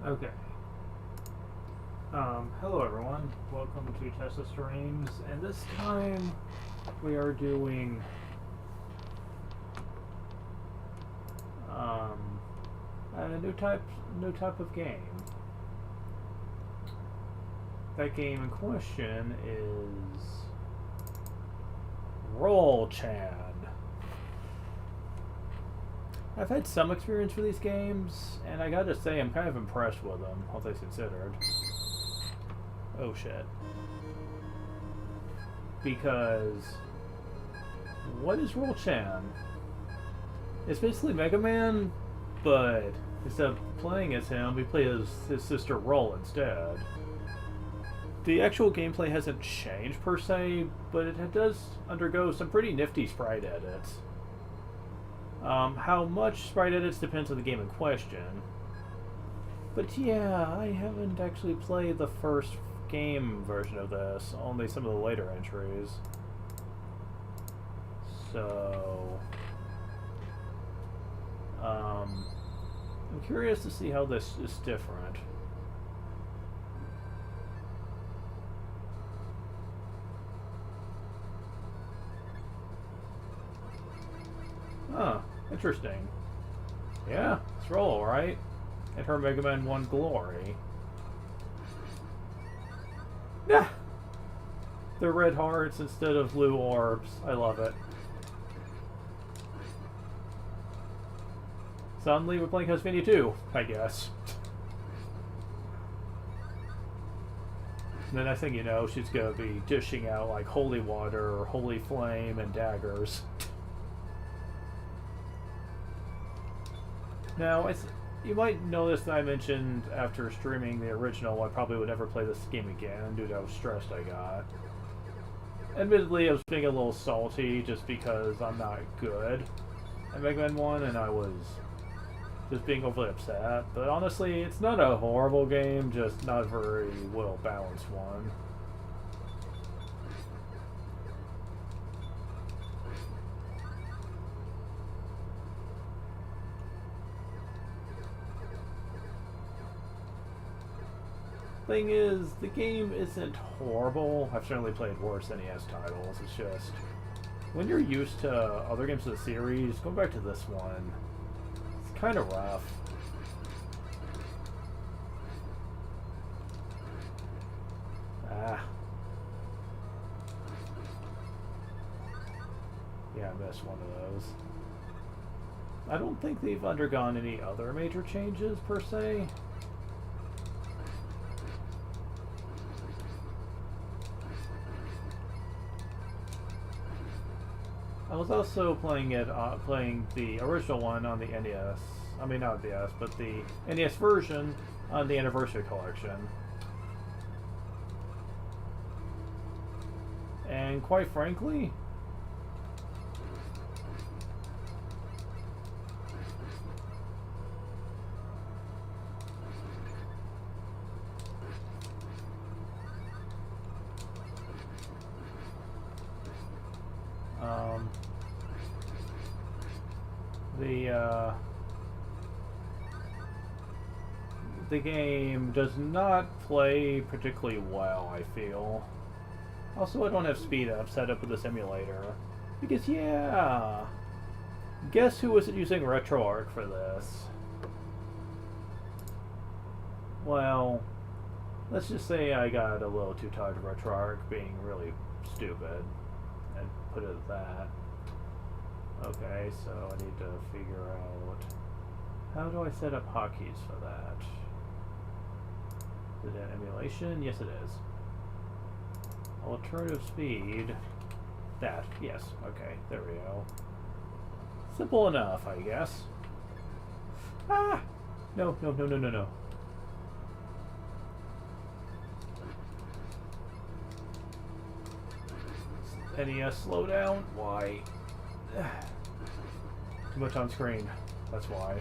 Okay. Hello everyone. Welcome to Tesla Streams, and this time we are doing a new type of game. That game in question is Roll Chan. I've had some experience with these games, and I gotta say I'm kind of impressed with them, all things considered. Oh shit. Because what is Roll Chan? It's basically Mega Man, but instead of playing as him, we play as his sister Roll instead. The actual gameplay hasn't changed per se, but it does undergo some pretty nifty sprite edits. How much sprite edits depends on the game in question. But yeah, I haven't actually played the first game version of this, only some of the later entries. So I'm curious to see how this is different. Huh, interesting. Yeah, it's Roll, right? And her Mega Man 1 glory. Yeah! They're red hearts instead of blue orbs. I love it. Suddenly we're playing Castlevania 2, I guess. And the next thing you know, she's gonna be dishing out like holy water, or holy flame, and daggers. Now, you might notice that I mentioned after streaming the original I probably would never play this game again due to how stressed I got. Admittedly, I was being a little salty just because I'm not good at Mega Man 1 and I was just being overly upset. But honestly, it's not a horrible game, just not a very well balanced one. Thing is, the game isn't horrible. I've certainly played worse NES titles. It's just, when you're used to other games of the series, going back to this one, it's kind of rough. Ah. Yeah, I missed one of those. I don't think they've undergone any other major changes, per se. I was also playing the original one on the NES. I mean, not the NES, but the NES version on the Anniversary Collection. And quite frankly, the game does not play particularly well, I feel. Also, I don't have speed up set up with this emulator. Because, yeah, guess who wasn't using RetroArch for this? Well, let's just say I got a little too tired of RetroArch being really stupid, and put it at that. Okay, so I need to figure out, how do I set up hotkeys for that? Is it an emulation? Yes, it is. Alternative speed. That. Yes. Okay. There we go. Simple enough, I guess. Ah! No, no, no, no, no, no. NES slowdown? Why? Too much on screen. That's why.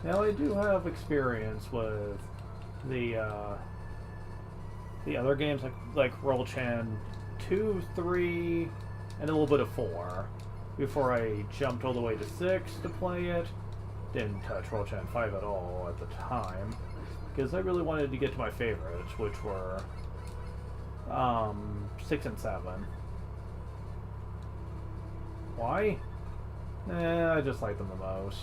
Now I do have experience with the other games like Roll Chan 2, 3, and a little bit of 4. before I jumped all the way to 6 to play it. Didn't touch World Champ 5 at all at the time, because I really wanted to get to my favorites, which were 6 and 7. Why? I just like them the most,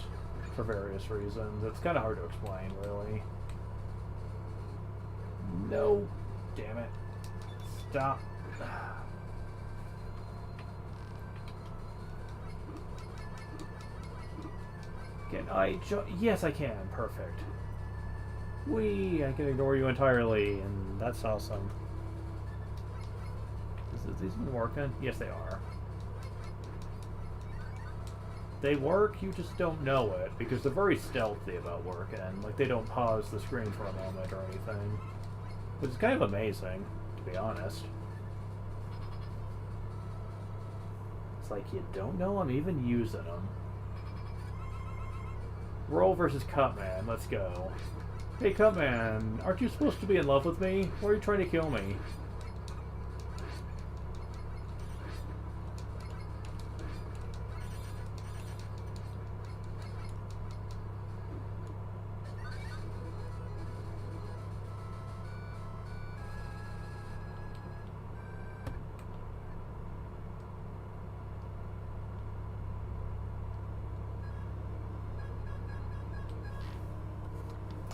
for various reasons. It's kind of hard to explain, really. No. Damn it. Stop. Can I yes, I can. Perfect. Whee! I can ignore you entirely, and that's awesome. Is these even working? Yes, they are. They work, you just don't know it, because they're very stealthy about working. Like, they don't pause the screen for a moment or anything. Which is kind of amazing, to be honest. It's like, you don't know I'm even using them. Roll versus Cutman, let's go. Hey Cutman, aren't you supposed to be in love with me? Why are you trying to kill me?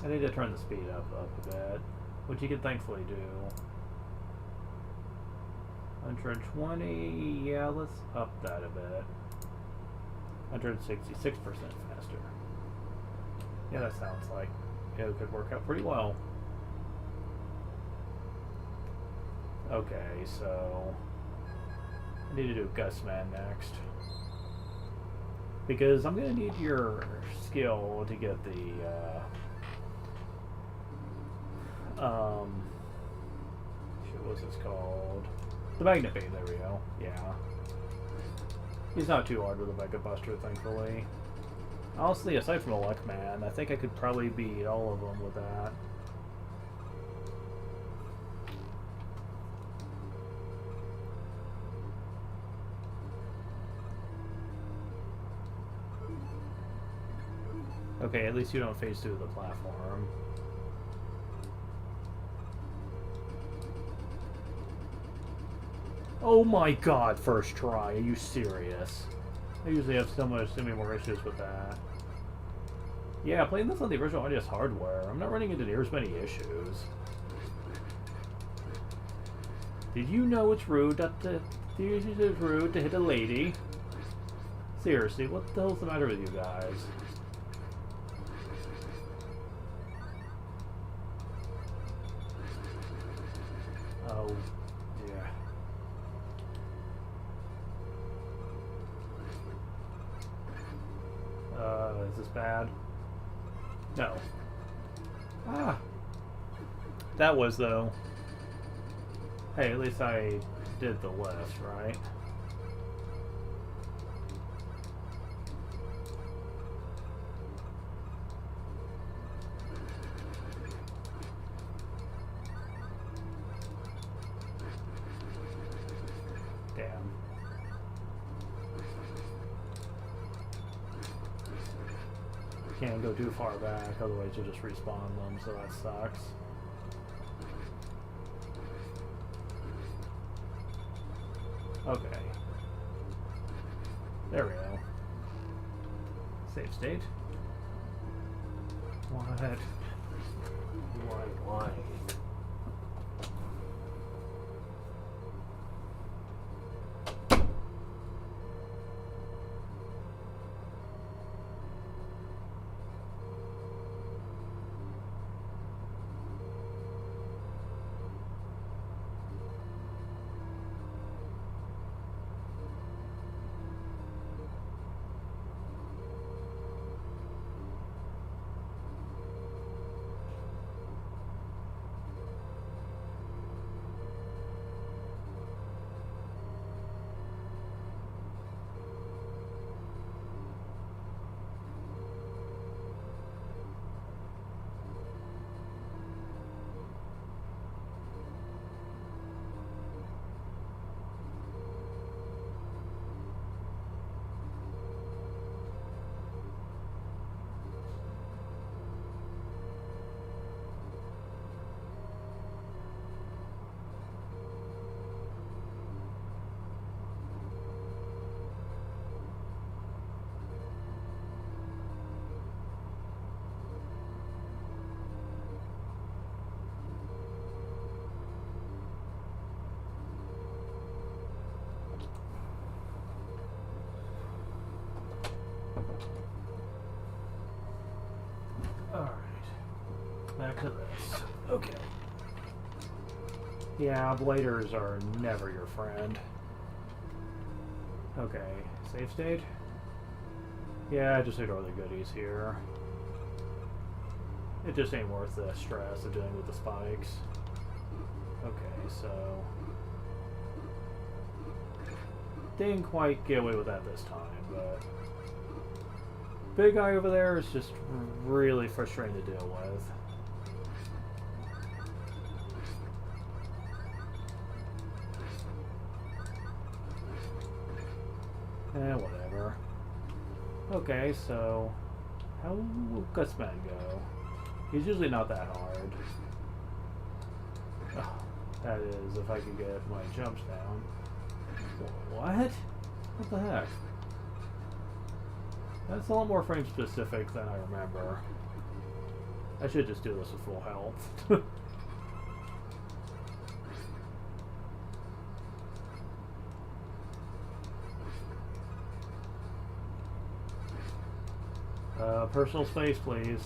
I need to turn the speed up a bit, which you can thankfully do. 120, yeah, let's up that a bit. 166% faster. Yeah, that sounds like it could work out pretty well. Okay, so I need to do Gusman next. Because I'm going to need your skill to get the, shit, what's this called? The Magnet Beam, there we go. Yeah. He's not too hard with a Mega Buster, thankfully. Honestly, aside from Electman, I think I could probably beat all of them with that. Okay, at least you don't phase through the platform. Oh my god, first try. Are you serious? I usually have so many more issues with that. Yeah, playing this on the original NES hardware, I'm not running into near as many issues. Did you know it's rude to hit a lady? Seriously, what the hell's the matter with you guys? Oh, yeah. Is this bad? No. Ah! That was, though. Hey, at least I did the list, right? Damn. Can't go too far back, otherwise you'll just respawn them, so that sucks. Okay. There we go. Save state. What? Why? Yeah, bladers are never your friend. Okay, save state? Yeah, just ignore the goodies here. It just ain't worth the stress of dealing with the spikes. Okay, so... didn't quite get away with that this time, but... big guy over there is just really frustrating to deal with. Whatever. Okay, so... how will Gutsman go? He's usually not that hard. Oh, that is, if I could get my jumps down. What? What the heck? That's a lot more frame specific than I remember. I should just do this with full health. Personal space, please.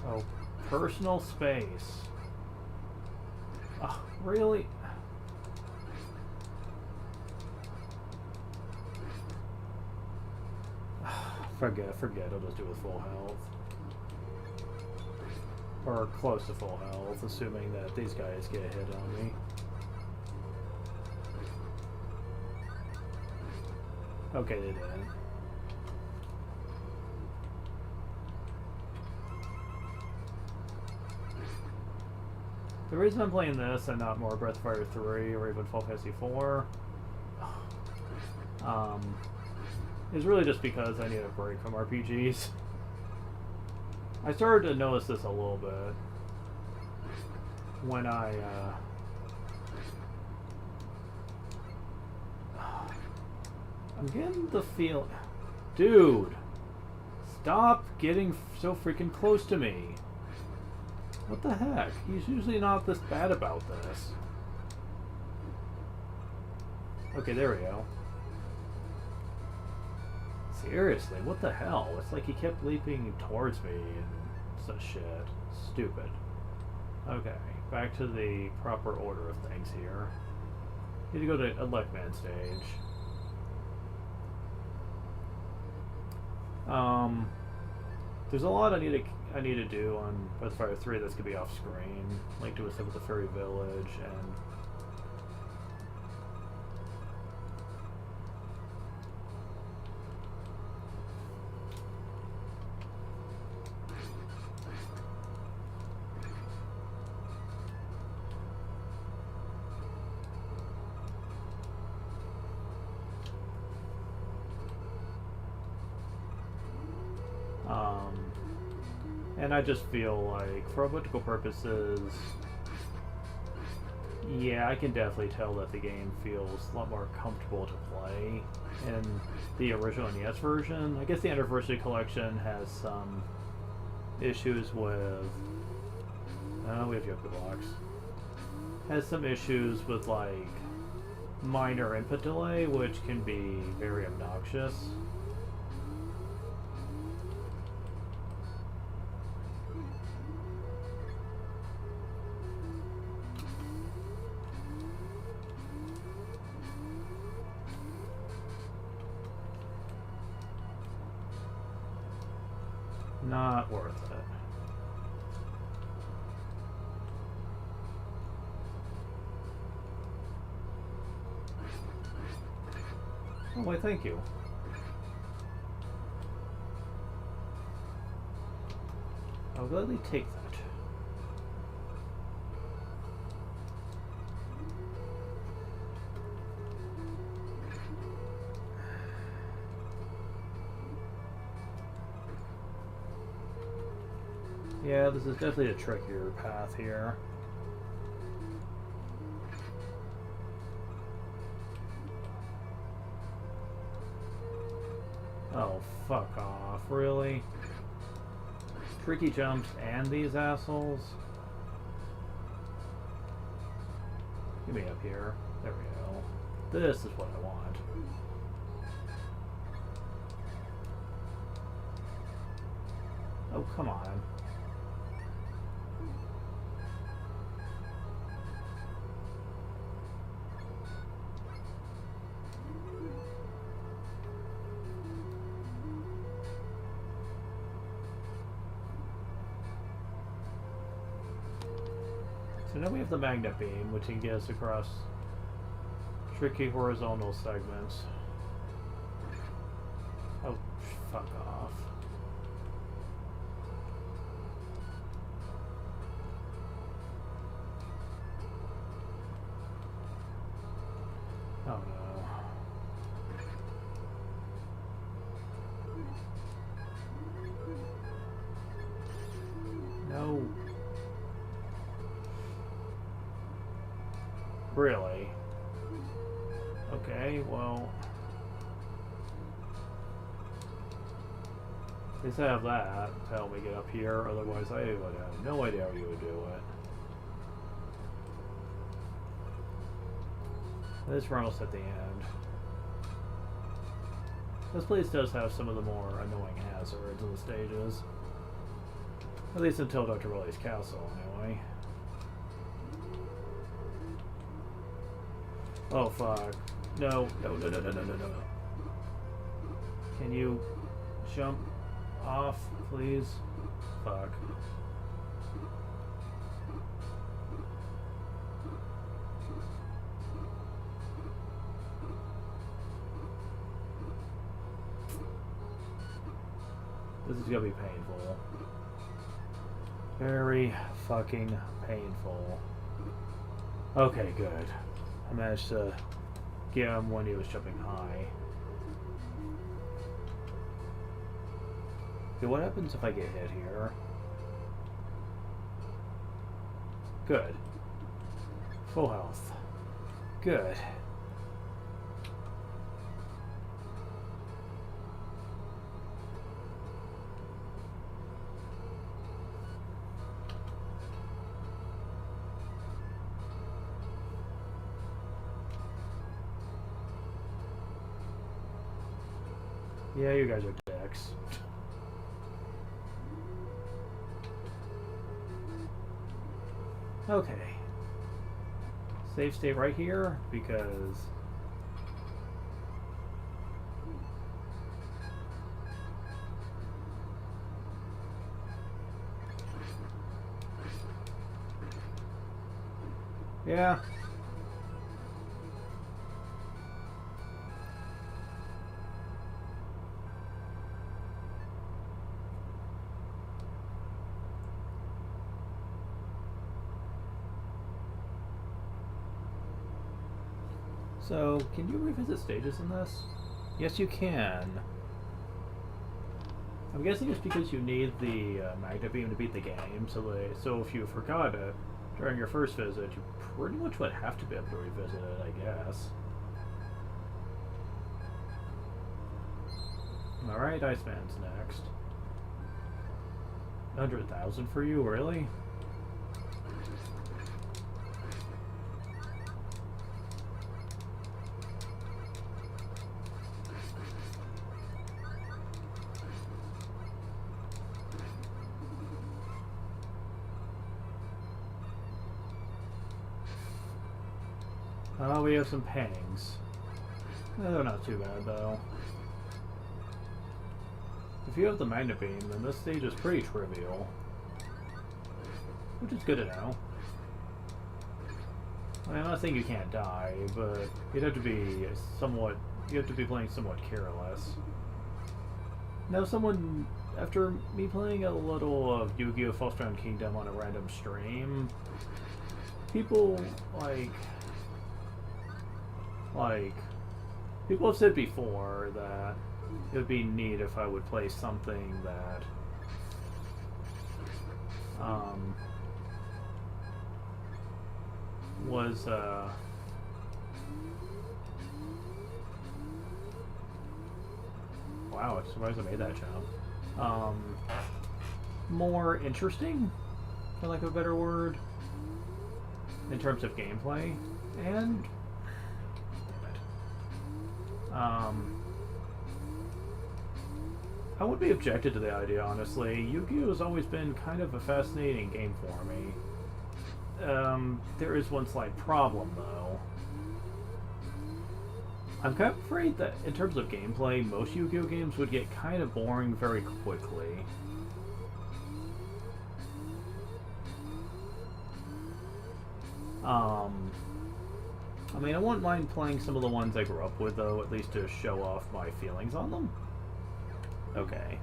Oh, personal space. Oh, really? Forget. I'll just do it with full health. Or close to full health, assuming that these guys get a hit on me. Okay, they didn't. The reason I'm playing this and not more Breath of Fire 3 or even Final Fantasy 4 is really just because I need a break from RPGs. I started to notice this a little bit when I'm getting the feel... Dude! Stop getting so freaking close to me! What the heck? He's usually not this bad about this. Okay, there we go. Seriously, what the hell? It's like he kept leaping towards me and such shit. Stupid. Okay, back to the proper order of things here. Need to go to Elect Man stage. There's a lot I need to do on Breath of Fire 3 that's gonna be off screen. Like do a stuff with the Fairy Village and I just feel like, for political purposes, yeah, I can definitely tell that the game feels a lot more comfortable to play in the original NES version. I guess the Anniversary Collection has some issues with... we have Yoke Blocks. Has some issues with, like, minor input delay, which can be very obnoxious. Not worth it. Oh, why, thank you. I'll gladly take that. Yeah, this is definitely a trickier path here. Oh, fuck off, really? Tricky jumps and these assholes? Get me up here. There we go. This is what I want. Oh, come on. So now we have the magnet beam, which can get us across tricky horizontal segments. Oh, fuck off. Oh no. No. Really? Okay, well... at least I have that to help me get up here, otherwise I would have no idea how you would do it. This we're almost at the end. This place does have some of the more annoying hazards in the stages. At least until Dr. Wily's castle, anyway. Oh fuck. No, no, no, no, no, no, no, no. Can you jump off, please? Fuck. This is gonna be painful. Very fucking painful. Okay, good. I managed to get him when he was jumping high. Okay, what happens if I get hit here? Good. Full health. Good. Yeah, you guys are dicks. Okay. Save state right here, because... yeah. So, can you revisit stages in this? Yes, you can. I'm guessing it's because you need the magnet beam to beat the game, so if you forgot it during your first visit, you pretty much would have to be able to revisit it, I guess. Alright, Iceman's next. 100,000 for you, really? We have some pangs. They're not too bad, though. If you have the magnet beam, then this stage is pretty trivial. Which is good to know. I mean, I'm not saying you can't die, but you'd have to be somewhat... you have to be playing somewhat careless. Now, after me playing a little of Yu-Gi-Oh! False Crown Kingdom on a random stream, people, people have said before that it would be neat if I would play something that was wow, I'm surprised I made that jump. More interesting, for lack of a better word, in terms of gameplay, and I wouldn't be objected to the idea, honestly. Yu-Gi-Oh! Has always been kind of a fascinating game for me. There is one slight problem, though. I'm kind of afraid that, in terms of gameplay, most Yu-Gi-Oh! Games would get kind of boring very quickly. I mean, I wouldn't mind playing some of the ones I grew up with, though, at least to show off my feelings on them. Okay.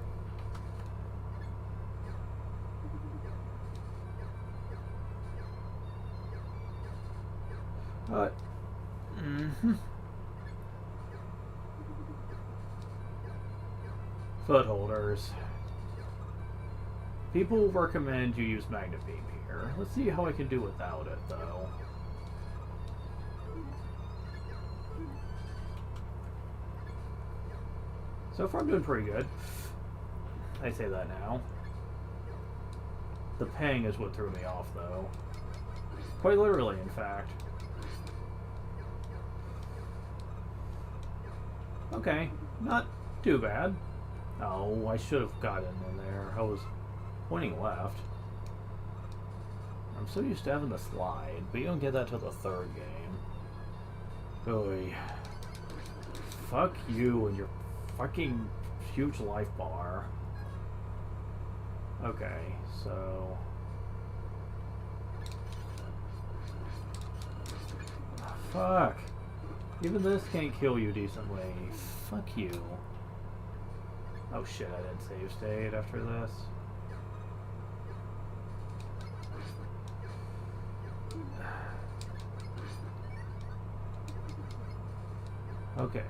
Footholders. People recommend you use Magnet Beam here. Let's see how I can do without it, though. So far I'm doing pretty good. I say that now. The ping is what threw me off, though. Quite literally, in fact. Okay, not too bad. Oh, I should have gotten in there. I was pointing left. I'm so used to having the slide, but you don't get that till the third game. Oy. Fuck you and your fucking huge life bar. Okay, so... Fuck. Even this can't kill you decently. Fuck you. Oh shit, I didn't save state after this. Okay.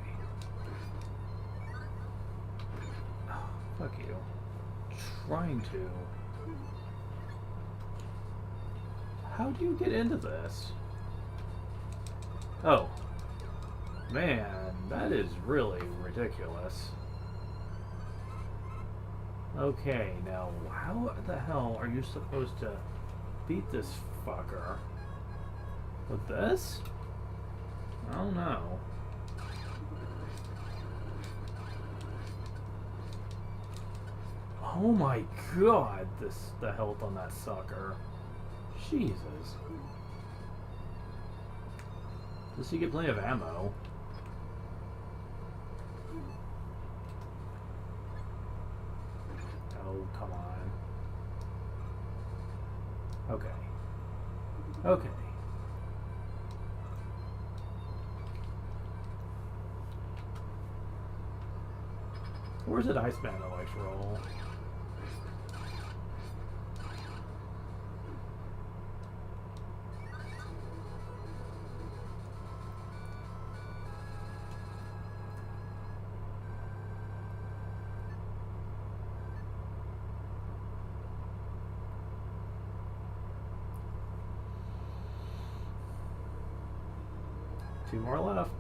Oh, fuck you. Trying to. How do you get into this? Oh. Man, that is really ridiculous. Okay, now how the hell are you supposed to beat this fucker? With this? I don't know. Oh my god, the health on that sucker. Jesus. Does he get plenty of ammo? Oh, come on. Okay. Okay. Where's that Iceman that likes roll? Two more left.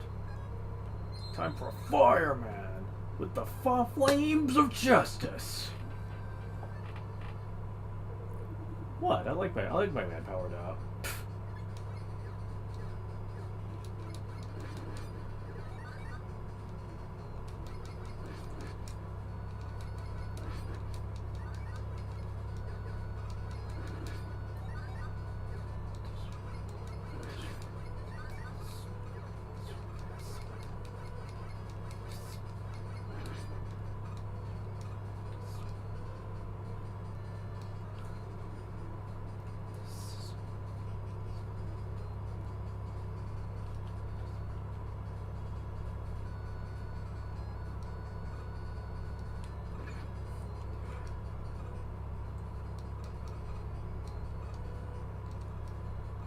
Time for a fireman with the flames of justice. What? I like my man powered up.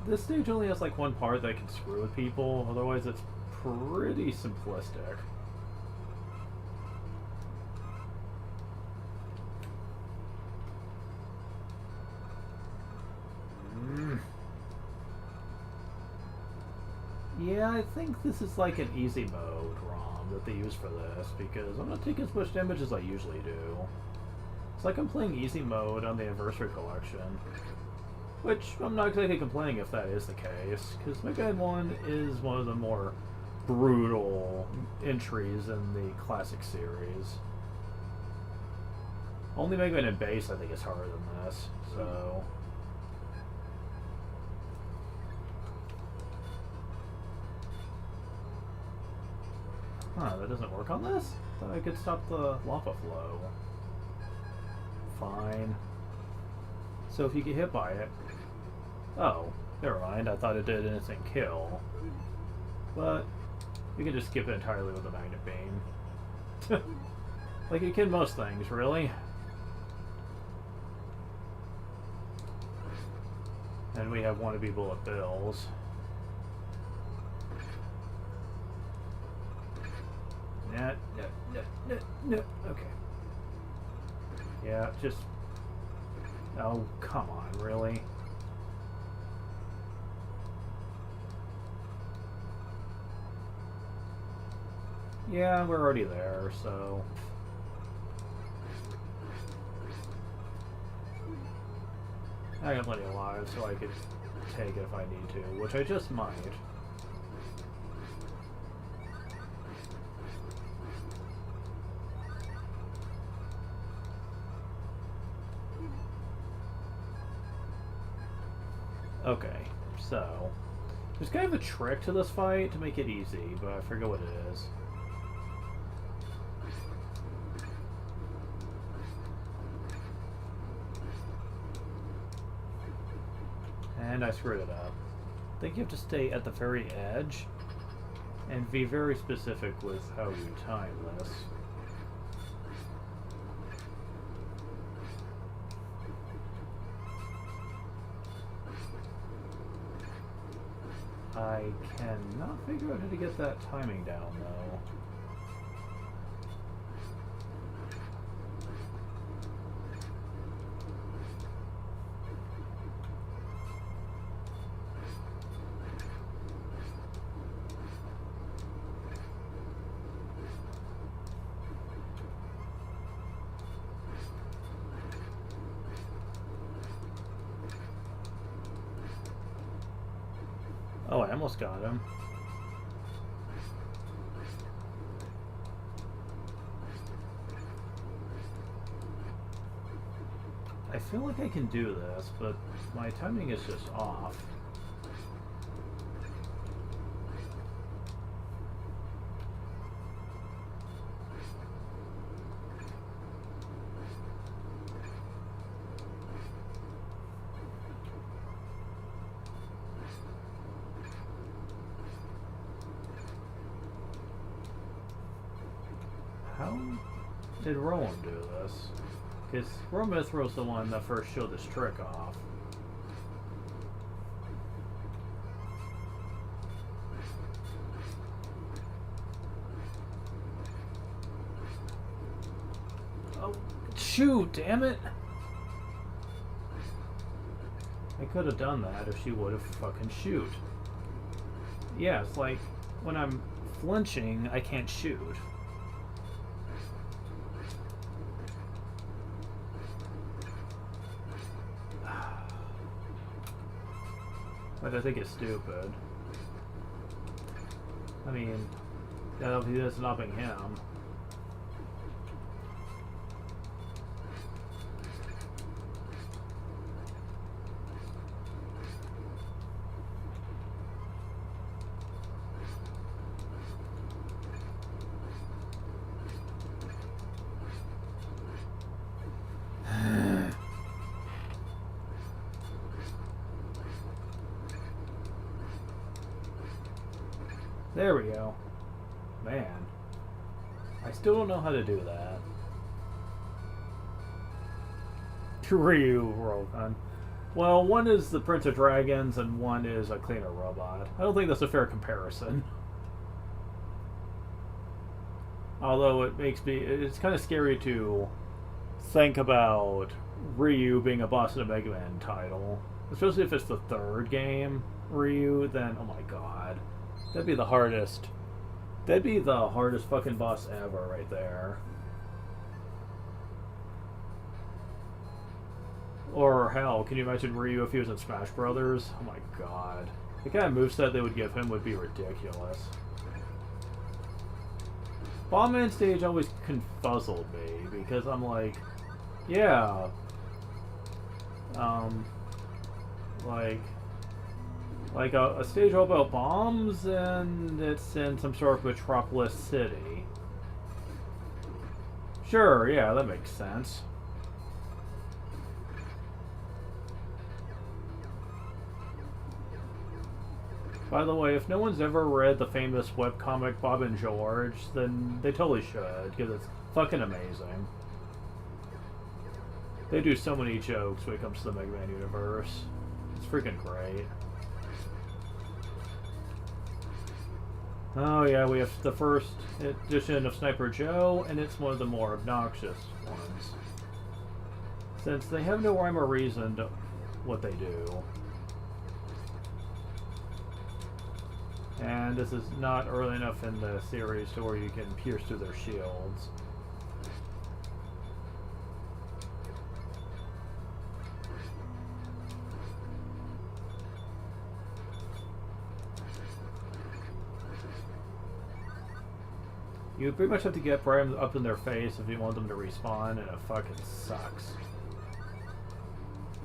This stage only has like one part that can screw with people, otherwise it's pretty simplistic. Yeah, I think this is like an easy mode ROM that they use for this, because I'm not taking as much damage as I usually do. It's like I'm playing easy mode on the Anniversary Collection. Which, I'm not exactly complaining if that is the case, because Mega Man 1 is one of the more brutal entries in the classic series. Only Mega Man and Base, I think, is harder than this, so... Huh, that doesn't work on this? Thought I could stop the lava flow. Fine. So if you get hit by it... Oh, never mind, I thought it did instant kill. But you can just skip it entirely with a magnet beam. Like you can most things, really. And we have wannabe bullet bills. No. Okay. Yeah, just... Oh, come on, really? Yeah, we're already there, so... I got plenty of lives, so I could take it if I need to, which I just might. Okay, so... There's kind of a trick to this fight to make it easy, but I forget what it is. And I screwed it up. I think you have to stay at the very edge and be very specific with how you time this. I cannot figure out how to get that timing down, though. Oh, I almost got him. I feel like I can do this, but my timing is just off. How did Rowan do this? Because Romithro's the one that first showed this trick off. Oh, shoot, damn it! I could have done that if she would have fucking shoot. Yeah, it's like, when I'm flinching, I can't shoot. But I think it's stupid. I mean, that'll be just stopping him. There we go. Man. I still don't know how to do that. Ryu Rogan. Well, one is the Prince of Dragons and one is a cleaner robot. I don't think that's a fair comparison. Although it makes me... It's kind of scary to think about Ryu being a boss in a Mega Man title. Especially if it's the third game, Ryu, then oh my god. That'd be the hardest. That'd be the hardest fucking boss ever right there. Or hell, can you imagine Ryu if he was in Smash Brothers? Oh my god. The kind of moveset they would give him would be ridiculous. Bombman stage always confuzzled me because I'm like, yeah, like a stage all about bombs and it's in some sort of metropolis city. Sure, yeah, that makes sense. By the way, if no one's ever read the famous webcomic Bob and George, then they totally should, because it's fucking amazing. They do so many jokes when it comes to the Mega Man universe. It's freaking great. Oh yeah, we have the first edition of Sniper Joe, and it's one of the more obnoxious ones. Since they have no rhyme or reason to what they do. And this is not early enough in the series to where you can pierce through their shields. You pretty much have to get right up in their face if you want them to respawn, and it fucking sucks.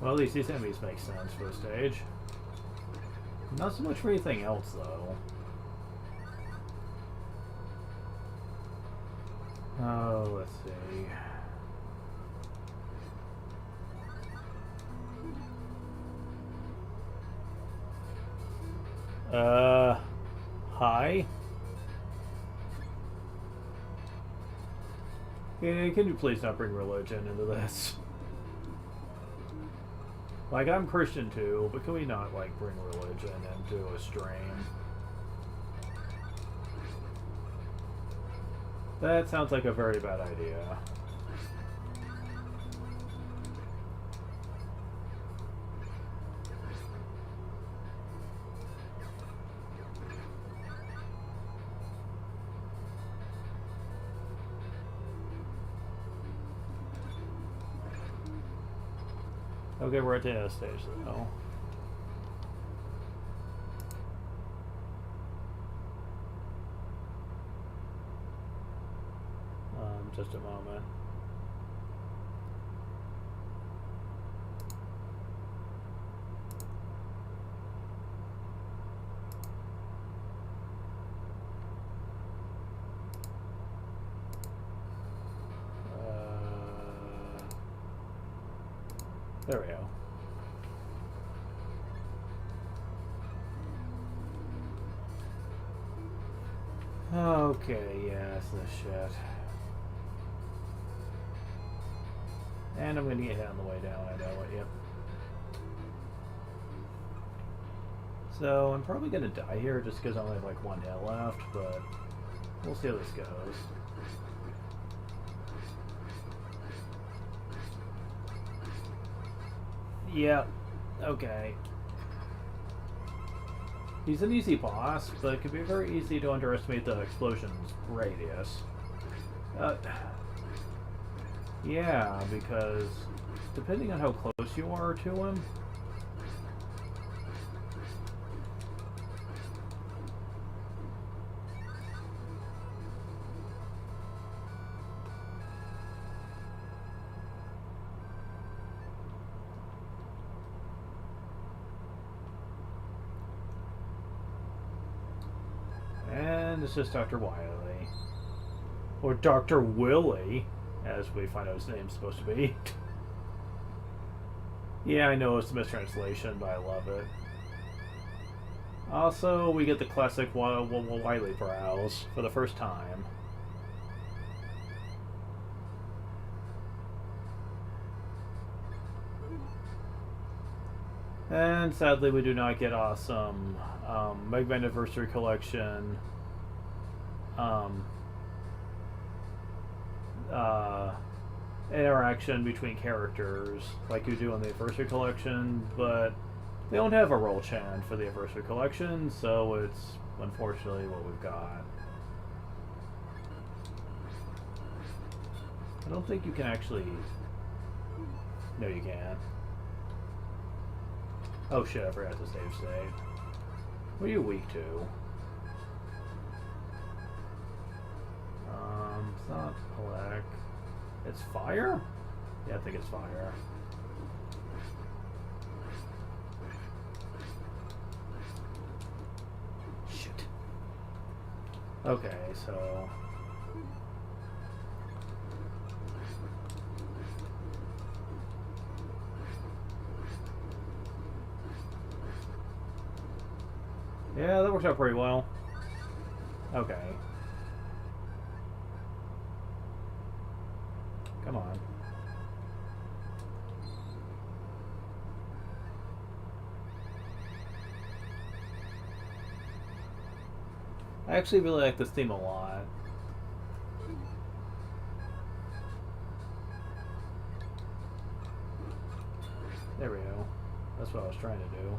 Well, at least these enemies make sense for the stage. Not so much for anything else, though. Oh, let's see. Hi? Yeah, can you please not bring religion into this? Like, I'm Christian too, but can we not, like, bring religion into a stream? That sounds like a very bad idea. Okay, we're at the end of the stage though. Just a moment. There we go. Okay, yeah, that's the shit. And I'm gonna get hit on the way down, I know it, yep. So, I'm probably gonna die here just because I only have like one hit left, but we'll see how this goes. Yep, okay. He's an easy boss, but it can be very easy to underestimate the explosion's radius. Yeah, because depending on how close you are to him, and it's just Dr. Wily. Or Dr. Willy, as we find out his name's supposed to be. Yeah, I know it's a mistranslation, but I love it. Also, we get the classic Wily brows for the first time. And sadly, we do not get awesome Mega Man Anniversary Collection interaction between characters like you do in the Anniversary Collection, but they don't have a roll chant for the Anniversary Collection, so it's unfortunately what we've got. I don't think you can actually... No, you can't. Oh shit, I forgot to save state. What are you weak to? not black. It's fire? Yeah, I think it's fire. Shit. Okay, so... yeah, that works out pretty well. Okay. Come on. I actually really like this theme a lot. There we go. That's what I was trying to do.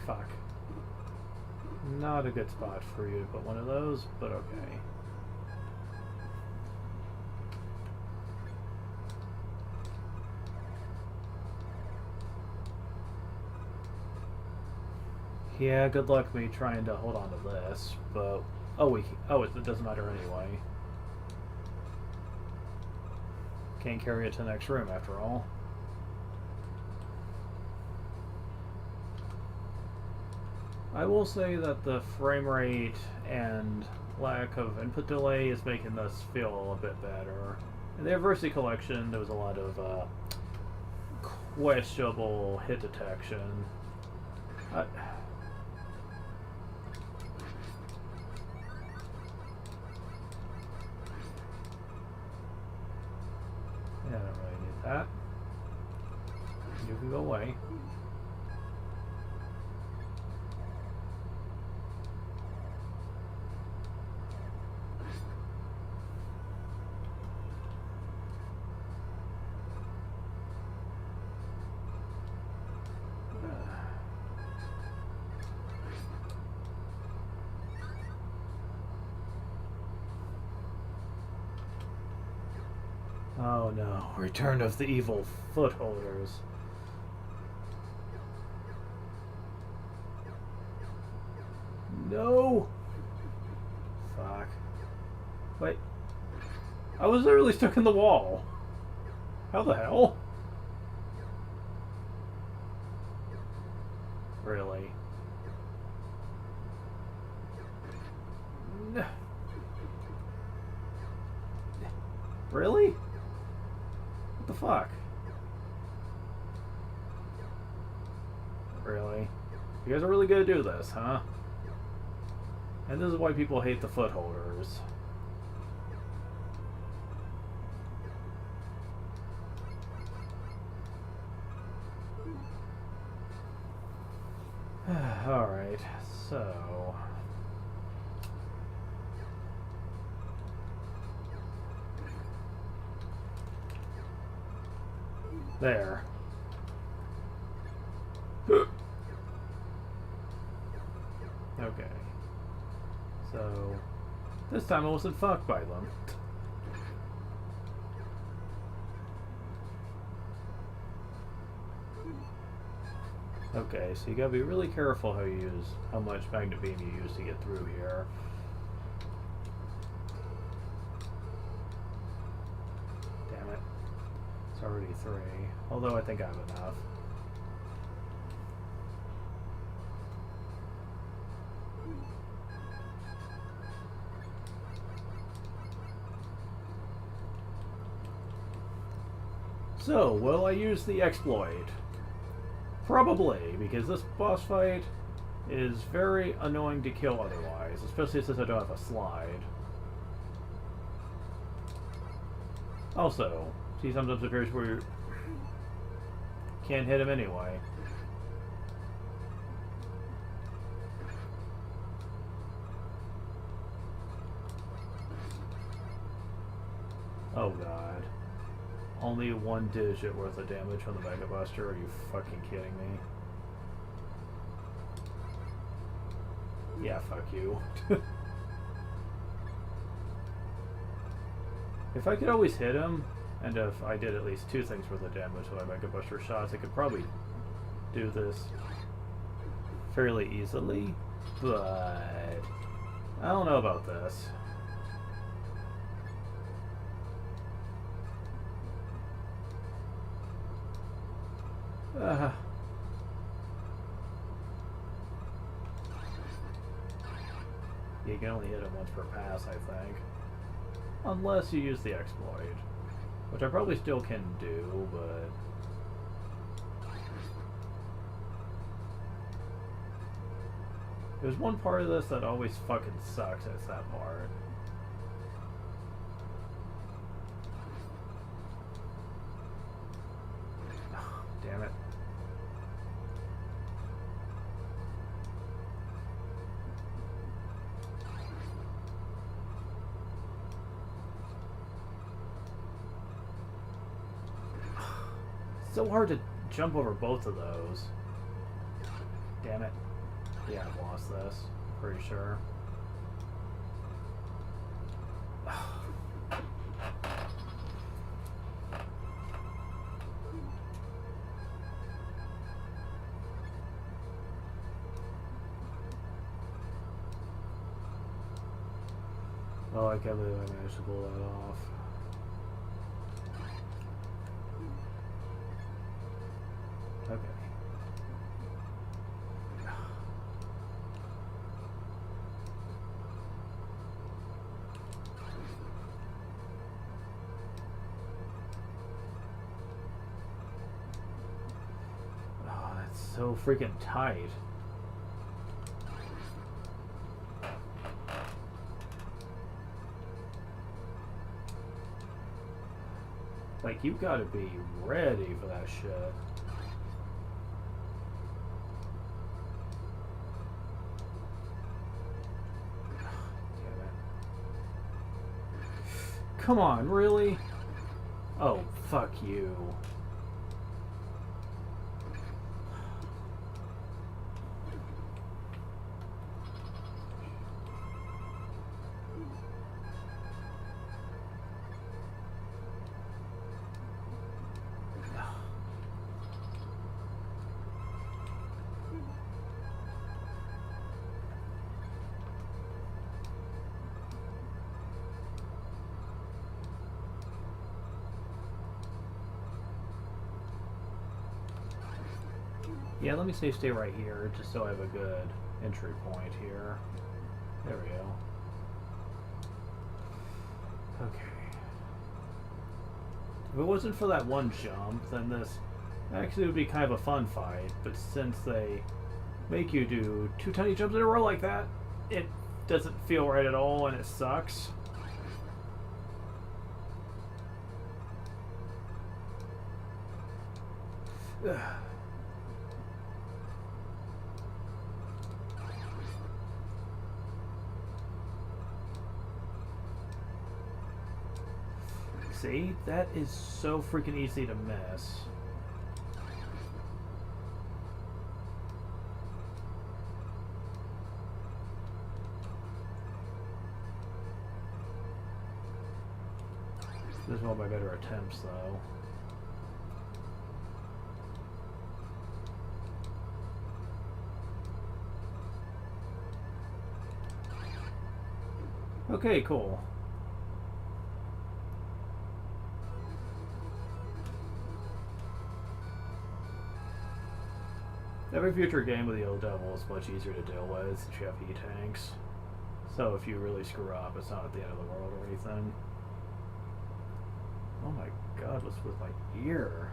Fuck. Not a good spot for you to put one of those, but okay. Yeah, good luck me trying to hold on to this, but... oh, it doesn't matter anyway. Can't carry it to the next room after all. I will say that the frame rate and lack of input delay is making this feel a bit better. In the Adversity Collection, there was a lot of questionable hit detection. Yeah, I don't really need that. You can go away. Oh no, Return of the Evil Footholders. No! Fuck. Wait. I was literally stuck in the wall. How the hell? Really? No. Really? What the fuck? Really? You guys are really gonna do this, huh? And this is why people hate the footholders. Alright, so... there. Okay. So, this time I wasn't fucked by them. Okay, so you gotta be really careful how much magnet beam you use to get through here. Damn it. It's already 3. Although I think I have enough. So, will I use the exploit? Probably, because this boss fight is very annoying to kill otherwise, especially since I don't have a slide. Also, see, sometimes it appears where you can't hit him anyway. Oh god. Only 1 digit worth of damage from the Mega Buster? Are you fucking kidding me? Yeah, fuck you. If I could always hit him, And if I did at least 2 things worth of damage with my Mega Buster shots, I could probably do this fairly easily, but I don't know about this. You can only hit him once per pass, I think. Unless you use the exploit. Which I probably still can do, but... There's one part of this that always fucking sucks, and it's that part. Damn it. So hard to jump over both of those. Damn it. Yeah, I've lost this. Pretty sure. Oh, I can't believe I managed to pull that off. Okay. Oh, that's so freaking tight. Like, you gotta be ready for that shit. Damn it. Come on, really? Oh, fuck you. Yeah, let me stay right here, just so I have a good entry point here. There we go. Okay. If it wasn't for that one jump, then this actually would be kind of a fun fight, but since they make you do 2 tiny jumps in a row like that, it doesn't feel right at all, and it sucks. Ugh. See? That is so freaking easy to miss. This is one of my better attempts, though. Okay, cool. Every future game with the Yellow Devil is much easier to deal with since you have E-tanks. So if you really screw up, it's not at the end of the world or anything. Oh my god, what's with my ear?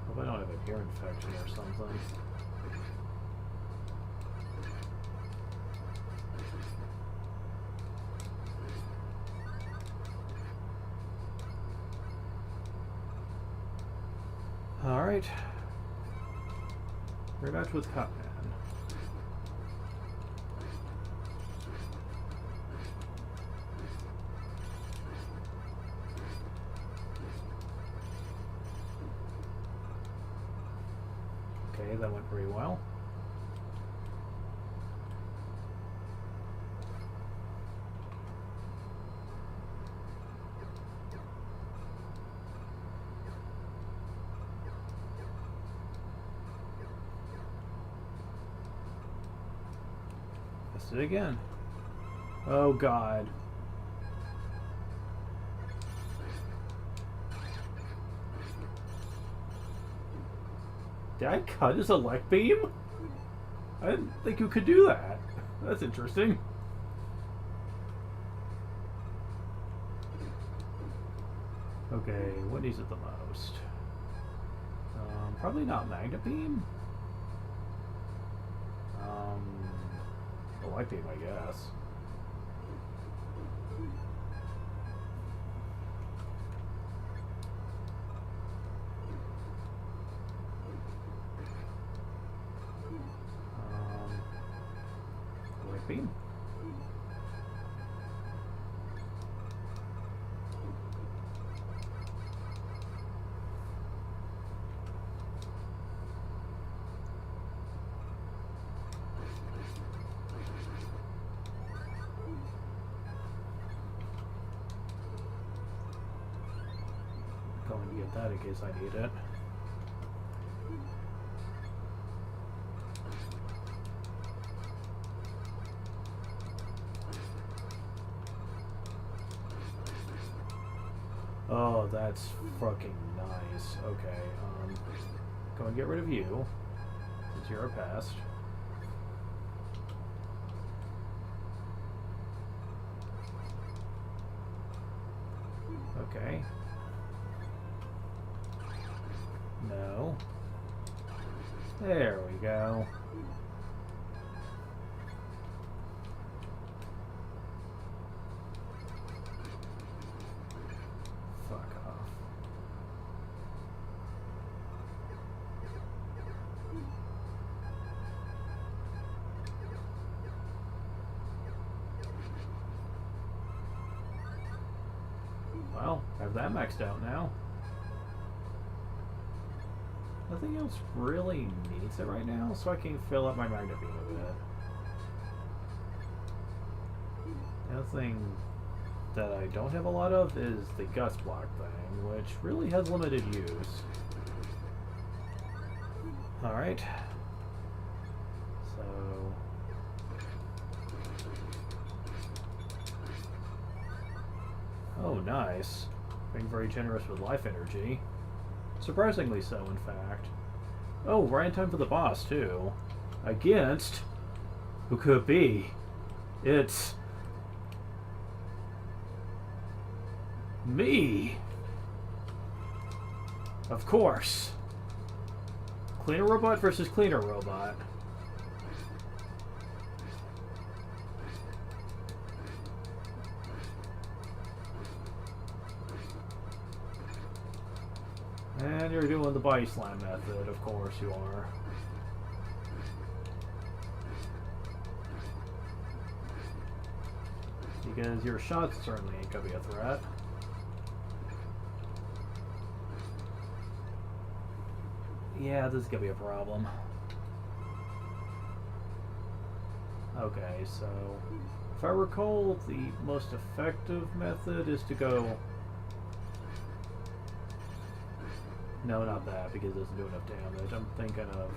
Hope I don't have an ear infection or something. Alright. Rematch with Cutman. Okay, that went pretty well. Missed it again. Oh god. Did I cut his elect beam? I didn't think you could do that. That's interesting. Okay, what needs it the most? Probably not Magna Beam. Elect Beam, I guess. Elect Beam. Going to get that in case I need it. Oh, that's fucking nice. Okay, go and get rid of you, since you're a pest. Okay. No. There we go. Fuck off. Well, I have that maxed out now. Nothing else really needs it right now, so I can fill up my Magna Beam a bit. The other thing that I don't have a lot of is the Gust Block thing, which really has limited use. Alright. So... oh, nice. Being very generous with life energy. Surprisingly so, in fact. Oh, right in time for the boss, too. Against... who could it be? It's... me! Of course. Cleaner Robot versus Cleaner Robot. And you're doing the body slam method, of course you are. Because your shots certainly ain't gonna be a threat. Yeah, this is gonna be a problem. Okay, so if I recall, the most effective method is to go... no, not that, because it doesn't do enough damage. I'm thinking of...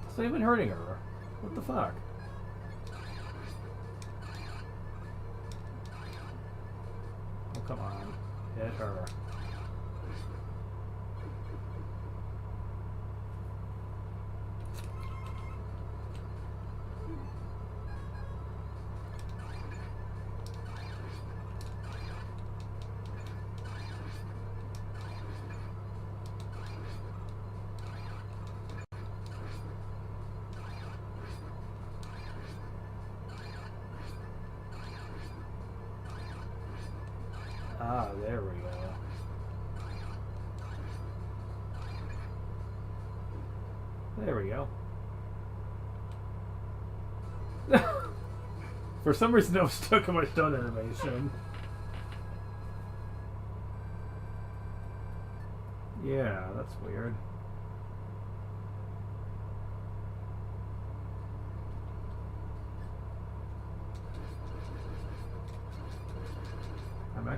it's not even hurting her. What the fuck? Oh, come on. Hit her. Ah, there we go. There we go. For some reason I was stuck in my stun animation. Yeah, that's weird.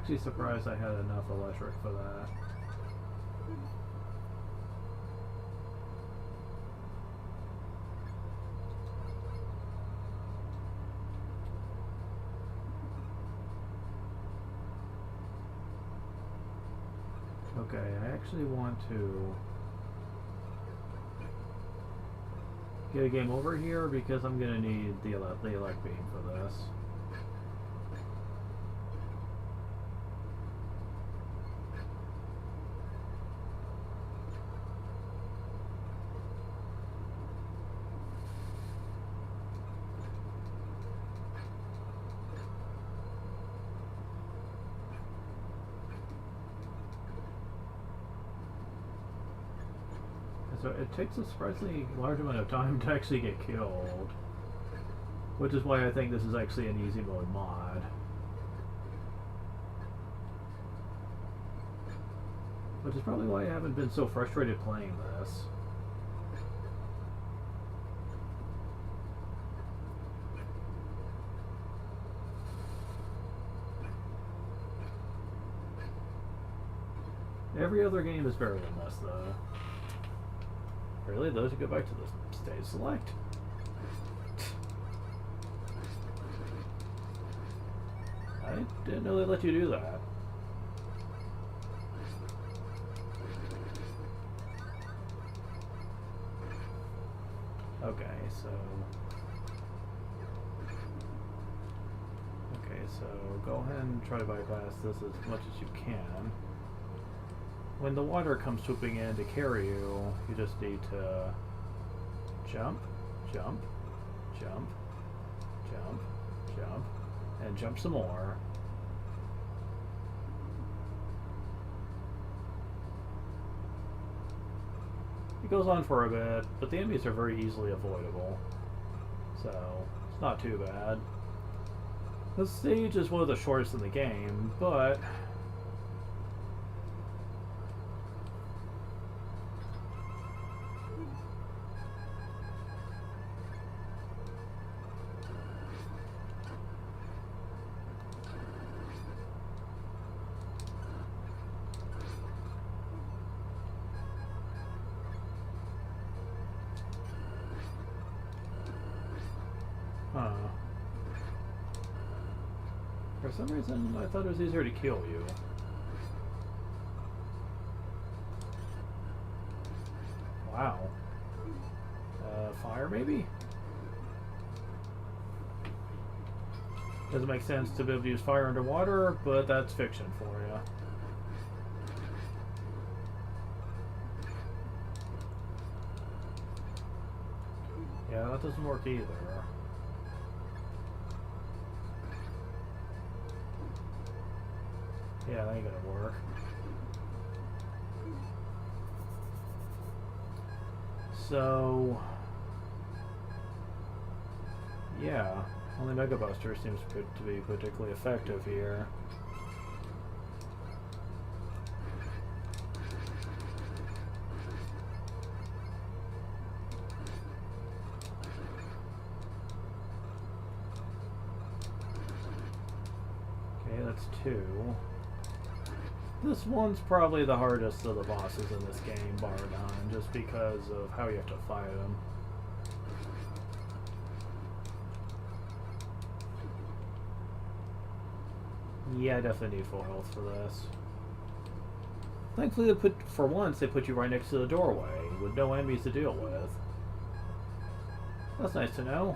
actually surprised I had enough electric for that. Okay, I actually want to get a game over here because I'm gonna need the elect beam for this. So it takes a surprisingly large amount of time to actually get killed, which is why I think this is actually an easy mode mod. Which is probably why I haven't been so frustrated playing this. Every other game is better than this, though. Really? Those who go back to the stage select. I didn't know they let you do that. Okay, so go ahead and try to bypass this as much as you can. When the water comes swooping in to carry you, you just need to jump, jump, jump, jump, jump, and jump some more. It goes on for a bit, but the enemies are very easily avoidable, so it's not too bad. This stage is one of the shortest in the game, but for some reason, I thought it was easier to kill you. Wow. Fire, maybe? Doesn't make sense to be able to use fire underwater, but that's fiction for you. Yeah, that doesn't work either. Yeah, that ain't gonna work. So, yeah, only Mega Buster seems to be particularly effective here. Okay, that's 2. This one's probably the hardest of the bosses in this game, bar none, just because of how you have to fight them. Yeah, I definitely need full health for this. Thankfully, for once, they put you right next to the doorway, with no enemies to deal with. That's nice to know.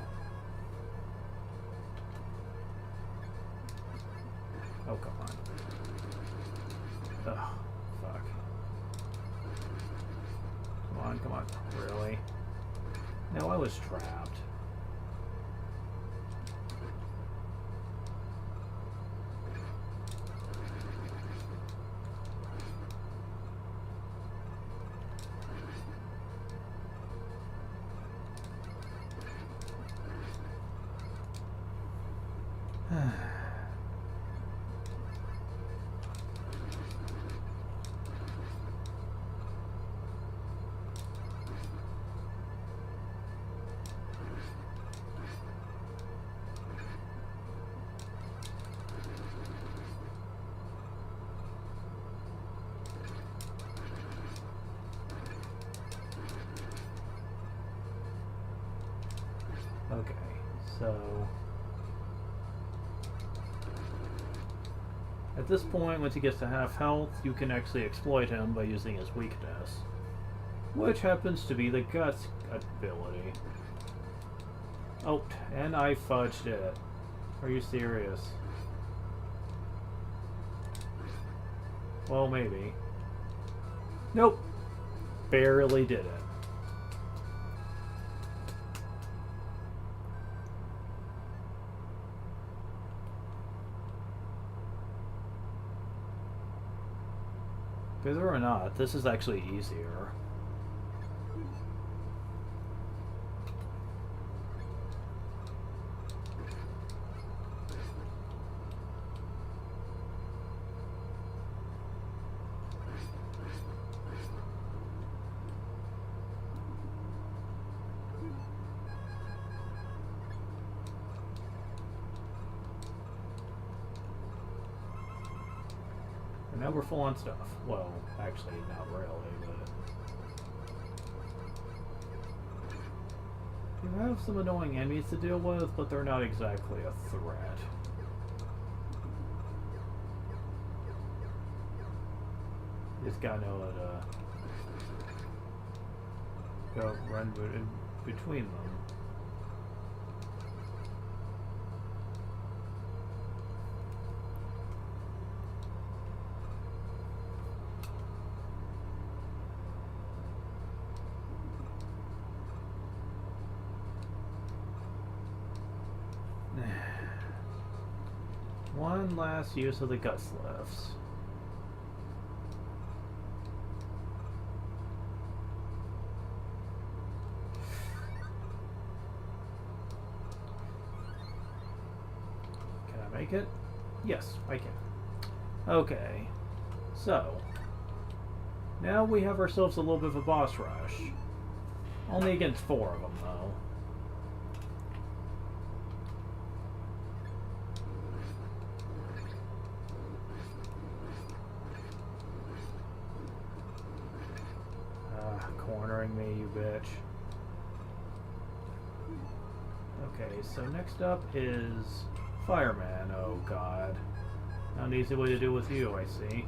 Oh, come on. Ugh, fuck. Come on, come on. Really? No, I was trapped. Okay, so at this point, once he gets to half health, you can actually exploit him by using his weakness, which happens to be the Guts ability. Oh, and I fudged it. Are you serious? Well, maybe. Nope. Barely did it. Whether or not, this is actually easier. Now we're full on stuff. Well, actually, not really, but... You have some annoying enemies to deal with, but they're not exactly a threat. You just gotta know how to... go run in between them. One last use of the Guts lifts. Can I make it? Yes, I can. Okay, so now we have ourselves a little bit of a boss rush. Only against 4 of them, though. Cornering me, you bitch. Okay, so next up is Fireman. Oh god. Not an easy way to deal with you, I see.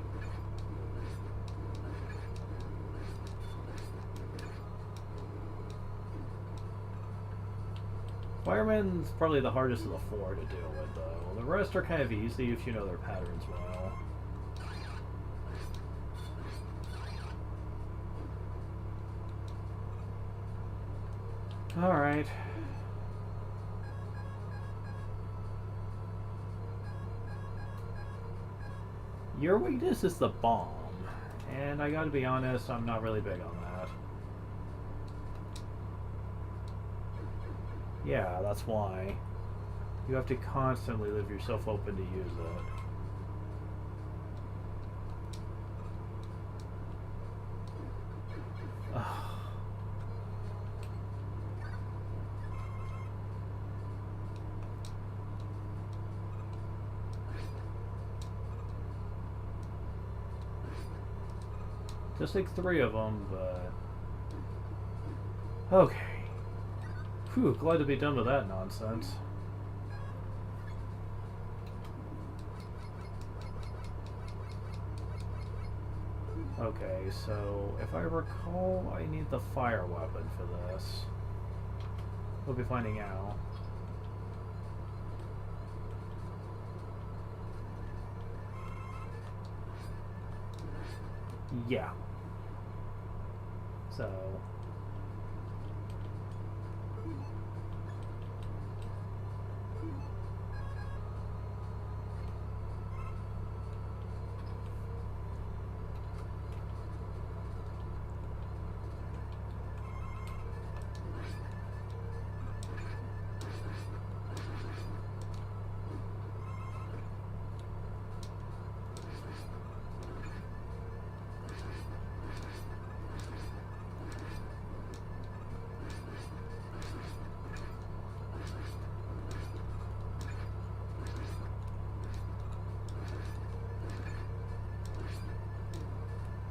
Fireman's probably the hardest of the 4 to deal with, though. The rest are kind of easy if you know their patterns well. Alright. Your weakness is the bomb, and I gotta be honest, I'm not really big on that. Yeah, that's why. You have to constantly leave yourself open to use it. Just like 3 of them, but... Okay. Whew, glad to be done with that nonsense. Okay, so if I recall, I need the fire weapon for this. We'll be finding out. Yeah. So...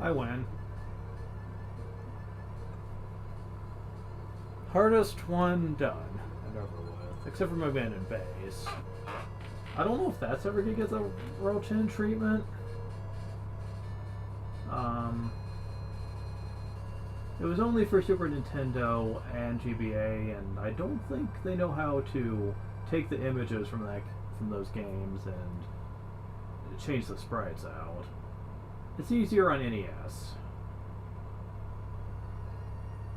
I win. Hardest one done. and over with. Except for McMahon Base. I don't know if that's ever gonna get the Roten treatment. It was only for Super Nintendo and GBA, and I don't think they know how to take the images from those games and change the sprites out. It's easier on NES.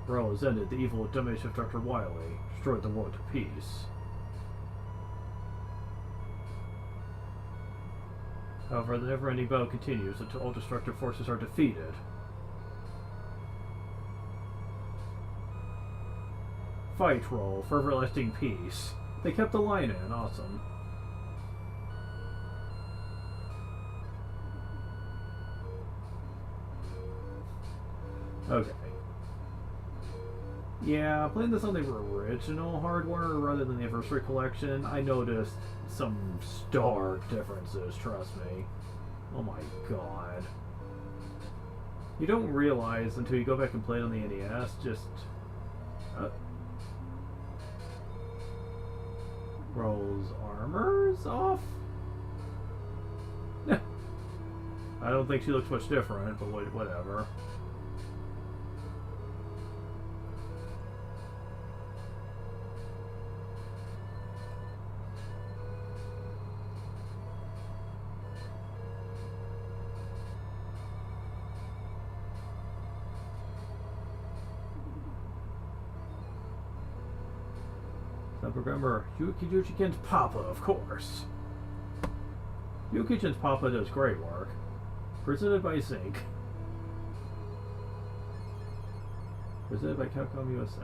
Rose ended the evil domination of Dr. Wily, destroyed the world to peace. However, the never-ending battle continues until all destructive forces are defeated. Fight roll for everlasting peace. They kept the line in, awesome. Okay. Yeah, playing this on the original hardware rather than the Anniversary Collection, I noticed some stark differences, trust me. Oh my god. You don't realize until you go back and play it on the NES, just... Rose armor's off? I don't think she looks much different, but whatever. Programmer Yukichin's Papa, of course. Yukichin's Papa does great work. Presented by Zinc. Presented by Capcom USA.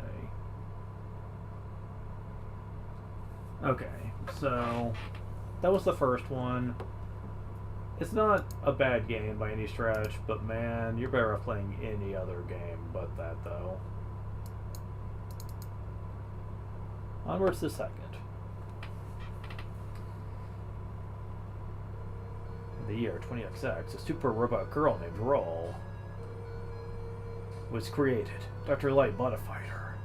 Okay, so that was the first one. It's not a bad game by any stretch, but man, you're better off playing any other game but that, though. Onwards to second. In the year 20XX, a super robot girl named Roll was created. Dr. Light modified her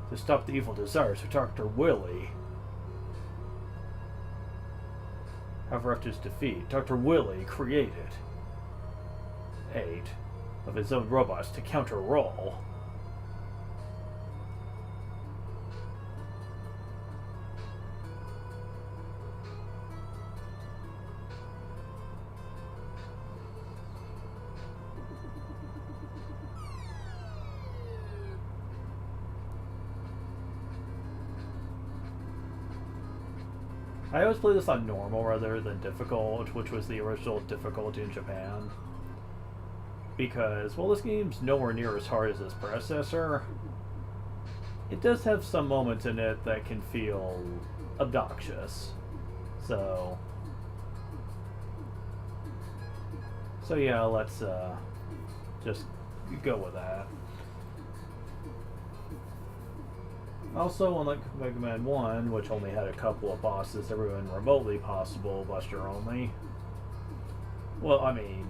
to stop the evil desires of Dr. Wily. However, after his defeat, Dr. Wily created 8 of his own robots to counter Roll. I always play this on normal rather than difficult, which was the original difficulty in Japan. Because, while this game's nowhere near as hard as its predecessor, it does have some moments in it that can feel obnoxious. So yeah, let's just go with that. Also, unlike Mega Man 1, which only had a couple of bosses that were even remotely possible, Buster only. Well, I mean,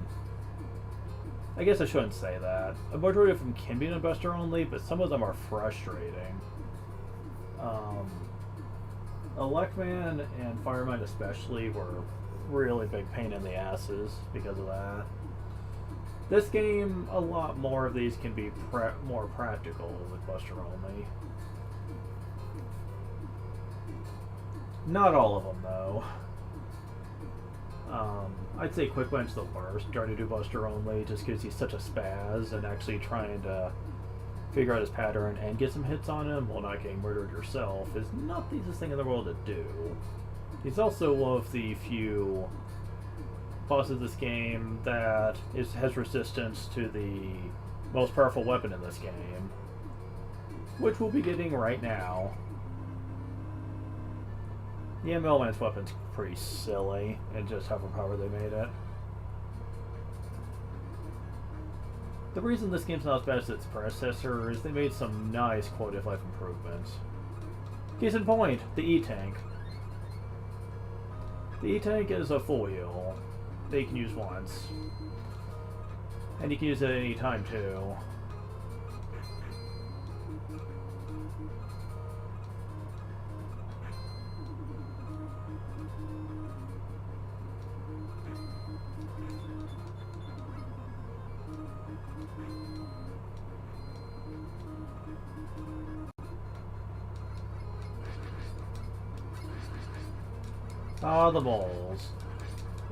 I guess I shouldn't say that. A majority of them can be in Buster only, but some of them are frustrating. Electman and Fireman especially were really big pain in the asses because of that. This game, a lot more of these can be more practical with Buster only. Not all of them, though. I'd say Quickman's the worst, trying to do Buster only, just because he's such a spaz, and actually trying to figure out his pattern and get some hits on him while not getting murdered yourself is not the easiest thing in the world to do. He's also one of the few bosses of this game that has resistance to the most powerful weapon in this game, which we'll be getting right now. The ML-Man's weapon's pretty silly, and just how overpowered they made it. The reason this game's not as bad as its predecessor is they made some nice quality-of-life improvements. Case in point, the E-Tank. The E-Tank is a full wheel that you can use once. And you can use it at any time, too. Ah, the moles.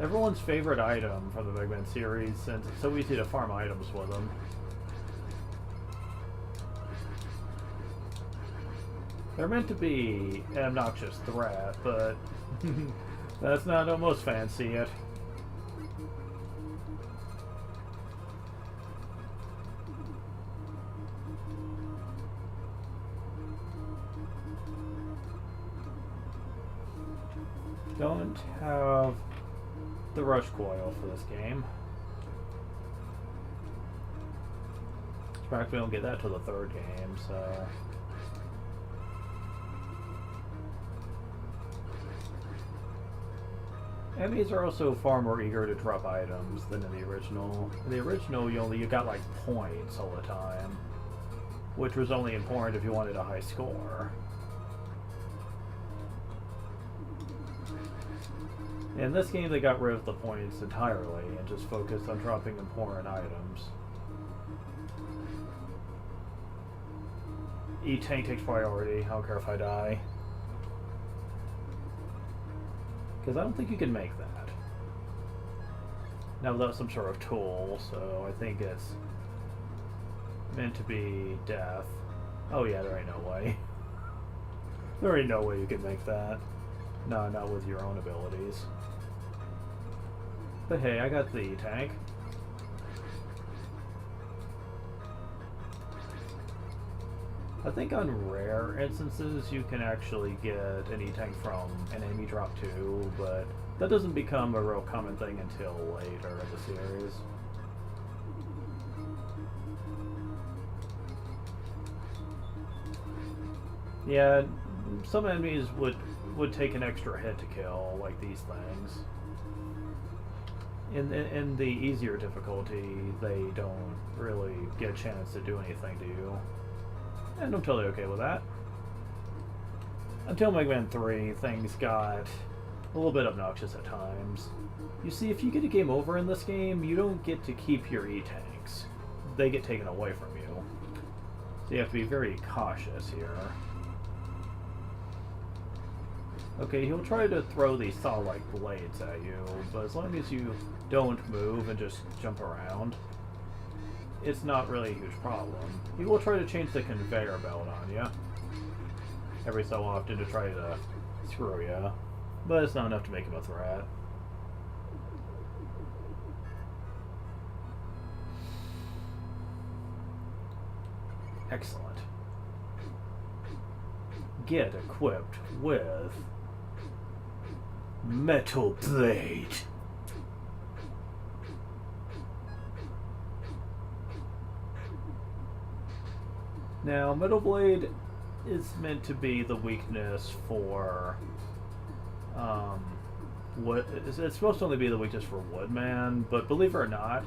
Everyone's favorite item from the Mega Man series, since it's so easy to farm items with them. They're meant to be an obnoxious threat, but that's not how most fans see it. Don't have the rush coil for this game. In fact, we don't get that till the third game, so... Enemies are also far more eager to drop items than in the original. In the original, you got like points all the time, which was only important if you wanted a high score. In this game, they got rid of the points entirely and just focused on dropping important items. E-Tank takes priority, I don't care if I die. Because I don't think you can make that. Now without some sort of tool, so I think it's meant to be death. Oh yeah, there ain't no way. There ain't no way you can make that. No, not with your own abilities. But hey, I got the E-Tank. I think on rare instances you can actually get an E-Tank from an enemy drop too, but that doesn't become a real common thing until later in the series. Yeah, some enemies would take an extra hit to kill, like these things. In the easier difficulty, they don't really get a chance to do anything to you. And I'm totally okay with that. Until Mega Man 3, things got a little bit obnoxious at times. You see, if you get a game over in this game, you don't get to keep your E-Tanks. They get taken away from you. So you have to be very cautious here. Okay, he'll try to throw these saw-like blades at you, but as long as you don't move and just jump around, it's not really a huge problem. He will try to change the conveyor belt on you every so often to try to screw you, but it's not enough to make him a threat. Excellent. Get equipped with Metal Blade. Now, Metal Blade is meant to be the weakness for, it's supposed to only be the weakness for Woodman, but believe it or not,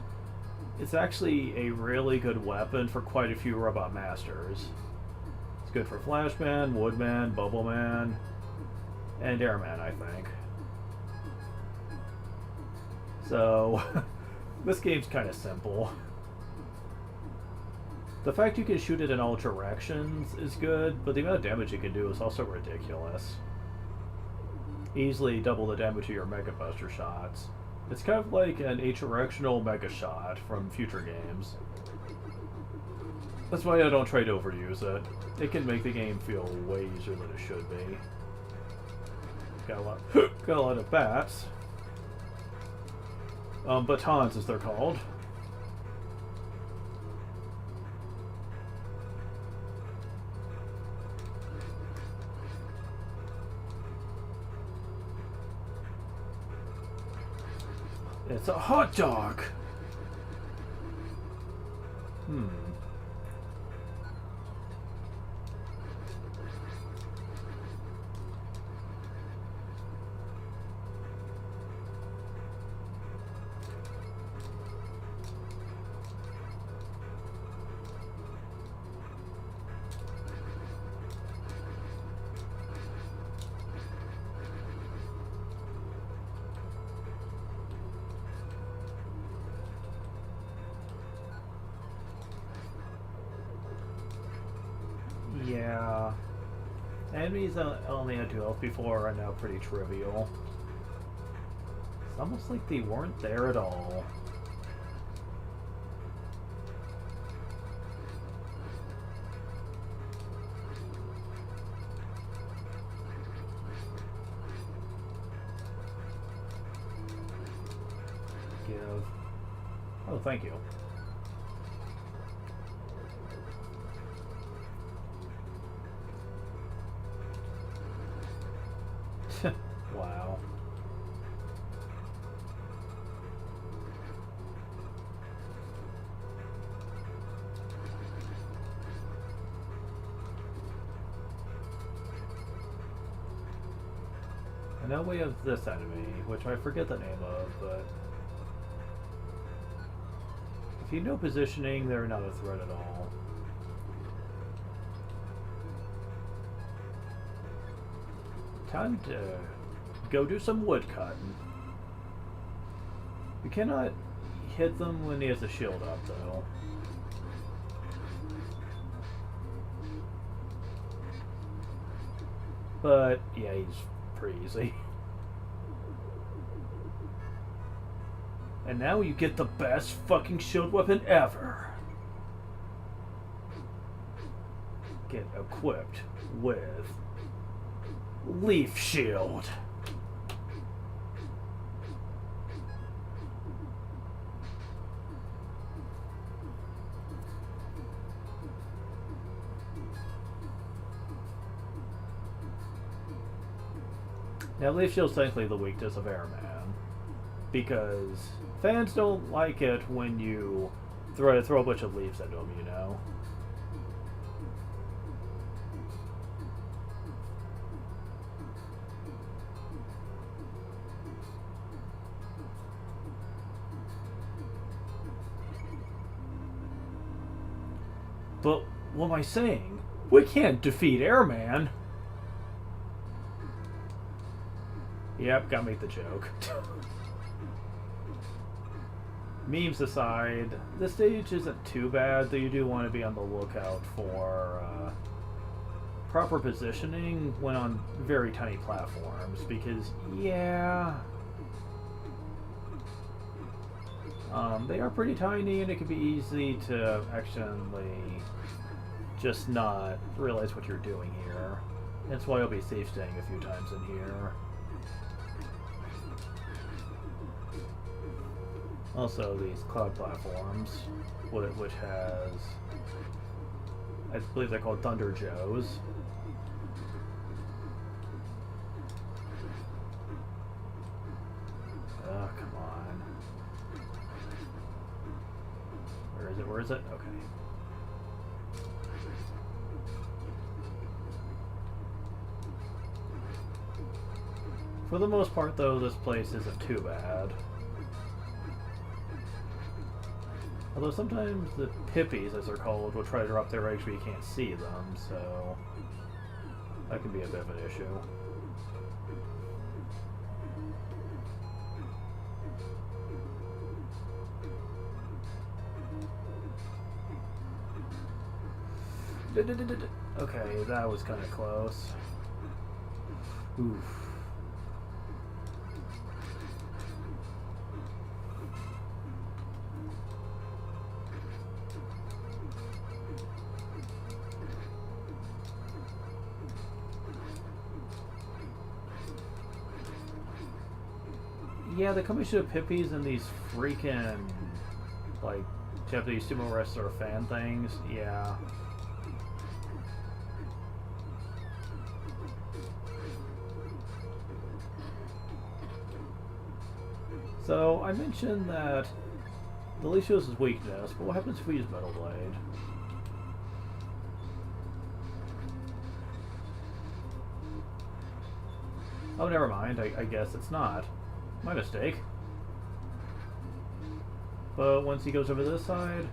it's actually a really good weapon for quite a few Robot Masters. It's good for Flashman, Woodman, Bubbleman, and Airman, I think. So, this game's kind of simple. The fact you can shoot it in all directions is good, but the amount of damage you can do is also ridiculous. Easily double the damage of your Mega Buster shots. It's kind of like an eight-directional Mega Shot from future games. That's why I don't try to overuse it. It can make the game feel way easier than it should be. Got a lot of bats. Batons as they're called. It's a hot dog! Yeah. Enemies that only had 2 health before are now pretty trivial. almost like they weren't there at all. Give. Oh, thank you. Wow. And now we have this enemy, which I forget the name of, but if you know positioning, they're not a threat at all. Time to go do some wood cutting. You cannot hit them when he has the shield up, though. But, yeah, he's pretty easy. And now you get the best fucking shield weapon ever. Get equipped with Leaf Shield. Now, Leaf Shield's technically the weakness of Airman, because fans don't like it when you throw a bunch of leaves at them, you know? But what am I saying? We can't defeat Airman! Yep, gotta make the joke. Memes aside, the stage isn't too bad, though you do want to be on the lookout for proper positioning when on very tiny platforms, because, yeah... they are pretty tiny, and it can be easy to accidentally just not realize what you're doing here. That's why I'll be safe staying a few times in here. Also, these cloud platforms, which has, I believe they're called Thunder Joes. Oh, come on. Where is it? Where is it? Okay. For the most part, though, this place isn't too bad. Although sometimes the Pippies, as they're called, will try to drop their eggs where you can't see them, so that can be a bit of an issue. Okay, that was kind of close. Oof. Yeah, the combination of Pippies and these freaking, like, Japanese sumo wrestler fan things, yeah. So, I mentioned that the leash shows his weakness, but what happens if we use Metal Blade? Oh, never mind, I guess it's not. My mistake. But once he goes over this side...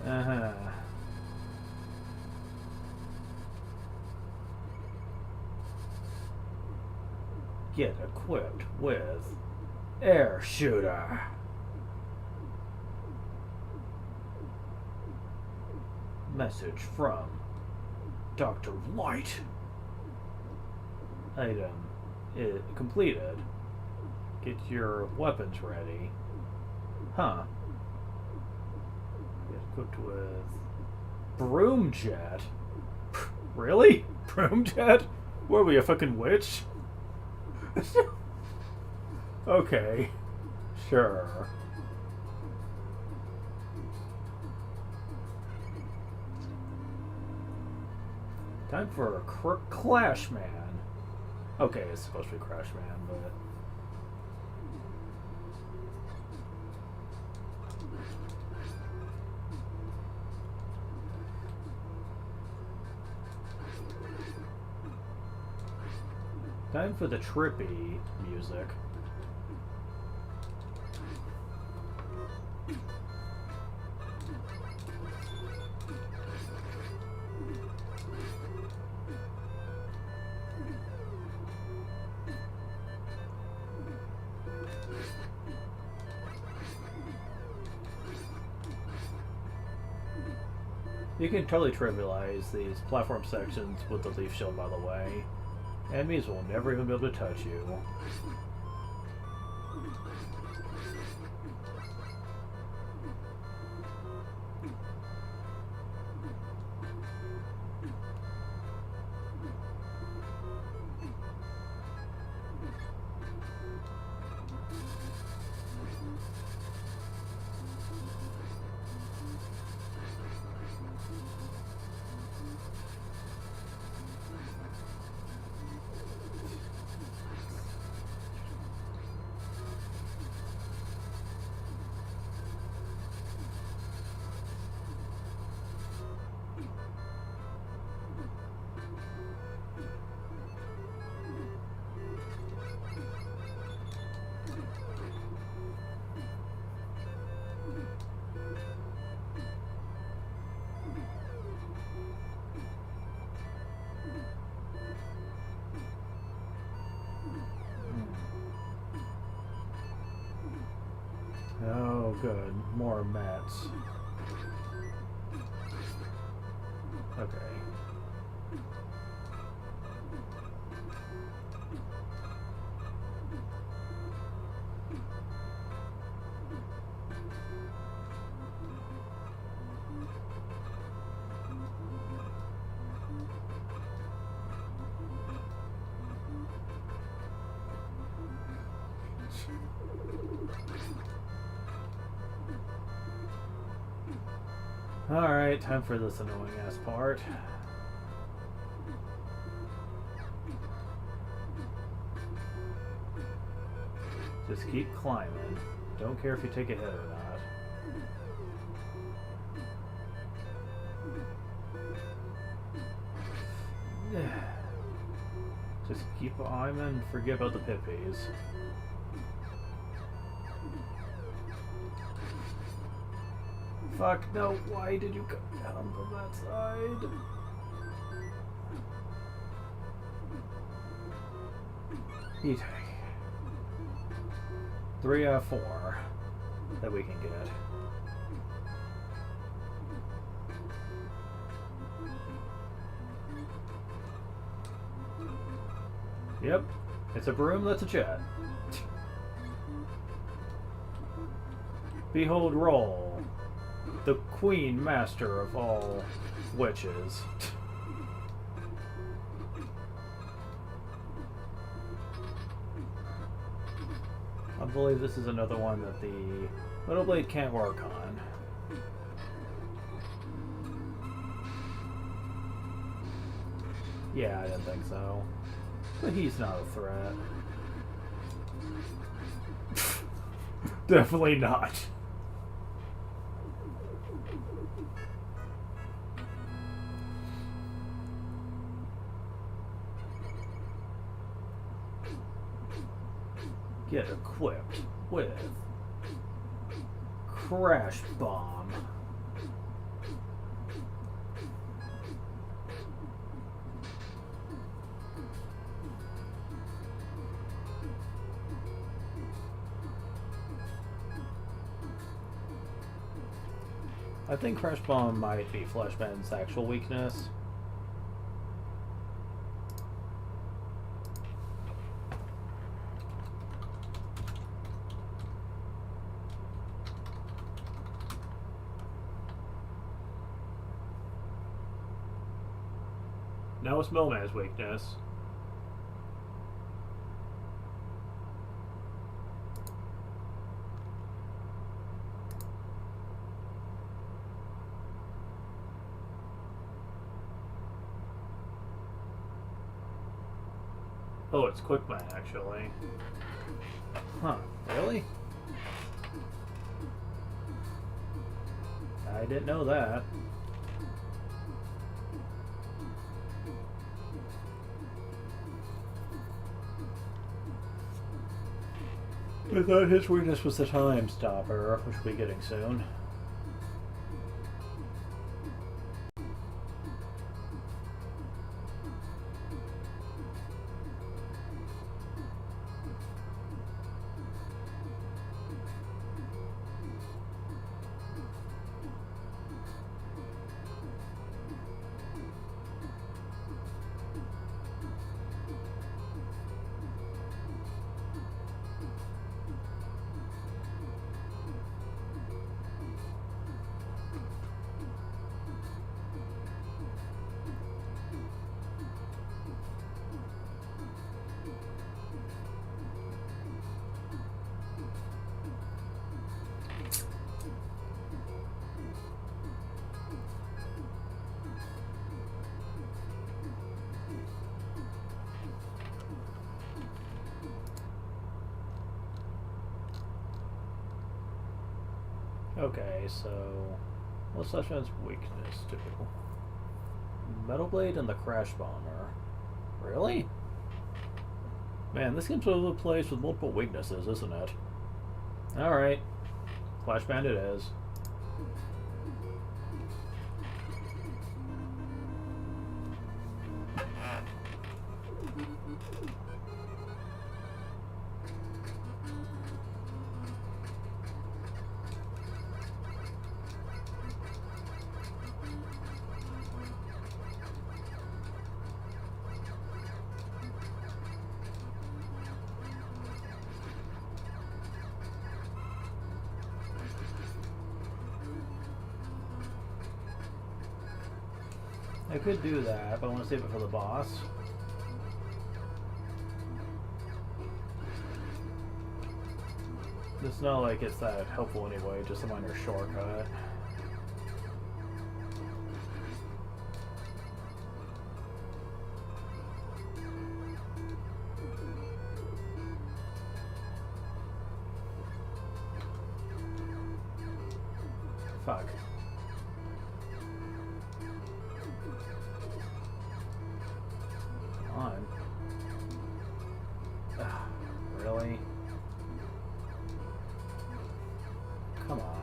Uh-huh. Get equipped with Air Shooter. Message from Dr. Light. item completed. Get your weapons ready. Huh. Get equipped with broom jet. Really? Broom jet? What are we, a fucking witch? Okay. Sure. Time for a Clash Man. Okay, it's supposed to be Crash Man, but... Time for the trippy music. You can totally trivialize these platform sections with the leaf shield, by the way. Enemies will never even be able to touch you. Oh, good. More mats. Okay. Alright, time for this annoying ass part. Just keep climbing. Don't care if you take a hit or not. Just keep climbing, forget about the pippies. Fuck, no, why did you come down from that side? Eat. 3 out of 4 that we can get. Yep, it's a broom that's a jet. Behold Roll, the queen master of all witches. I believe this is another one that the Little Blade can't work on. Yeah, I didn't think so. But he's not a threat. Definitely not. Get equipped with Crash Bomb. I think Crash Bomb might be Fleshman's actual weakness. Now it's Moman's weakness. Oh, it's Quickman, actually. Huh, really? I didn't know that. I thought his weakness was the Time Stopper, which we'll be getting soon. Okay, so what's Flashman's weakness to? Metal Blade and the Crash Bomber. Really? Man, this game's all over the place with multiple weaknesses, isn't it? Alright. Flash Bandit is. I could do that, but I want to save it for the boss. It's not like it's that helpful anyway, just a minor shortcut. Fuck. Come on. Ugh, really? Come on.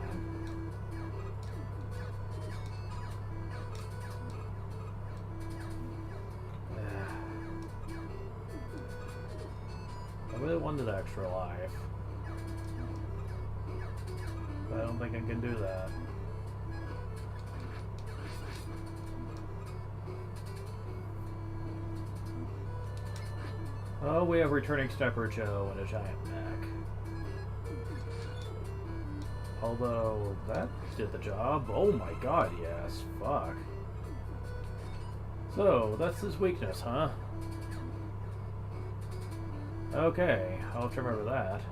I really wanted extra life. But I don't think I can do that. Oh, we have returning Sniper Joe and a giant mech. Although, that did the job. Oh my god, yes. Fuck. So, that's his weakness, huh? Okay, I'll have to remember that.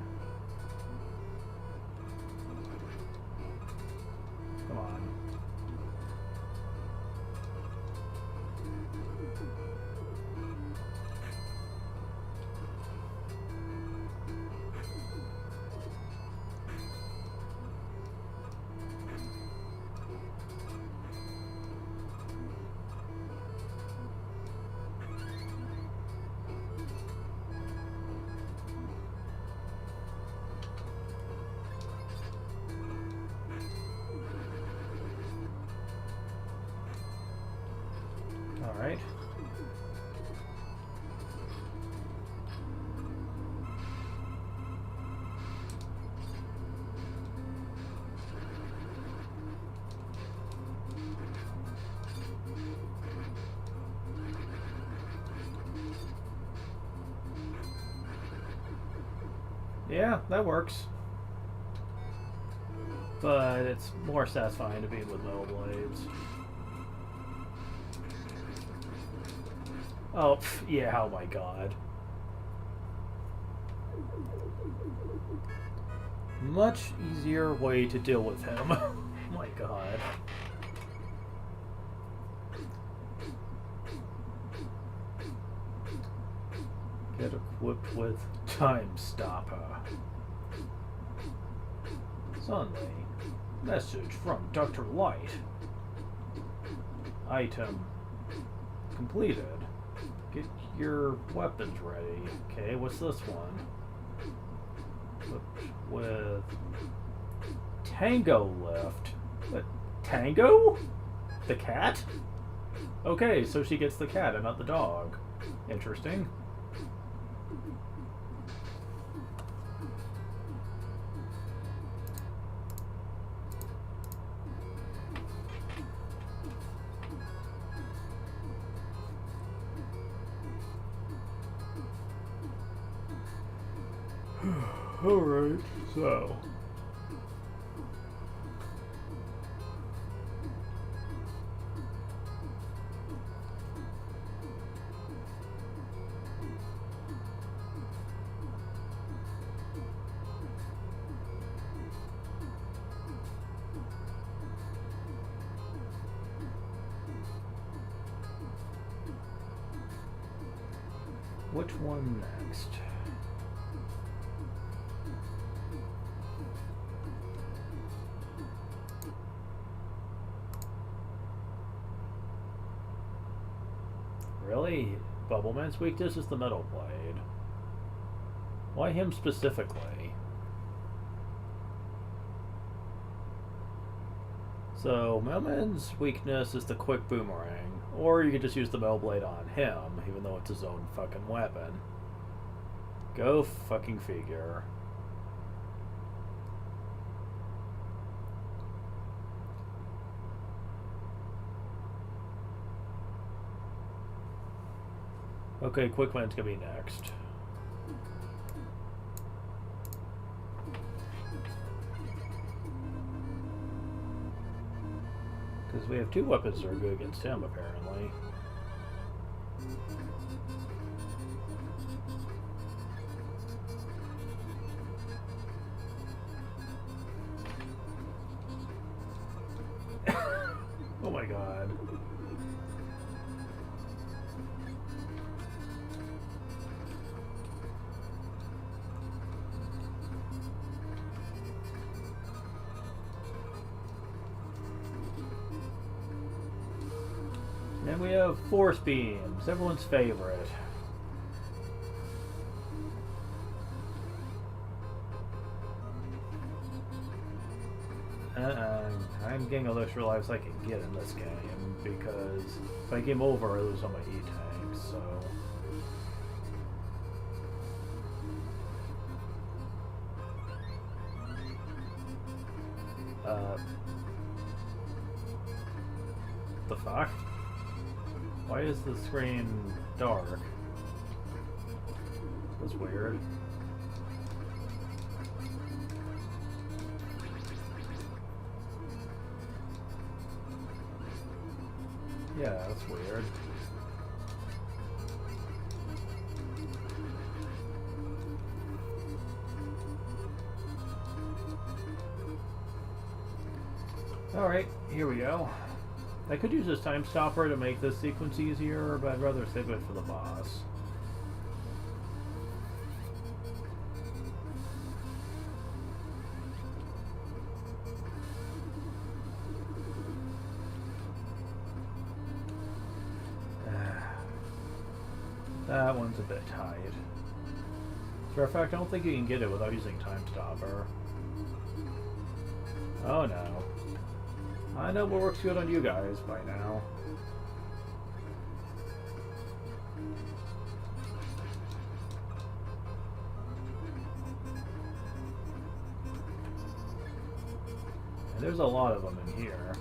Come on. Alright. Yeah, that works. But it's more satisfying to beat with metal blades. Oh, yeah, oh my god. Much easier way to deal with him. Oh my god. Get equipped with Time Stopper. Suddenly, message from Dr. Light. Item completed. Get your weapons ready. Okay, what's this one? With Tango Lift. What? Tango? The cat? Okay, so she gets the cat and not the dog. Interesting. Alright, so. Which one next? Really? Bubbleman's weakness is the Metal Blade. Why him specifically? So, Metalman's weakness is the quick boomerang. Or you could just use the Metal Blade on him, even though it's his own fucking weapon. Go fucking figure. Okay, Quickman's gonna be next. Because we have two weapons that are good against him, apparently. Oh my god. And we have Force Beams, everyone's favorite. I'm getting all the extra lives I can get in this game, because if I game over, I lose all my E-tanks, so... The fuck? Why is the screen dark? That's weird. Yeah, that's weird. Alright, here we go. I could use this Time Stopper to make this sequence easier, but I'd rather save it for the boss. That one's a bit tight. As a matter of fact, I don't think you can get it without using Time Stopper. Oh no. I know what works good on you guys by now. And there's a lot of them in here.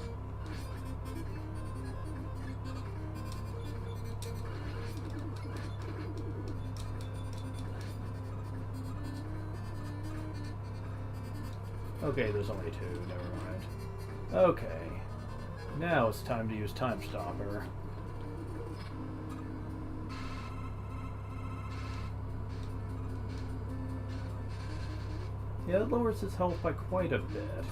Okay, there's only two, never mind. Okay, now it's time to use Time Stopper. Yeah, it lowers his health by quite a bit.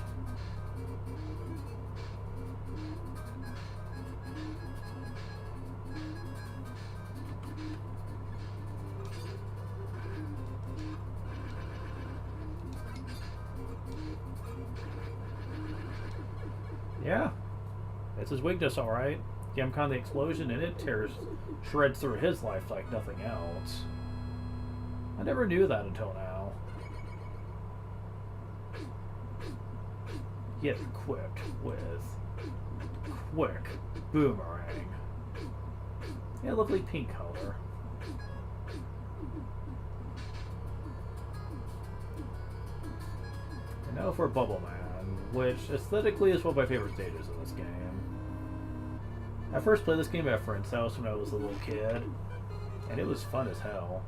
Yeah, it's his weakness, alright. Gamcon the explosion, and it shreds through his life like nothing else. I never knew that until now. Get equipped with Quick Boomerang. Yeah, lovely pink color. And now for Bubble Man, which aesthetically is one of my favorite stages in this game. I first played this game at a friend's house when I was a little kid, and it was fun as hell.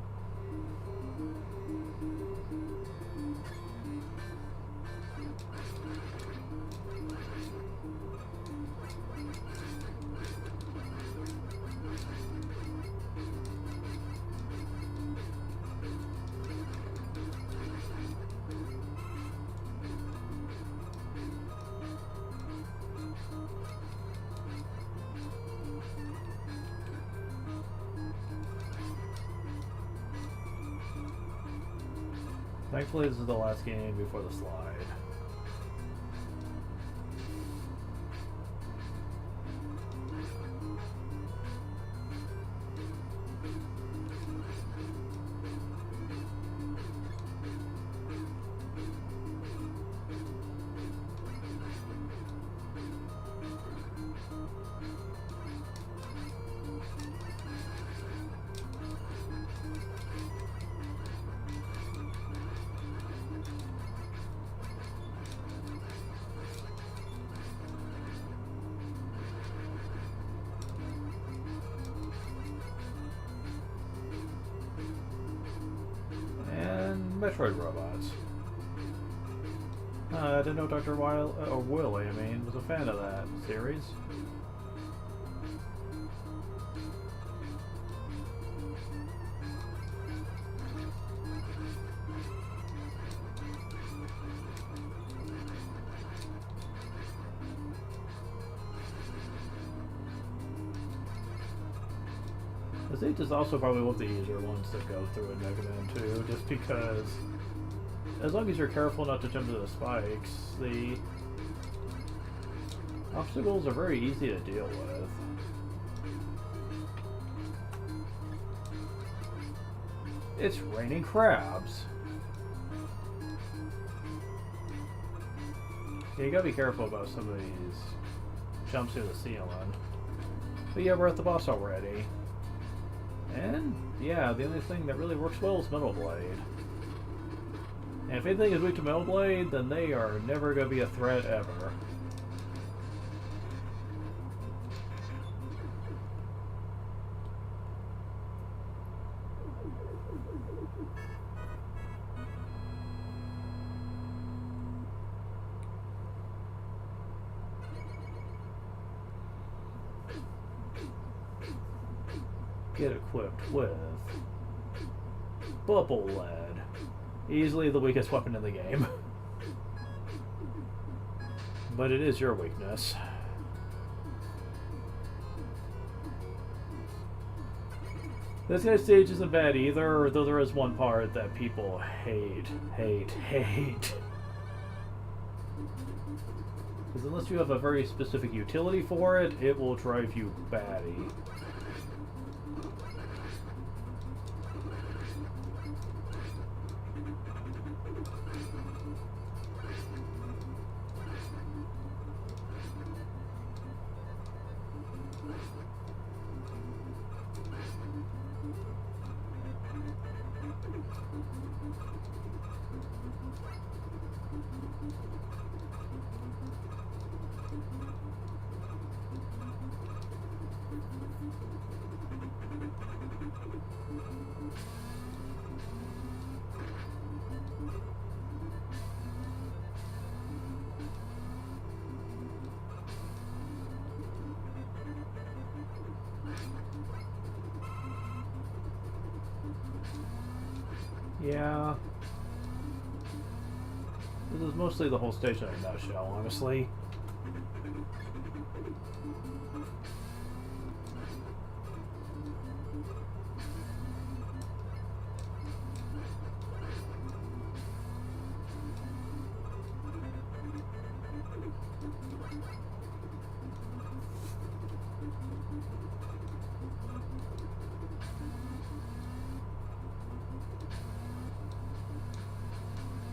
Thankfully, this is the last game before the slide. Metroid robots. I didn't know Dr. Willie, was a fan of that series. The Zeke is also probably one of the easier ones to go through in Mega Man 2, just because as long as you're careful not to jump into the spikes, the obstacles are very easy to deal with. It's raining crabs. Yeah, you gotta be careful about some of these jumps through the ceiling. But yeah, we're at the boss already. And, yeah, the only thing that really works well is Metal Blade. And if anything is weak to Metal Blade, then they are never going to be a threat ever. Get equipped with Bubble Lead. Easily the weakest weapon in the game. But it is your weakness. This guy's stage isn't bad either, though there is one part that people hate. Because unless you have a very specific utility for it, it will drive you batty. Yeah. This is mostly the whole station in a nutshell, honestly.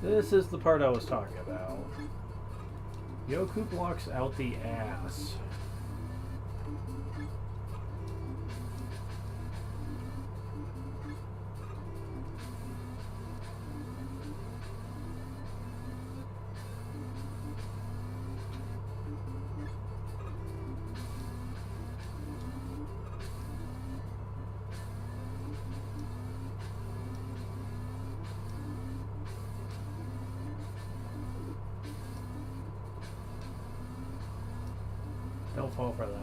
This is the part I was talking about. Yoku blocks out the ass. Don't fall for that.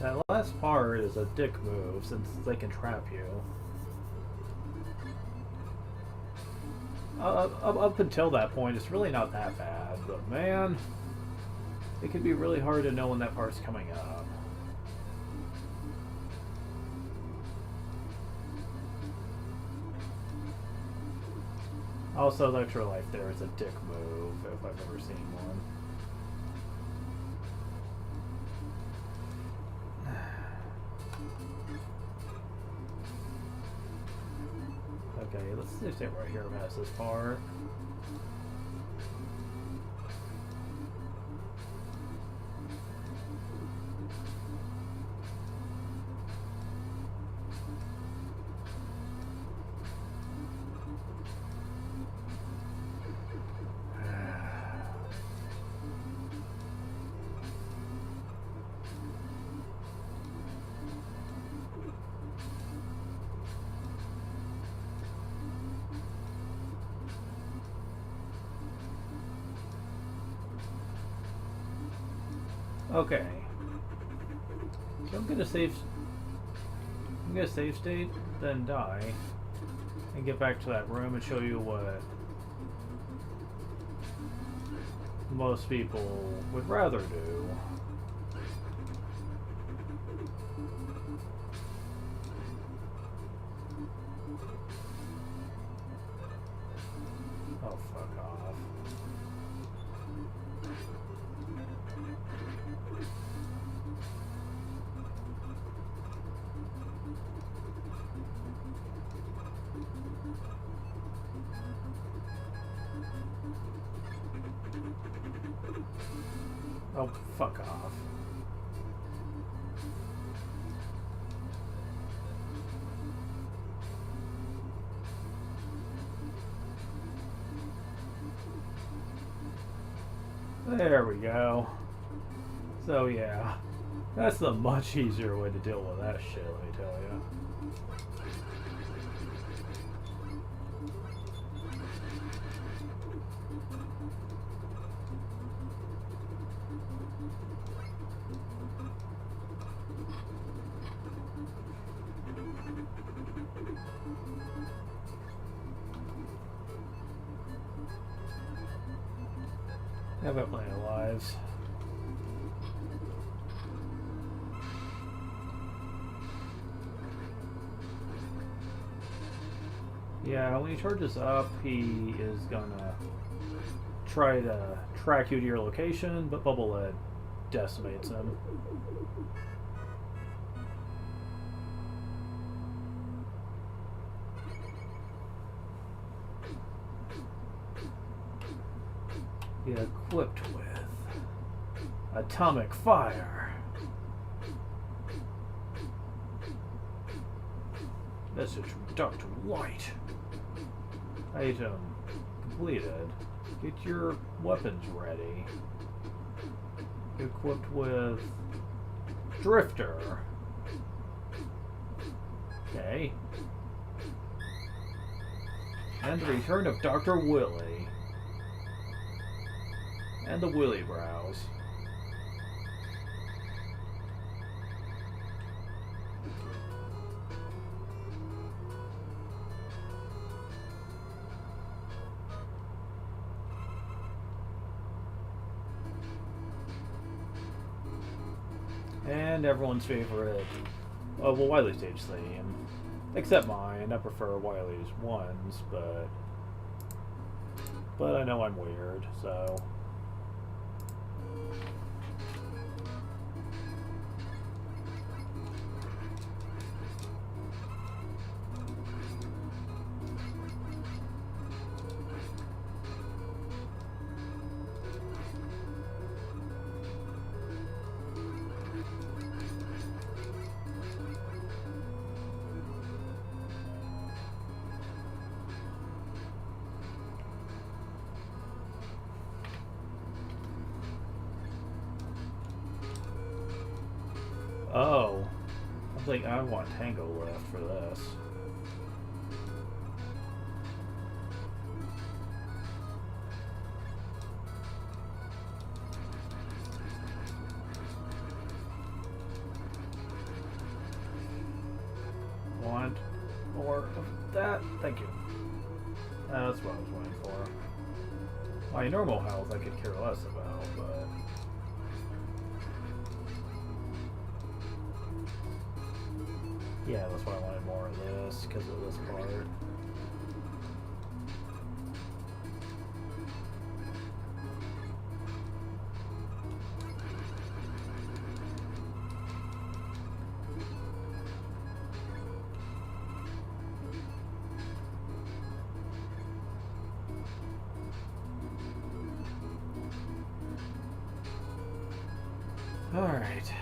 That last part is a dick move since they can trap you. Up until that point, it's really not that bad, but man, it can be really hard to know when that part's coming up. Also, the extra life there is a dick move, if I've ever seen one. Okay, let's stay right here past this part. Okay. So I'm gonna save state, then die, and get back to that room and show you what most people would rather do. Oh, fuck off. Oh, fuck off. There we go. So yeah, that's the much easier way to deal with that shit, let me tell you. I've got plenty of lives. Yeah, when he charges up, he is gonna try to track you to your location, but Bubble Lead decimates him. Be equipped with atomic fire. Message from Dr. White. Item completed. Get your weapons ready. Equipped with Drifter. Okay. And the return of Dr. Willy. And the Willy Brows. And everyone's favorite, well, Wily stage theme. Except mine. I prefer Wily's ones, but I know I'm weird, so. Oh. I think I want Tango left for this. Want more of that? Thank you. That's what I was waiting for. My normal health I could care less about, but... yeah, that's why I wanted more of this, because of this part. Alright.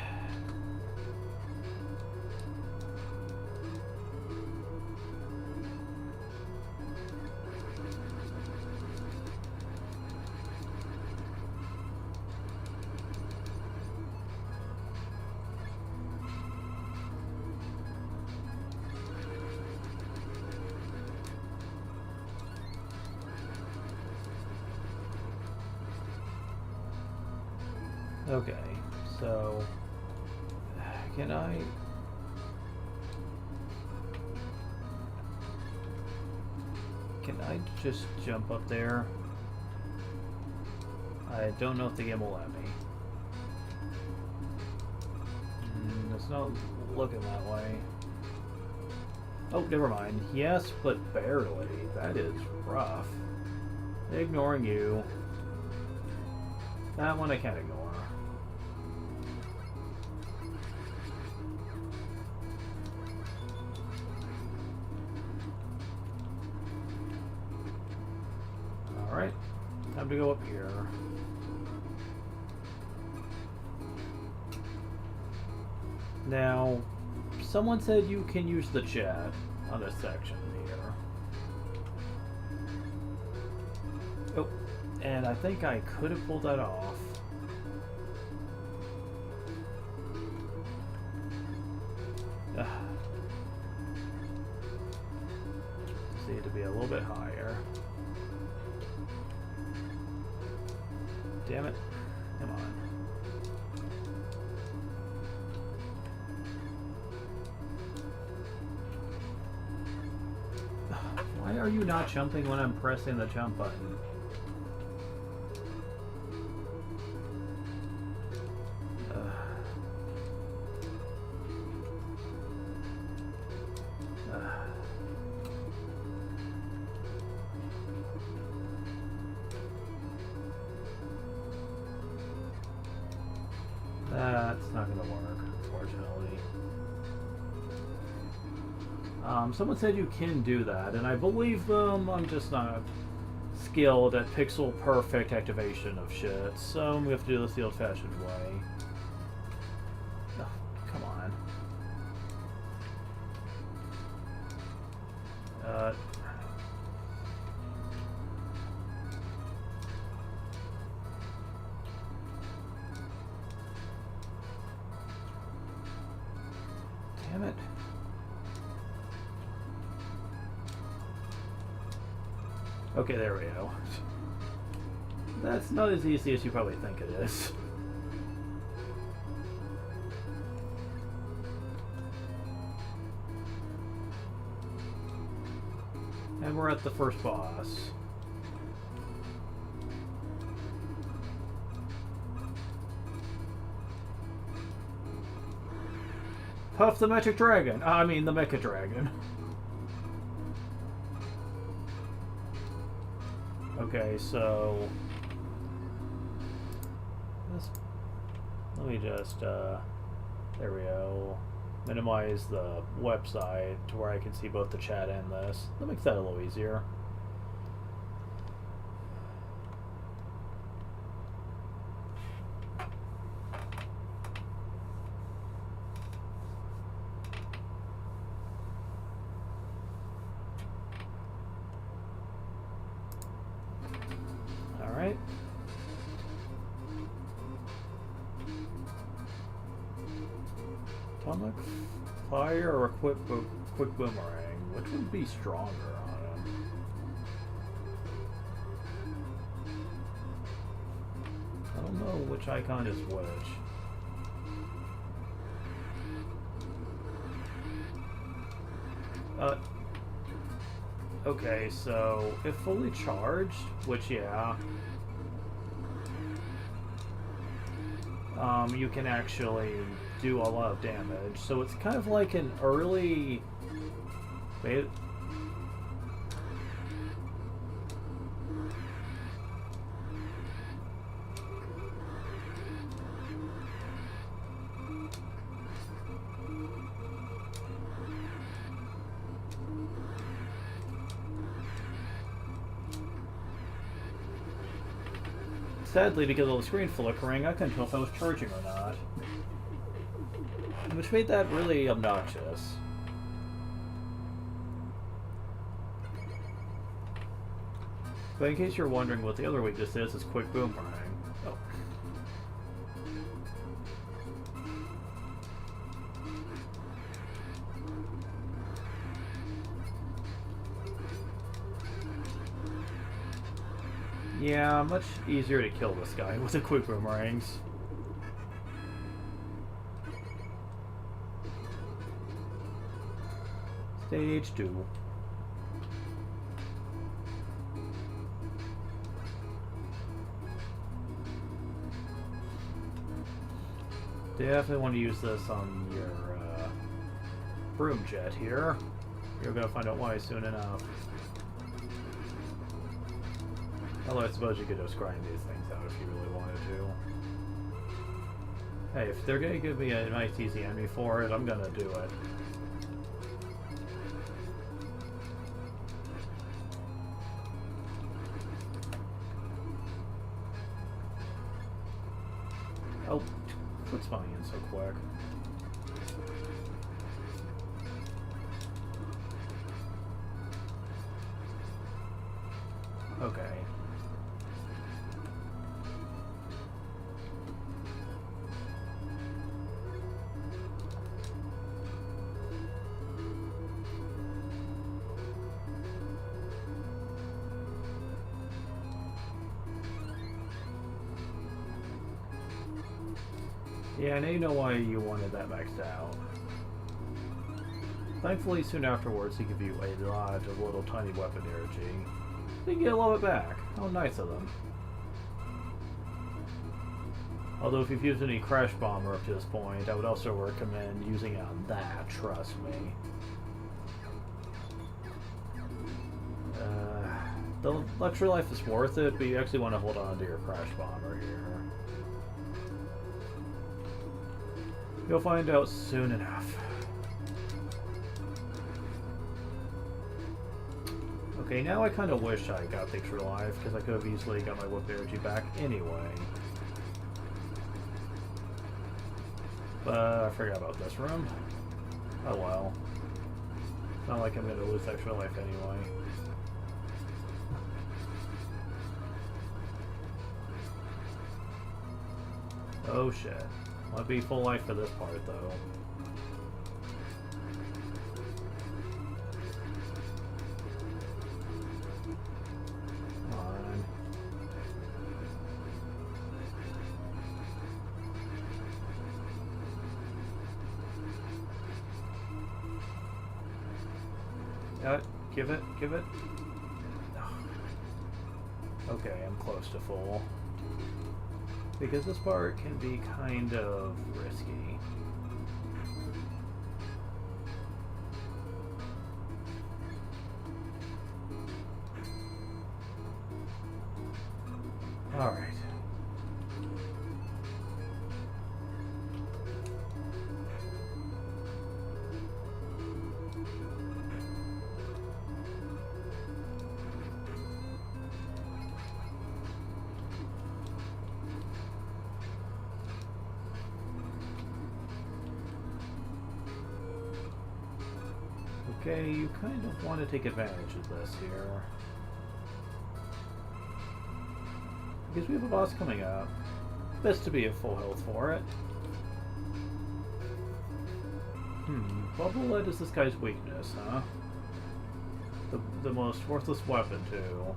Okay, so can I just jump up there? I don't know if the game will let me. It's not looking that way. Oh, never mind. Yes, but barely. That is rough. Ignoring you. That one I can't ignore. Alright, time to go up here. Now, someone said you can use the chat on this section here. Oh, and I think I could have pulled that off. Just need to be a little bit higher. Damn it. Come on. Why are you not jumping when I'm pressing the jump button? That's not going to work, unfortunately. Someone said you can do that, and I believe them. I'm just not skilled at pixel perfect activation of shit, so we have to do this the old-fashioned way. Oh, come on. Damn it. Okay, there we go. That's not as easy as you probably think it is. And we're at the first boss. Puff the Magic Dragon! I mean, the Mecha Dragon. Okay, so... let me just, there we go. Minimize the website to where I can see both the chat and this. That makes that a little easier. Alright. Atomic Fire or Quick Boomerang? Which would be stronger on him? I don't know which icon is which. Okay, so if fully charged, which yeah, you can actually do a lot of damage. So it's kind of like an early... Wait. Sadly, because of the screen flickering, I couldn't tell if I was charging or not. Which made that really obnoxious. But in case you're wondering what the other weakness is, it's Quick Boomerang. Oh. Yeah, much easier to kill this guy with the Quick Boomerangs. Stage 2. Definitely want to use this on your broom jet here. You're going to find out why soon enough. Although I suppose you could just grind these things out if you really wanted to. Hey, if they're going to give me a nice easy enemy for it, I'm going to do it. Oh, quit spawning in so quick. Okay. Yeah, now you know why you wanted that maxed out. Thankfully, soon afterwards, he give you a lot of little tiny weapon energy. So you can get a lot of it back. How nice of them. Although if you've used any Crash Bomber up to this point, I would also recommend using it on that, trust me. The Luxury Life is worth it, but you actually want to hold on to your Crash Bomber here. You'll find out soon enough. Okay, now I kind of wish I got the Extra Life, because I could have easily got my whip energy back anyway. But I forgot about this room. Oh well. It's not like I'm going to lose Extra Life anyway. Oh shit. Might be full life for this part though. Give it. Okay, I'm close to full. Because this part can be kind of risky. Alright. Okay, you kind of want to take advantage of this here. Because we have a boss coming up. Best to be at full health for it. Bubble lead is this guy's weakness, huh? The most worthless weapon, too.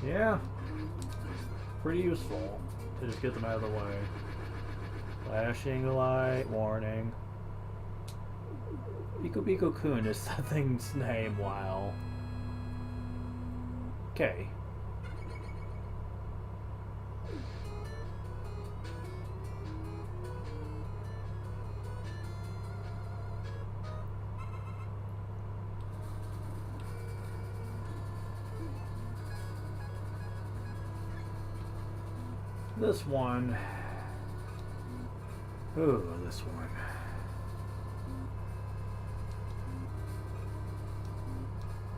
Yeah, pretty useful to just get them out of the way. Flashing light, warning. Biko-Biko-kun is that thing's name, wow. Okay. This one. Ooh, this one.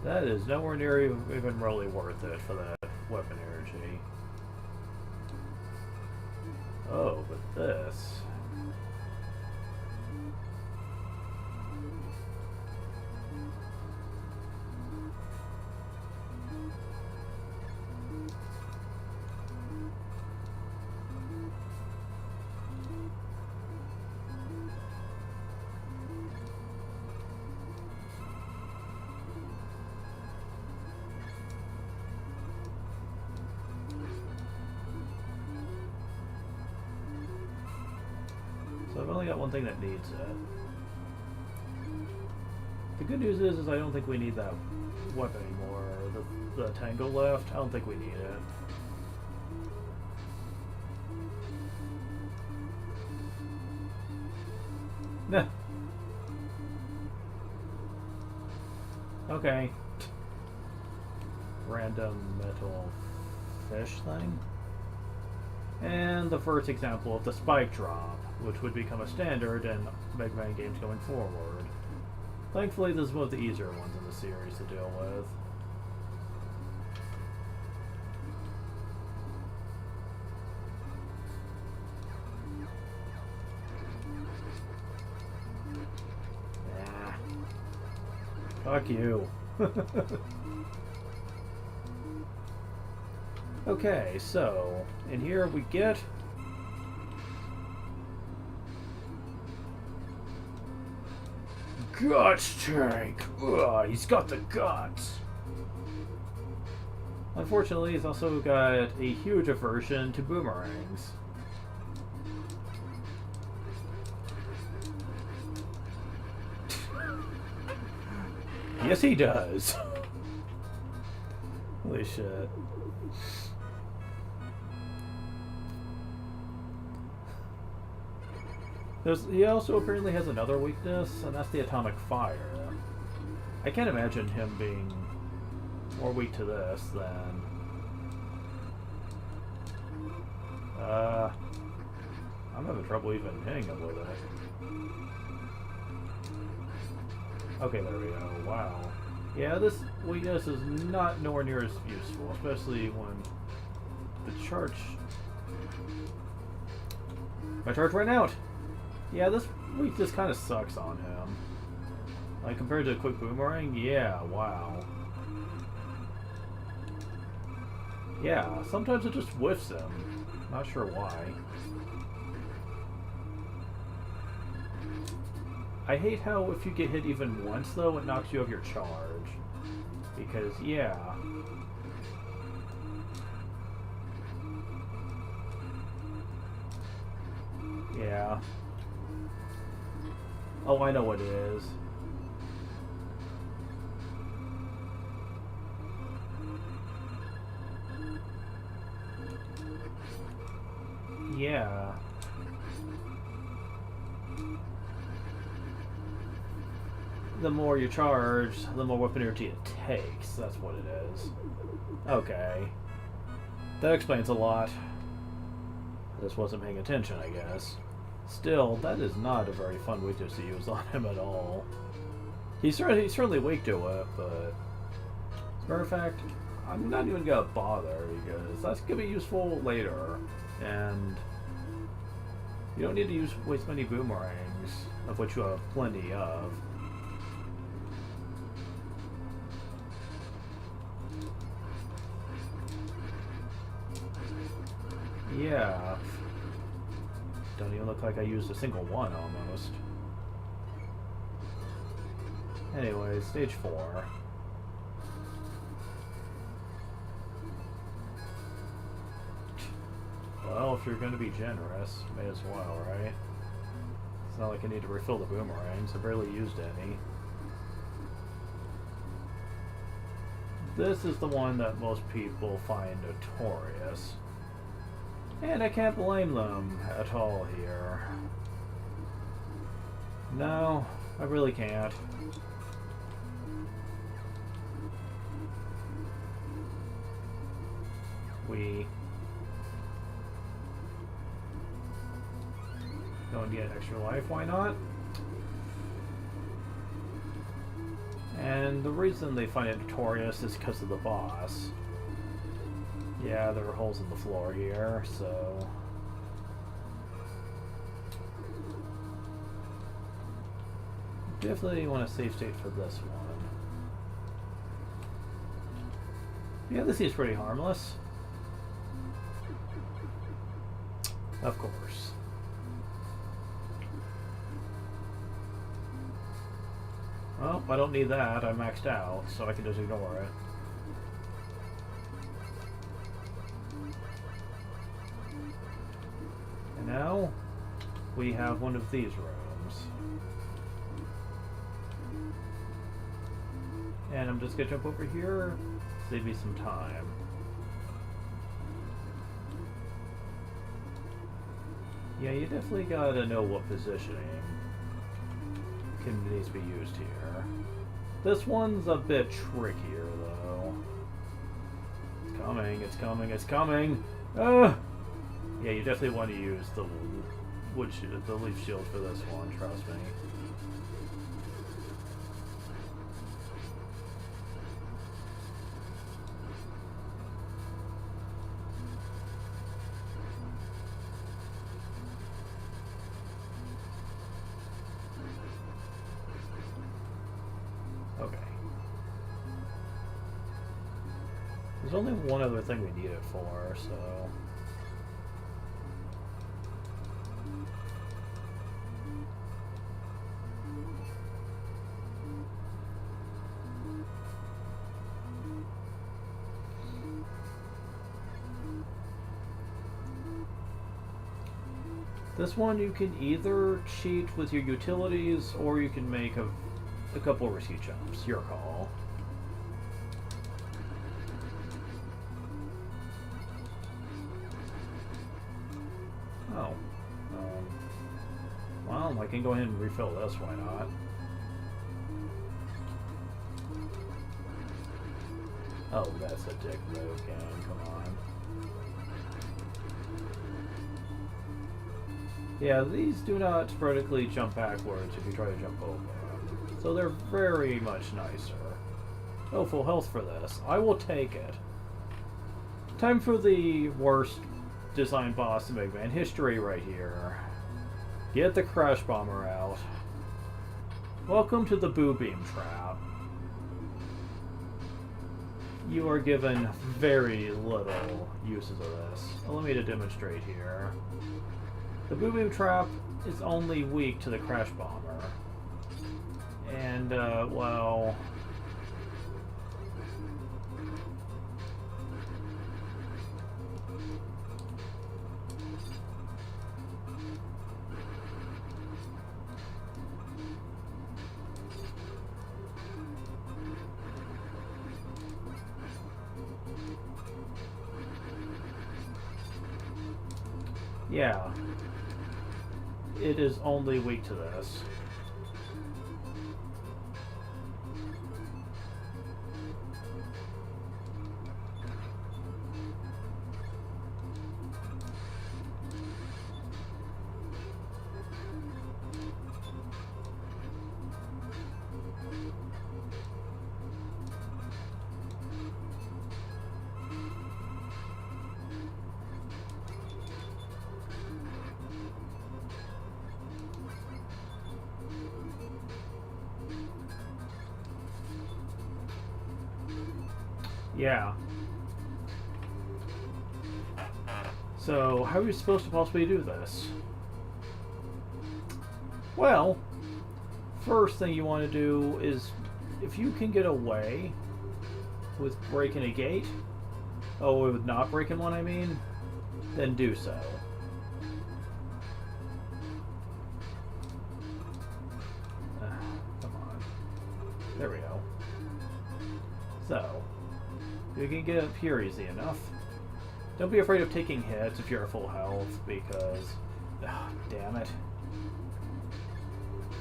That is nowhere near even really worth it for that weapon energy. Oh, but this. So I've only got one thing that needs it. The good news is I don't think we need that weapon anymore. The tango left, I don't think we need it. Nah. Okay. Random metal fish thing. And the first example of the spike drop, which would become a standard in Mega Man games going forward. Thankfully, this is one of the easier ones in the series to deal with. Nah. Fuck you. Okay, so, in here we get Guts Tank! Ugh, he's got the guts! Unfortunately, he's also got a huge aversion to boomerangs. Yes, he does! Holy shit. He also apparently has another weakness, and that's the atomic fire. I can't imagine him being more weak to this than... I'm having trouble even hitting him with it. Okay, there we go. Wow. Yeah, this weakness is not nowhere near as useful, especially when the charge... My charge ran out! Yeah, this weakness kind of sucks on him. Like, compared to a quick boomerang? Yeah, wow. Yeah, sometimes it just whiffs them. Not sure why. I hate how if you get hit even once, though, it knocks you off your charge. Because, yeah. Yeah. Oh, I know what it is. Yeah. The more you charge, the more weapon energy it takes. That's what it is. Okay. That explains a lot. I just wasn't paying attention, I guess. Still, that is not a very fun weakness to use on him at all. He's certainly weak to it, but... As a matter of fact, I'm not even gonna bother, because that's gonna be useful later. And... you don't need to waste many boomerangs, of which you have plenty of. Yeah. Don't even look like I used a single one, almost. Anyway, stage 4. Well, if you're going to be generous, may as well, right? It's not like I need to refill the boomerangs. I barely used any. This is the one that most people find notorious. And I can't blame them at all here. No, I really can't. We going to get an extra life, why not? And the reason they find it notorious is because of the boss. Yeah, there are holes in the floor here, so... definitely want a safe state for this one. Yeah, this seems pretty harmless. Of course. Well, I don't need that. I'm maxed out, so I can just ignore it. And now, we have one of these rooms. And I'm just gonna jump over here, save me some time. Yeah, you definitely gotta know what positioning needs to be used here. This one's a bit trickier, though. It's coming, it's coming, it's coming! Ah! Yeah, you definitely want to use the the leaf shield for this one, trust me. Okay. There's only one other thing we need it for, so... This one you can either cheat with your utilities, or you can make a couple risky jumps. Your call. Oh. Well, I can go ahead and refill this, why not? Oh, that's a dick move, gang, come on. Yeah, these do not vertically jump backwards if you try to jump over them. So they're very much nicer. Oh, full health for this. I will take it. Time for the worst design boss in Mega Man history right here. Get the Crash Bomber out. Welcome to the Boo Beam Trap. you are given very little uses of this. Allow me to demonstrate here. The Boom Boom Trap is only weak to the Crash Bomber. And, well... yeah, it is only weak to this. Yeah. So, how are you supposed to possibly do this? Well, first thing you want to do is, if you can get away with breaking a gate, with not breaking one, I mean, then do so. Come on. There we go. So, you can get up here easy enough. Don't be afraid of taking hits if you're at full health, because... Oh, damn it.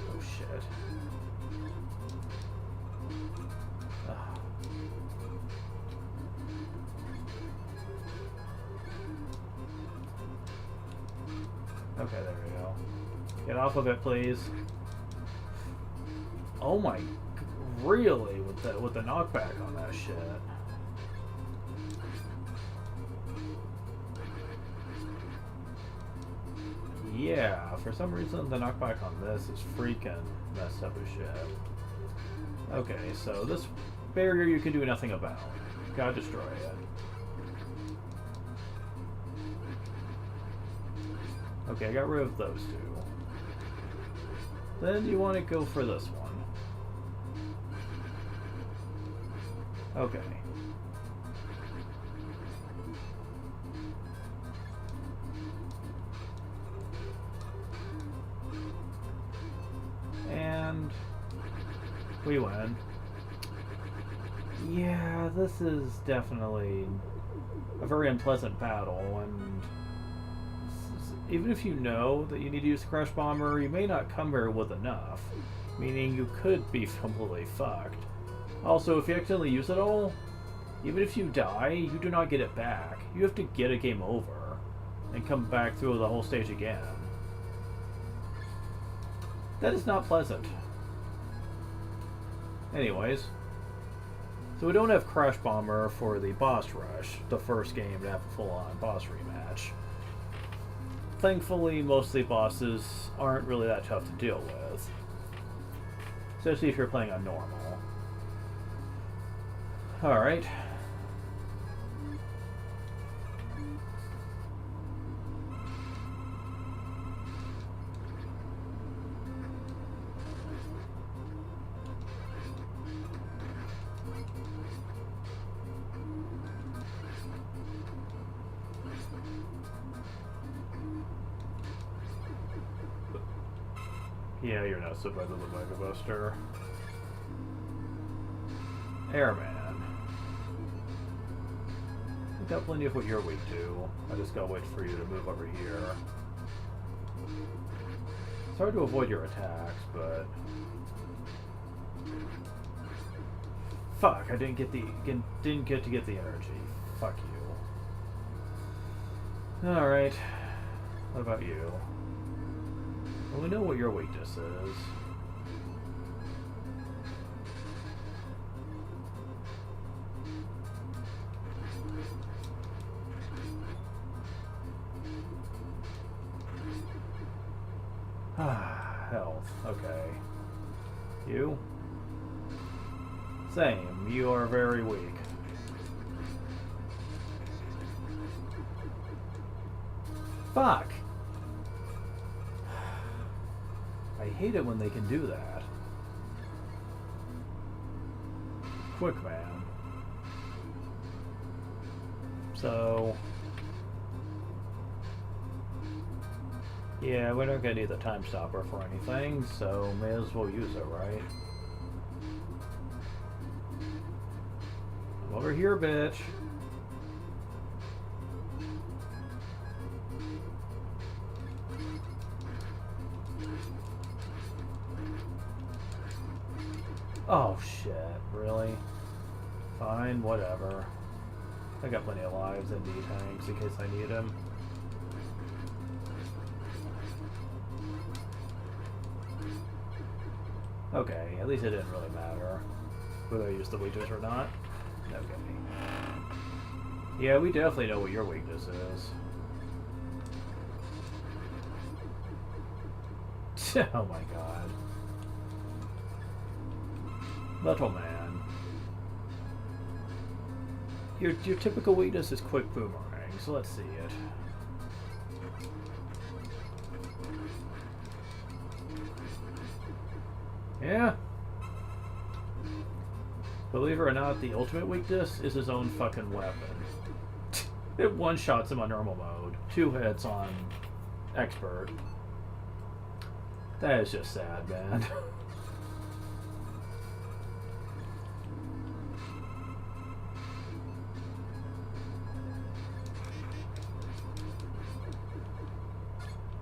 Oh, shit. Oh. Okay, there we go. Get off of it, please. Oh my... Really? With the knockback on that shit. Yeah, for some reason the knockback on this is freaking messed up as shit. Okay, so this barrier you can do nothing about. Gotta destroy it. Okay, I got rid of those two. Then you want to go for this one. Okay. And we win. Yeah, this is definitely a very unpleasant battle, and even if you know that you need to use the Crash Bomber, you may not come here with enough, meaning you could be completely fucked. Also, if you accidentally use it all, even if you die, you do not get it back. You have to get a game over and come back through the whole stage again. That is not pleasant. Anyways, so we don't have Crash Bomber for the boss rush, the first game to have a full-on boss rematch. Thankfully, most of the bosses aren't really that tough to deal with, especially if you're playing on normal. Alright. Yeah, you're not so bad with the Mega Buster. Airman. I've got plenty of what you're weak to. I just gotta wait for you to move over here. It's hard to avoid your attacks, but... Fuck, I didn't get to get the energy. Fuck you. Alright. What about you? Well, we know what your weakness is. Health. Okay. You? Same. You are very weak. Fuck! I hate it when they can do that. Quick man. So... yeah, we're not gonna need the time stopper for anything, so may as well use it, right? I'm over here, bitch. Oh shit, really? Fine, whatever. I got plenty of lives and D-tanks in case I need them. Okay, at least it didn't really matter whether I used the weakness or not. Okay. Yeah, we definitely know what your weakness is. Oh my god. Metal Man. Your typical weakness is quick boomerang, so let's see it. Yeah. Believe it or not, the ultimate weakness is his own fucking weapon. It one-shots him on normal mode. 2 hits on expert. That is just sad, man.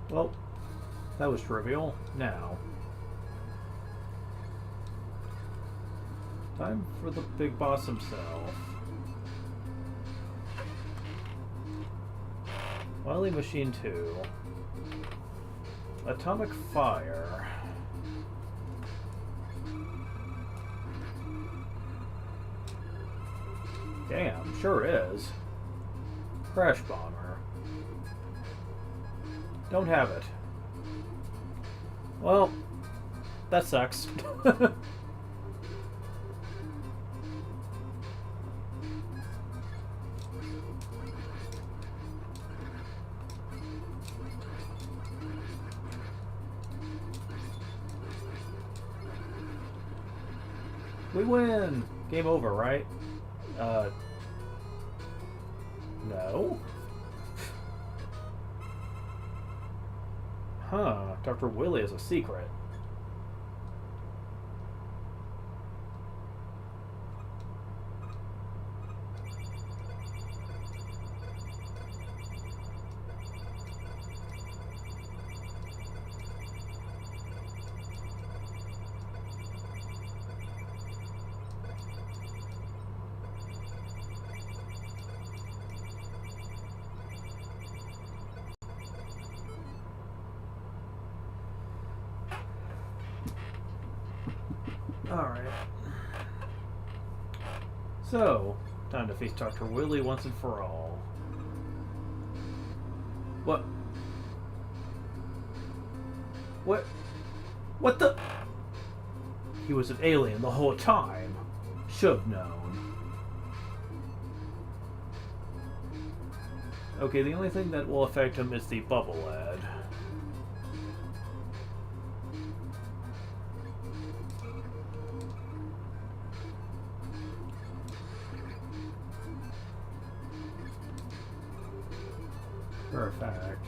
Well, that was trivial. Now, time for the big boss himself. Wily Machine 2. Atomic Fire. Damn, sure is. Crash Bomber. Don't have it. Well, that sucks. We win! Game over, right? No? Huh, Dr. Willy is a secret. Alright. So, time to face Dr. Willy once and for all. What? What? What the? He was an alien the whole time. Should've known. Okay, the only thing that will affect him is the bubble lead. For a fact.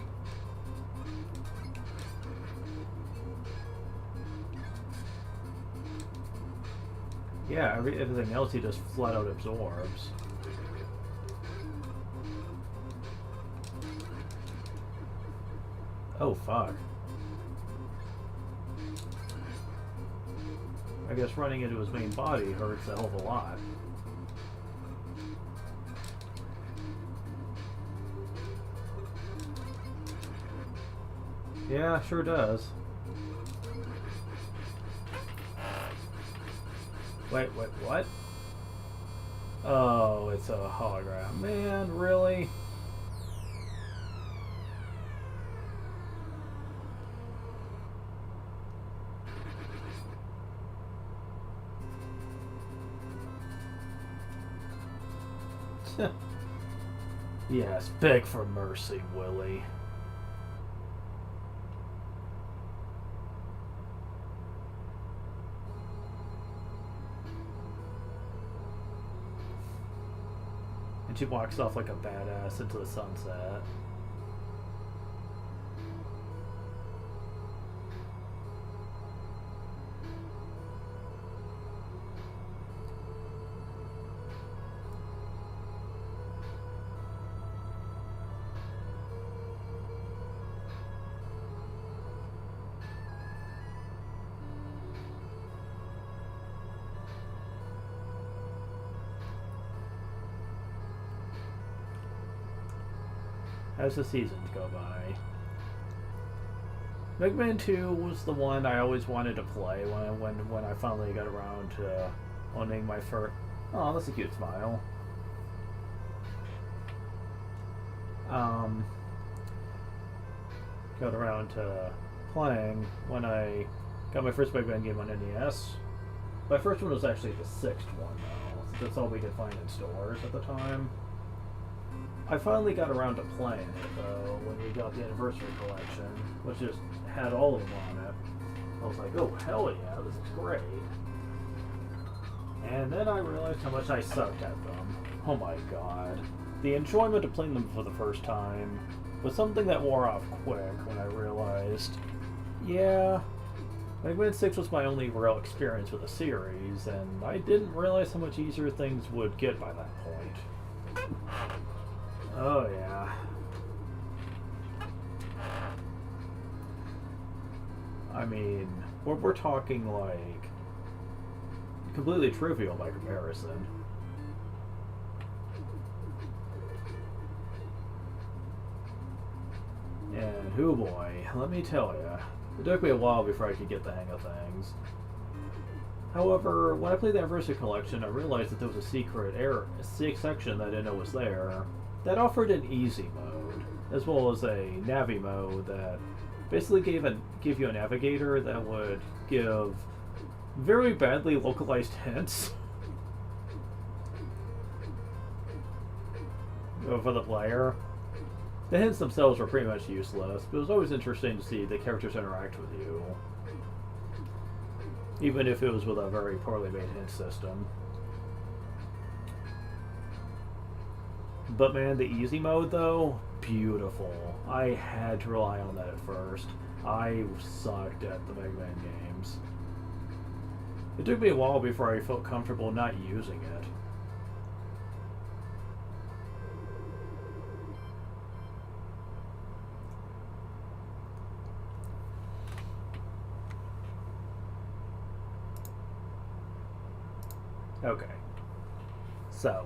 Yeah, everything else he just flat out absorbs. Oh, fuck. I guess running into his main body hurts a hell of a lot. Yeah, sure does. Wait, what? Oh, it's a hologram. Man, really? Yes, beg for mercy, Willy. she walks off like a badass into the sunset. As the seasons go by. Mega Man 2 was the one I always wanted to play when I finally got around to owning my first... Oh, that's a cute smile. Got around to playing when I got my first Mega Man game on NES. My first one was actually the 6th one, though. That's all we could find in stores at the time. I finally got around to playing it, though, when we got the Anniversary Collection, which just had all of them on it. I was like, oh, hell yeah, this is great. And then I realized how much I sucked at them. Oh my god. The enjoyment of playing them for the first time was something that wore off quick when I realized, yeah, Mega Man 6 was my only real experience with the series, and I didn't realize how much easier things would get by that point. Oh, yeah. I mean, we're talking, like, completely trivial by comparison. And, oh boy, let me tell ya, it took me a while before I could get the hang of things. However, when I played the Anniversary Collection, I realized that there was a secret section that I didn't know was there, that offered an easy mode, as well as a Navi mode that basically give you a navigator that would give very badly localized hints for the player. The hints themselves were pretty much useless, but it was always interesting to see the characters interact with you, even if it was with a very poorly made hint system. But man, the easy mode though, beautiful. I had to rely on that at first. I sucked at the Mega Man games. It took me a while before I felt comfortable not using it. Okay. So.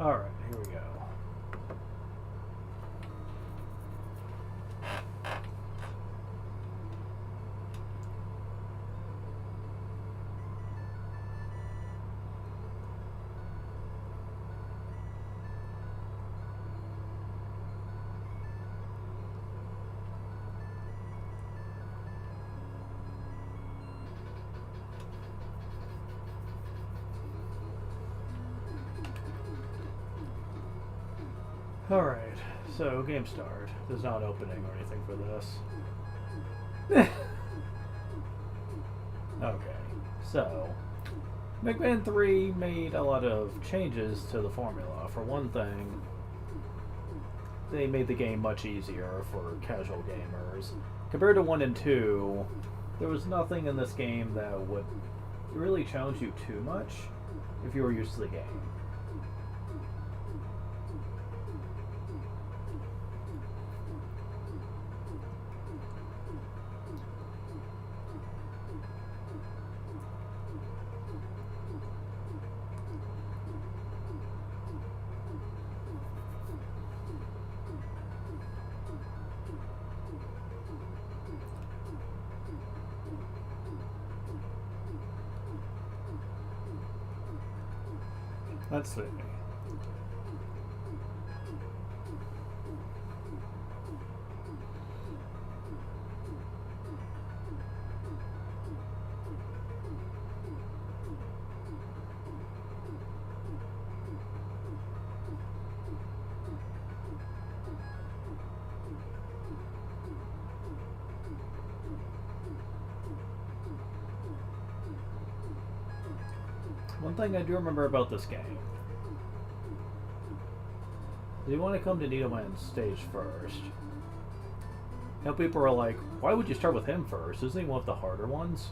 Alright, here we go. Alright, so game start. There's not an opening or anything for this. Okay, so Mega Man 3 made a lot of changes to the formula. For one thing, they made the game much easier for casual gamers. Compared to 1 and 2, there was nothing in this game that would really challenge you too much if you were used to the game. Let's see. One thing I do remember about this game. You want to come to Needleman's stage first. Now people are like, why would you start with him first? Isn't he one of the harder ones?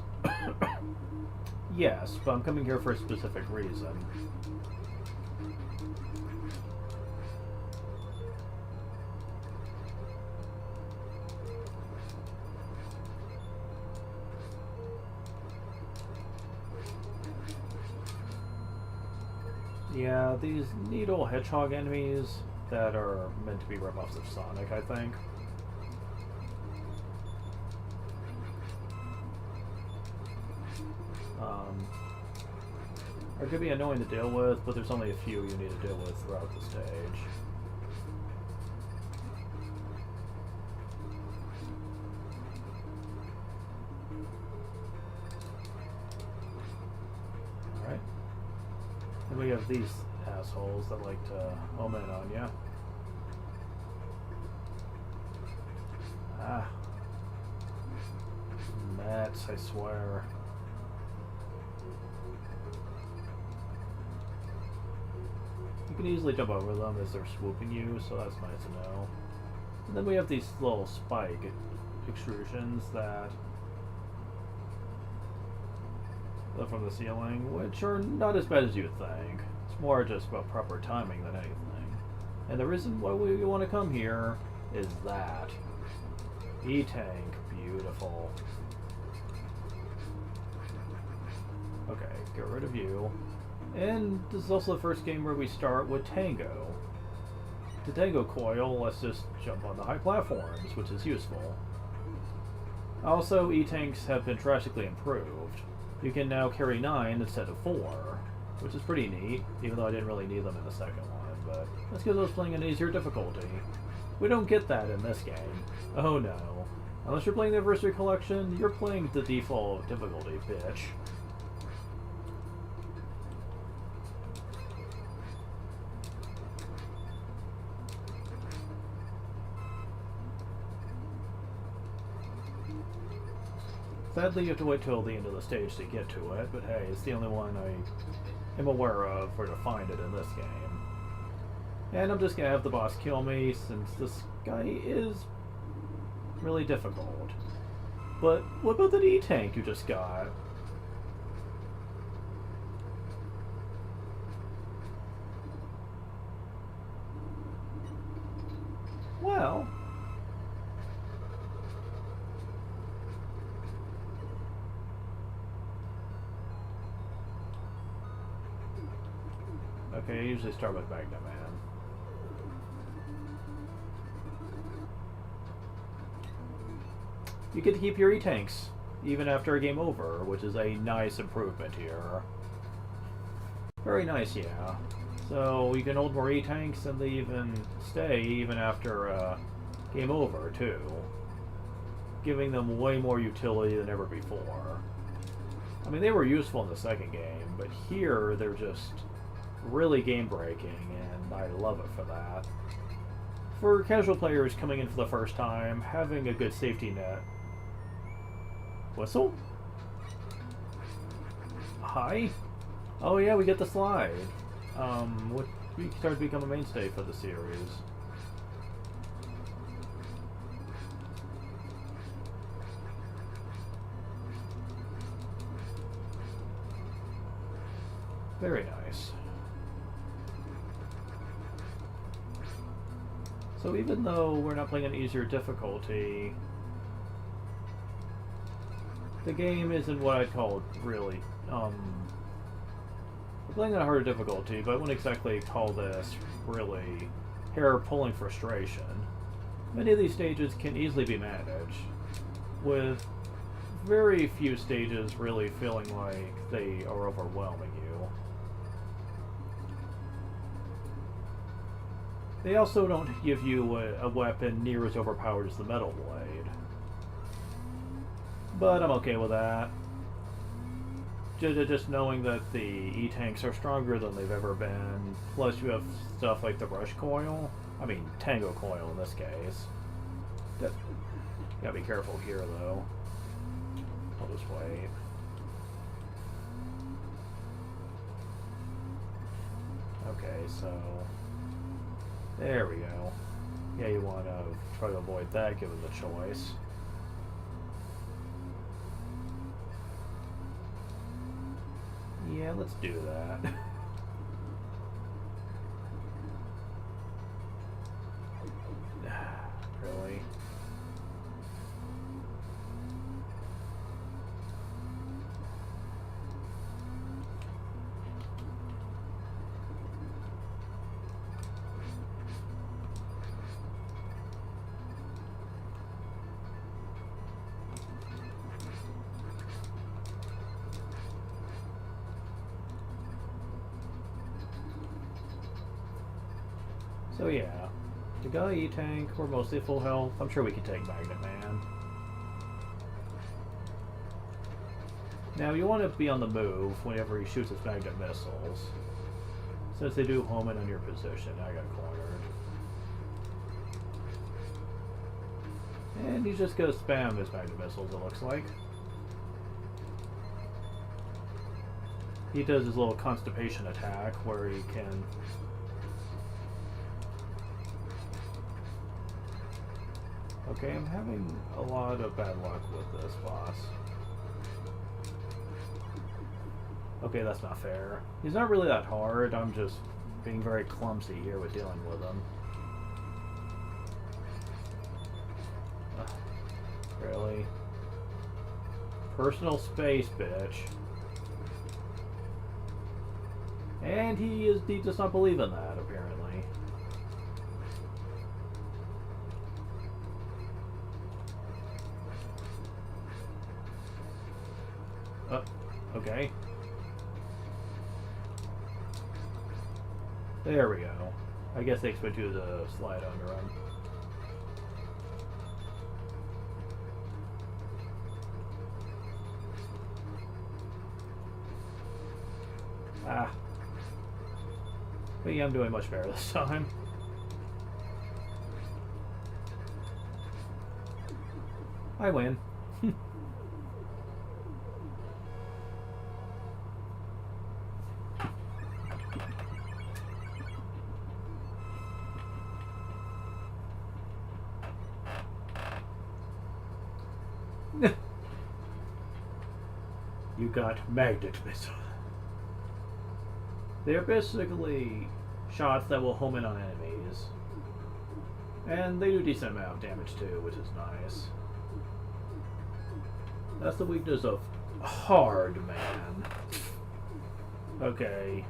Yes, but I'm coming here for a specific reason. Yeah, these needle hedgehog enemies that are meant to be ripoffs of Sonic, I think. Are going to be annoying to deal with, but there's only a few you need to deal with throughout the stage. Alright. And we have these assholes that like to home in on you. Ah. Mats, I swear. You can easily jump over them as they're swooping you, so that's nice to know. And then we have these little spike extrusions that live from the ceiling, which are not as bad as you'd think. It's more just about proper timing than anything. And the reason why we want to come here is that. E-Tank, beautiful. Okay, get rid of you. And this is also the first game where we start with Tango. The Tango coil lets us jump on the high platforms, which is useful. Also, E-Tanks have been drastically improved. You can now carry 9 instead of 4, which is pretty neat, even though I didn't really need them in the second one, but that's because I was playing an easier difficulty. We don't get that in this game. Oh no. Unless you're playing the Anniversary Collection, you're playing the default difficulty, bitch. Sadly, you have to wait till the end of the stage to get to it, but hey, it's the only one I am aware of where to find it in this game. And I'm just gonna have the boss kill me, since this guy is really difficult. But what about the E-Tank you just got? Well... Okay, I usually start with Magnum Man. You get to keep your E-Tanks, even after a game over, which is a nice improvement here. Very nice, yeah. So you can hold more E-Tanks and they even stay even after game over, too. Giving them way more utility than ever before. I mean, they were useful in the second game, but here they're just really game-breaking, and I love it for that. For casual players coming in for the first time, having a good safety net. Whistle? Hi? Oh yeah, we get the slide. What starts to become a mainstay for the series. Very nice. So even though we're not playing an easier difficulty, the game isn't what I'd call really, we're playing on a harder difficulty, but I wouldn't exactly call this really hair-pulling frustration. Many of these stages can easily be managed, with very few stages really feeling like they are overwhelming you. They also don't give you a weapon near as overpowered as the Metal Blade. But I'm okay with that. Just knowing that the E-Tanks are stronger than they've ever been, plus you have stuff like the Rush Coil. I mean, Tango Coil in this case. Gotta be careful here, though. I'll just wait. Okay, so... there we go. Yeah, you want to try to avoid that, given the choice. Yeah, let's do that. Really? So yeah, the guy E-Tank, we're mostly full health. I'm sure we can take Magnet Man. Now you want to be on the move whenever he shoots his magnet missiles. Since they do home in on your position, I got cornered. And he's just going to spam his magnet missiles, it looks like. He does his little constipation attack where he can... Okay, I'm having a lot of bad luck with this boss. Okay, that's not fair. He's not really that hard, I'm just being very clumsy here with dealing with him. Really? Personal space, bitch. And he does not believe in that, apparently. Oh, okay. There we go. I guess they expect you to slide under him. Ah. But yeah, I'm doing much better this time. I win. You got magnet missile. They're basically shots that will home in on enemies. And they do a decent amount of damage too, which is nice. That's the weakness of Hard Man. Okay.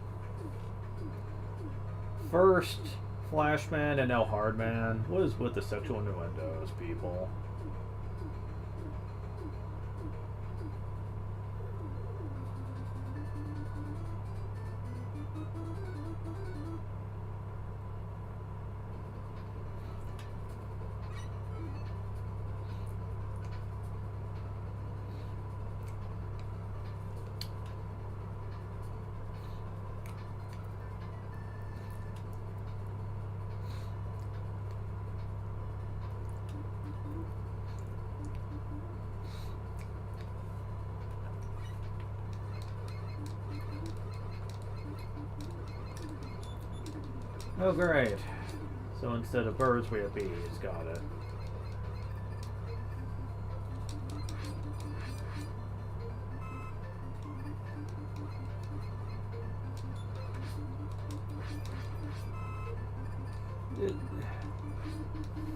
First Flashman and now Hardman. What is with the sexual innuendos, people? Oh, great. So instead of birds, we have bees. Got it.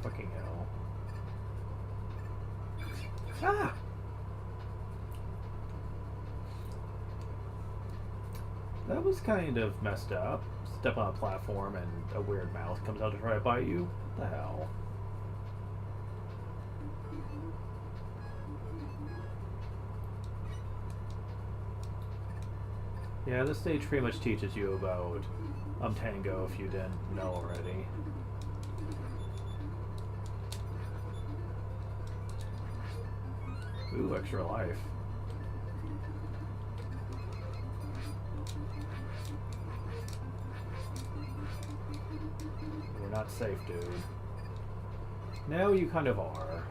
Fucking hell. Ah! That was kind of messed up. Step on a platform and a weird mouth comes out to try to bite you. What the hell? Yeah, this stage pretty much teaches you about Tango if you didn't know already. Ooh, extra life. We're not safe, dude. Now you kind of are.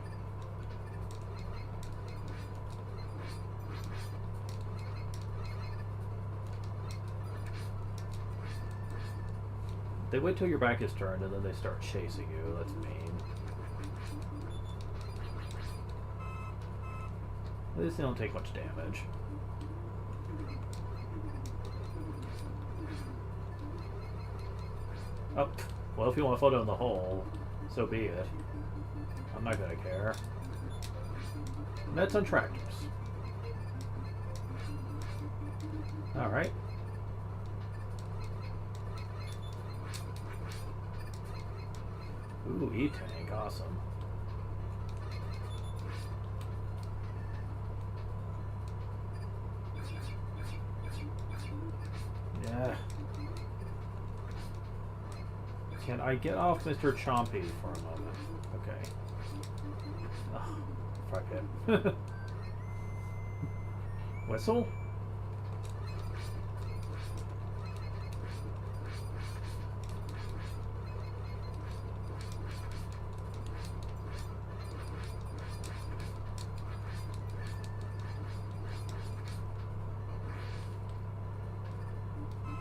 They wait till your back is turned and then they start chasing you. That's mean. At least they don't take much damage. Oh, well, if you want to fall down the hole, so be it. I'm not gonna care. Meds on tractors. Alright. Ooh, E-Tank, awesome. Yeah. Can I get off Mr. Chompy for a moment? Okay. Oh, fuck it. Whistle?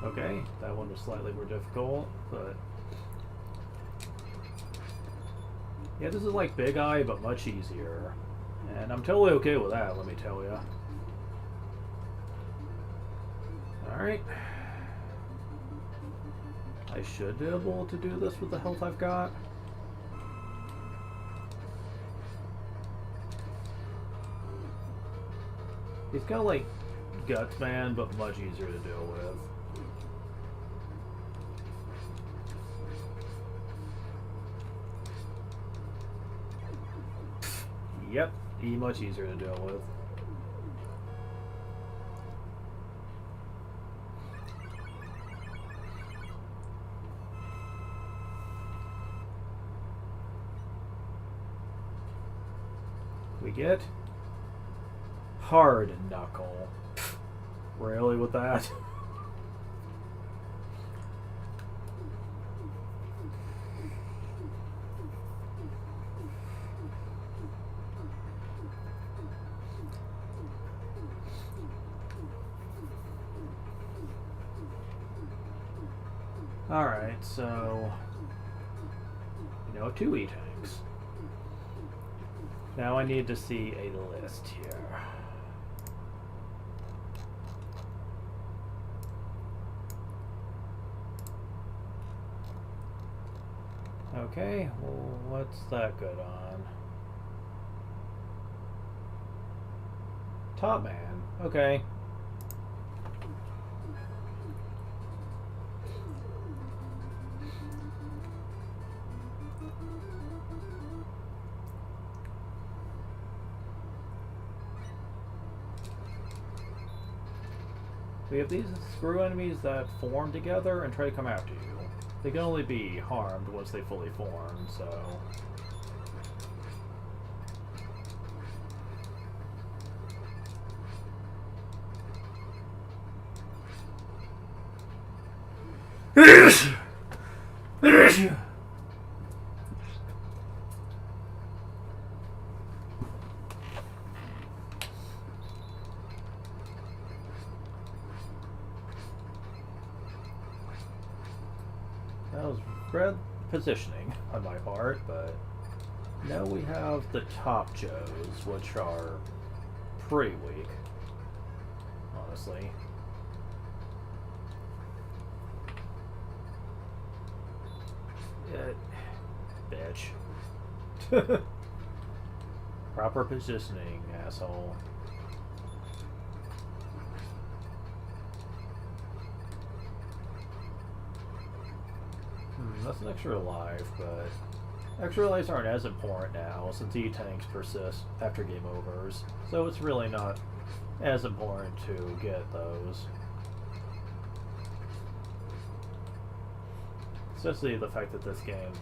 Okay, that one was slightly more difficult, but... yeah, this is like Big Eye, but much easier. And I'm totally okay with that, let me tell you. Alright. I should be able to do this with the health I've got. He's got like Guts Man, but much easier to deal with. Yep, much easier to deal with. We get Hard Knuckle. Really with that? Alright, so... you know, 2 E-Tanks. Now I need to see a list here. Okay, well, what's that good on? Top Man, okay. We have these screw enemies that form together and try to come after you. They can only be harmed once they fully form, so... That was red positioning on my part, but now we have the top Joes, which are pretty weak, honestly. Bitch. Proper positioning, asshole. That's an extra life, but extra lives aren't as important now since E-tanks persist after game overs, so it's really not as important to get those. Especially the fact that this game...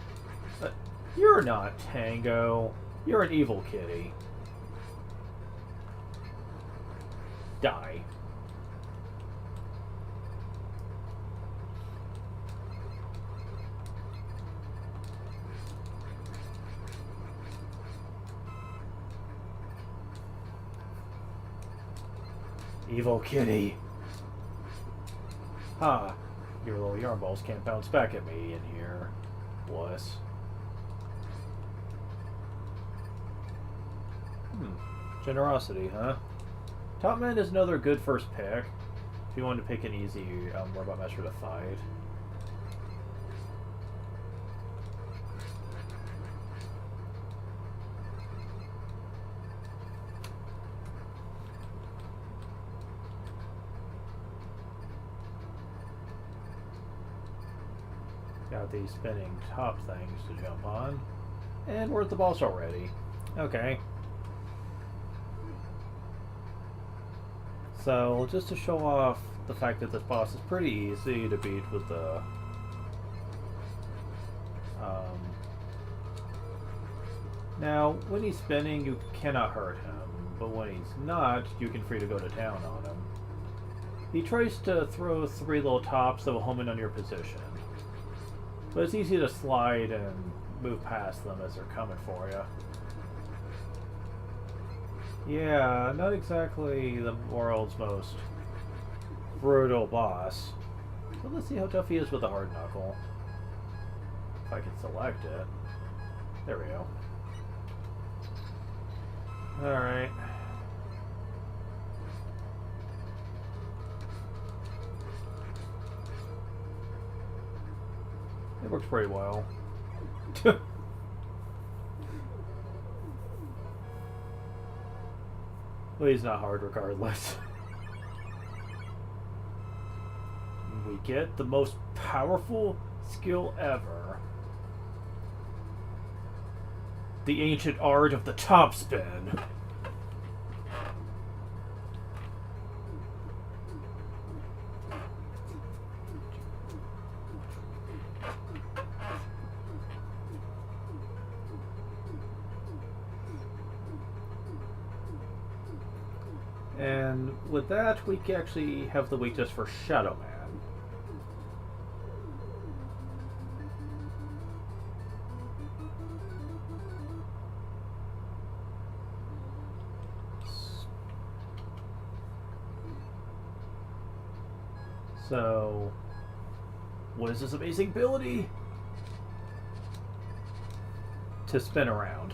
you're not Tango. You're an evil kitty. Die. Evil kitty. Ha! Your little yarn balls can't bounce back at me in here. Wuss. Generosity, huh? Topman is another good first pick. If you want to pick an easy Robot Master to fight. Got these spinning top things to jump on. And we're at the boss already. Okay. So, just to show off the fact that this boss is pretty easy to beat with the... Now, when he's spinning, you cannot hurt him. But when he's not, you can free to go to town on him. He tries to throw 3 little tops that will home in on your position. But it's easy to slide and move past them as they're coming for you. Yeah, not exactly the world's most brutal boss. But let's see how tough he is with the hard knuckle. If I can select it. There we go. Alright. It works pretty well. Well, he's not hard regardless. We get the most powerful skill ever. The ancient art of the top spin. And with that, we can actually have the weakness for Shadow Man. So, what is this amazing ability? To spin around.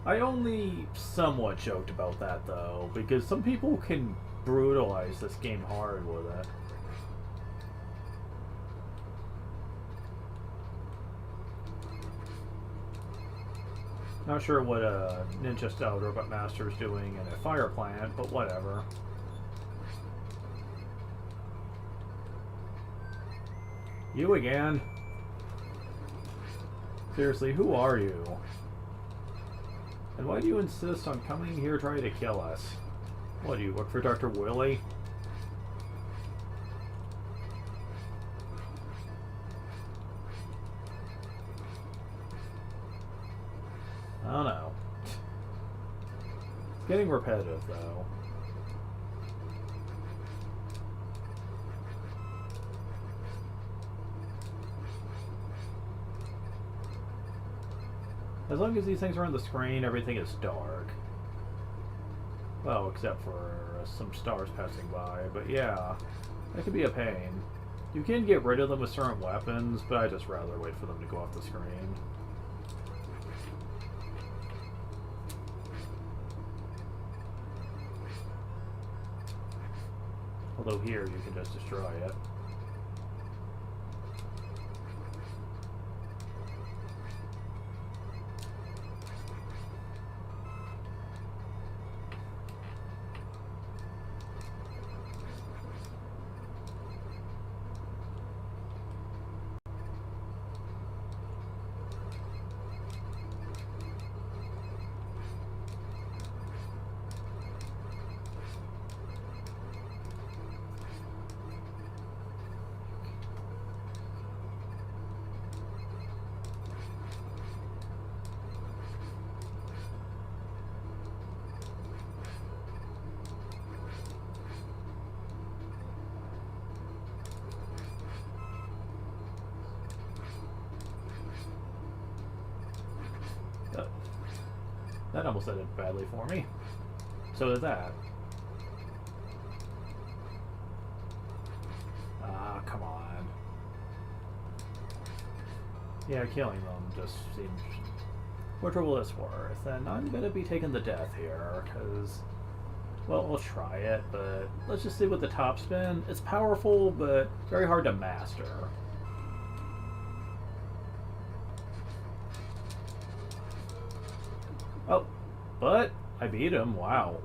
I only somewhat joked about that, though, because some people can brutalize this game hard with it. Not sure what a ninja-style Robot Master is doing in a fire plant, but whatever. You again? Seriously, who are you? And why do you insist on coming here trying to kill us? What, do you work for Dr. Willie? I don't know. It's getting repetitive, though. As long as these things are on the screen, everything is dark. Well, except for some stars passing by, but yeah, that could be a pain. You can get rid of them with certain weapons, but I'd just rather wait for them to go off the screen. Although here, you can just destroy it. That almost ended badly for me. So did that. Ah, come on. Yeah, killing them just seems more trouble than it's worth. And I'm gonna be taking the death here, because, well, we'll try it, but let's just see what the top spin. It's powerful, but very hard to master. Oh, but I beat him. Wow.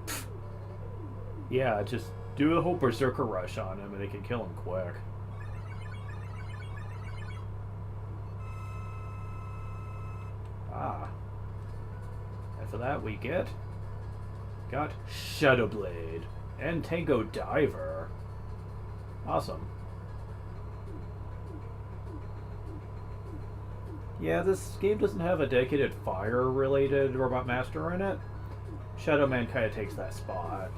Yeah, just do a whole Berserker Rush on him and it can kill him quick. Ah. And for that we got Shadow Blade and Tango Diver. Awesome. Yeah, this game doesn't have a dedicated fire-related Robot Master in it. Shadow Man kind of takes that spot.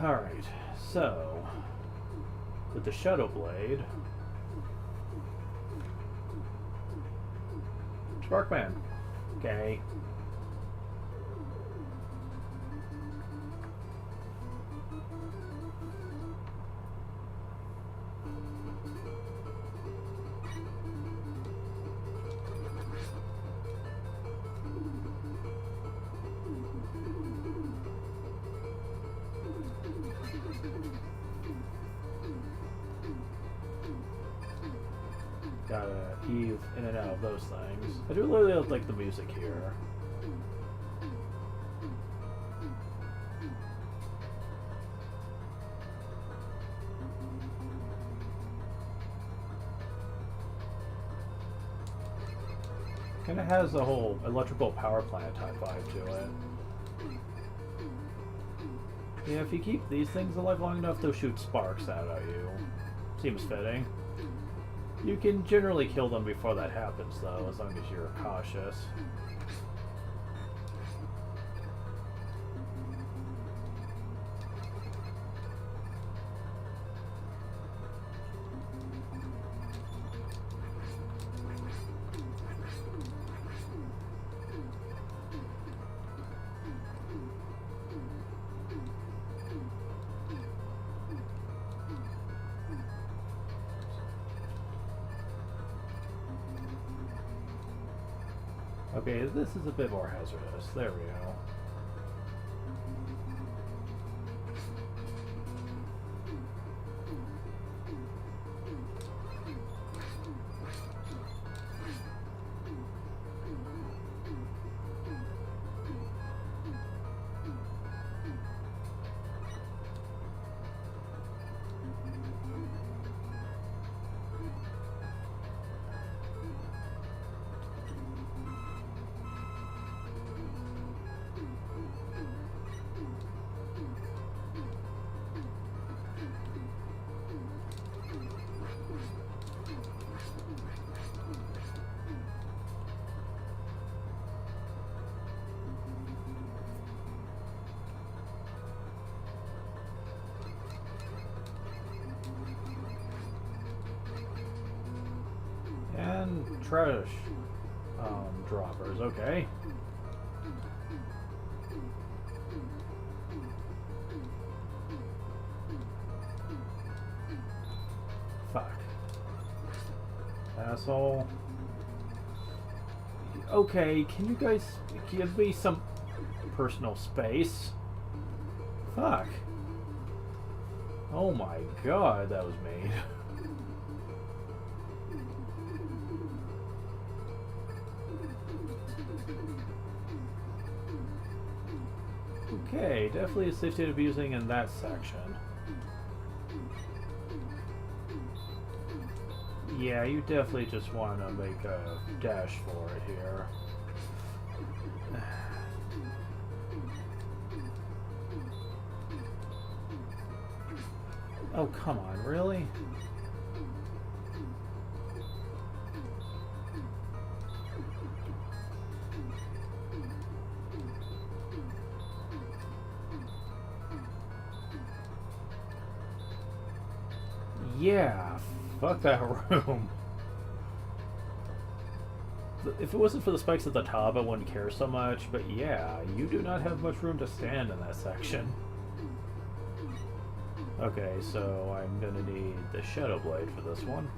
Alright, so with the Shadow Blade, Sparkman. Okay. Gotta heave in and out of those things. I do really like the music here. Kinda has a whole electrical power plant type vibe to it. Yeah, if you keep these things alive long enough, they'll shoot sparks out at you. Seems fitting. You can generally kill them before that happens, though, as long as you're cautious. Okay, this is a bit more hazardous. There we go. trash droppers. Okay. Fuck. Asshole. Okay, can you guys give me some personal space? Fuck. Oh my god, that was made. Okay, definitely a safe state of using in that section. Yeah, you definitely just want to make a dash for it here. Oh, come on, really? Yeah, fuck that room. If it wasn't for the spikes at the top, I wouldn't care so much, but yeah, you do not have much room to stand in that section. Okay, so I'm gonna need the Shadow Blade for this one.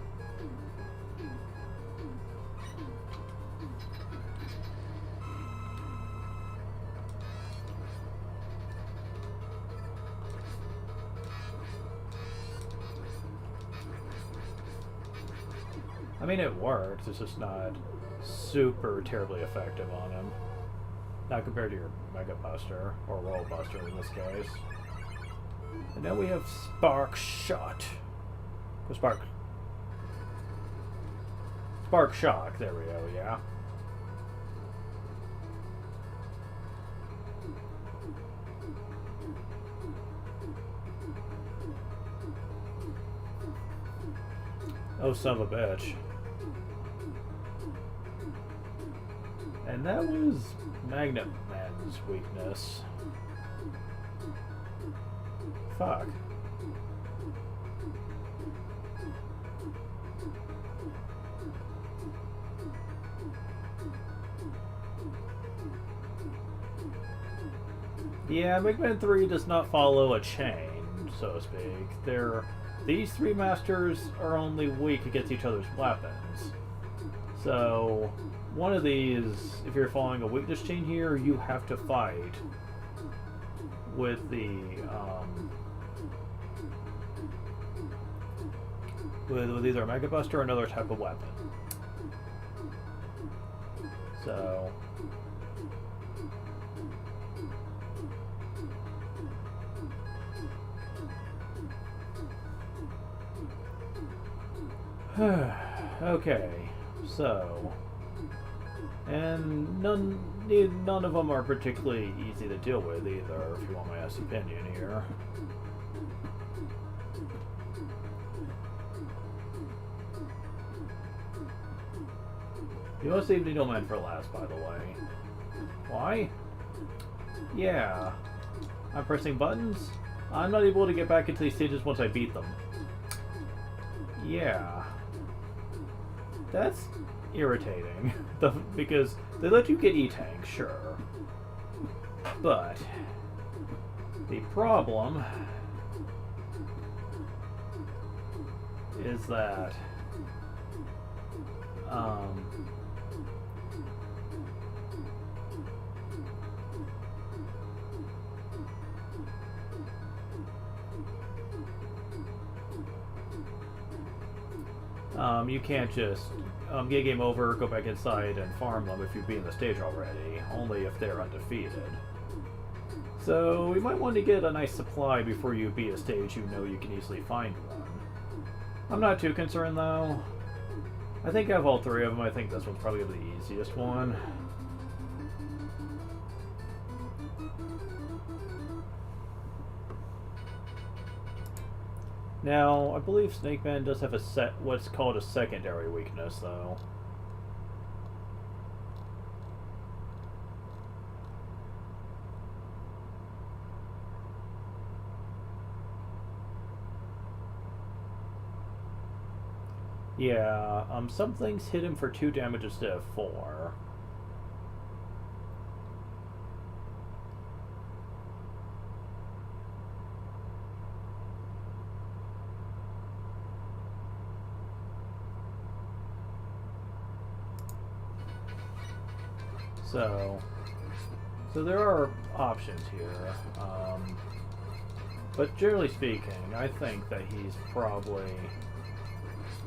I mean, it works, it's just not super terribly effective on him. Not compared to your Mega Buster, or Roll Buster in this case. And now we have Spark Shot. Spark Shock, there we go, yeah. Oh, son of a bitch. And that was Magnet Man's weakness. Fuck. Yeah, Magnet 3 does not follow a chain, so to speak. These three masters are only weak against each other's weapons. So, one of these, if you're following a weakness chain here, you have to fight with the, with either a Mega Buster or another type of weapon. So... okay, so... And none of them are particularly easy to deal with either, if you want my honest opinion here. You must save Needleman for last, by the way. Why? Yeah. I'm pressing buttons? I'm not able to get back into these stages once I beat them. Yeah. That's irritating. Because they let you get E-Tank, sure. But the problem is that you can't just get game over, go back inside, and farm them if you've beaten the stage already, only if they're undefeated. So you might want to get a nice supply before you beat a stage you know you can easily find one. I'm not too concerned though. I think I have all three of them. I think this one's probably the easiest one. Now, I believe Snake Man does have what's called a secondary weakness, though. Yeah, some things hit him for 2 damage instead of 4. So there are options here, but generally speaking, I think that he's probably,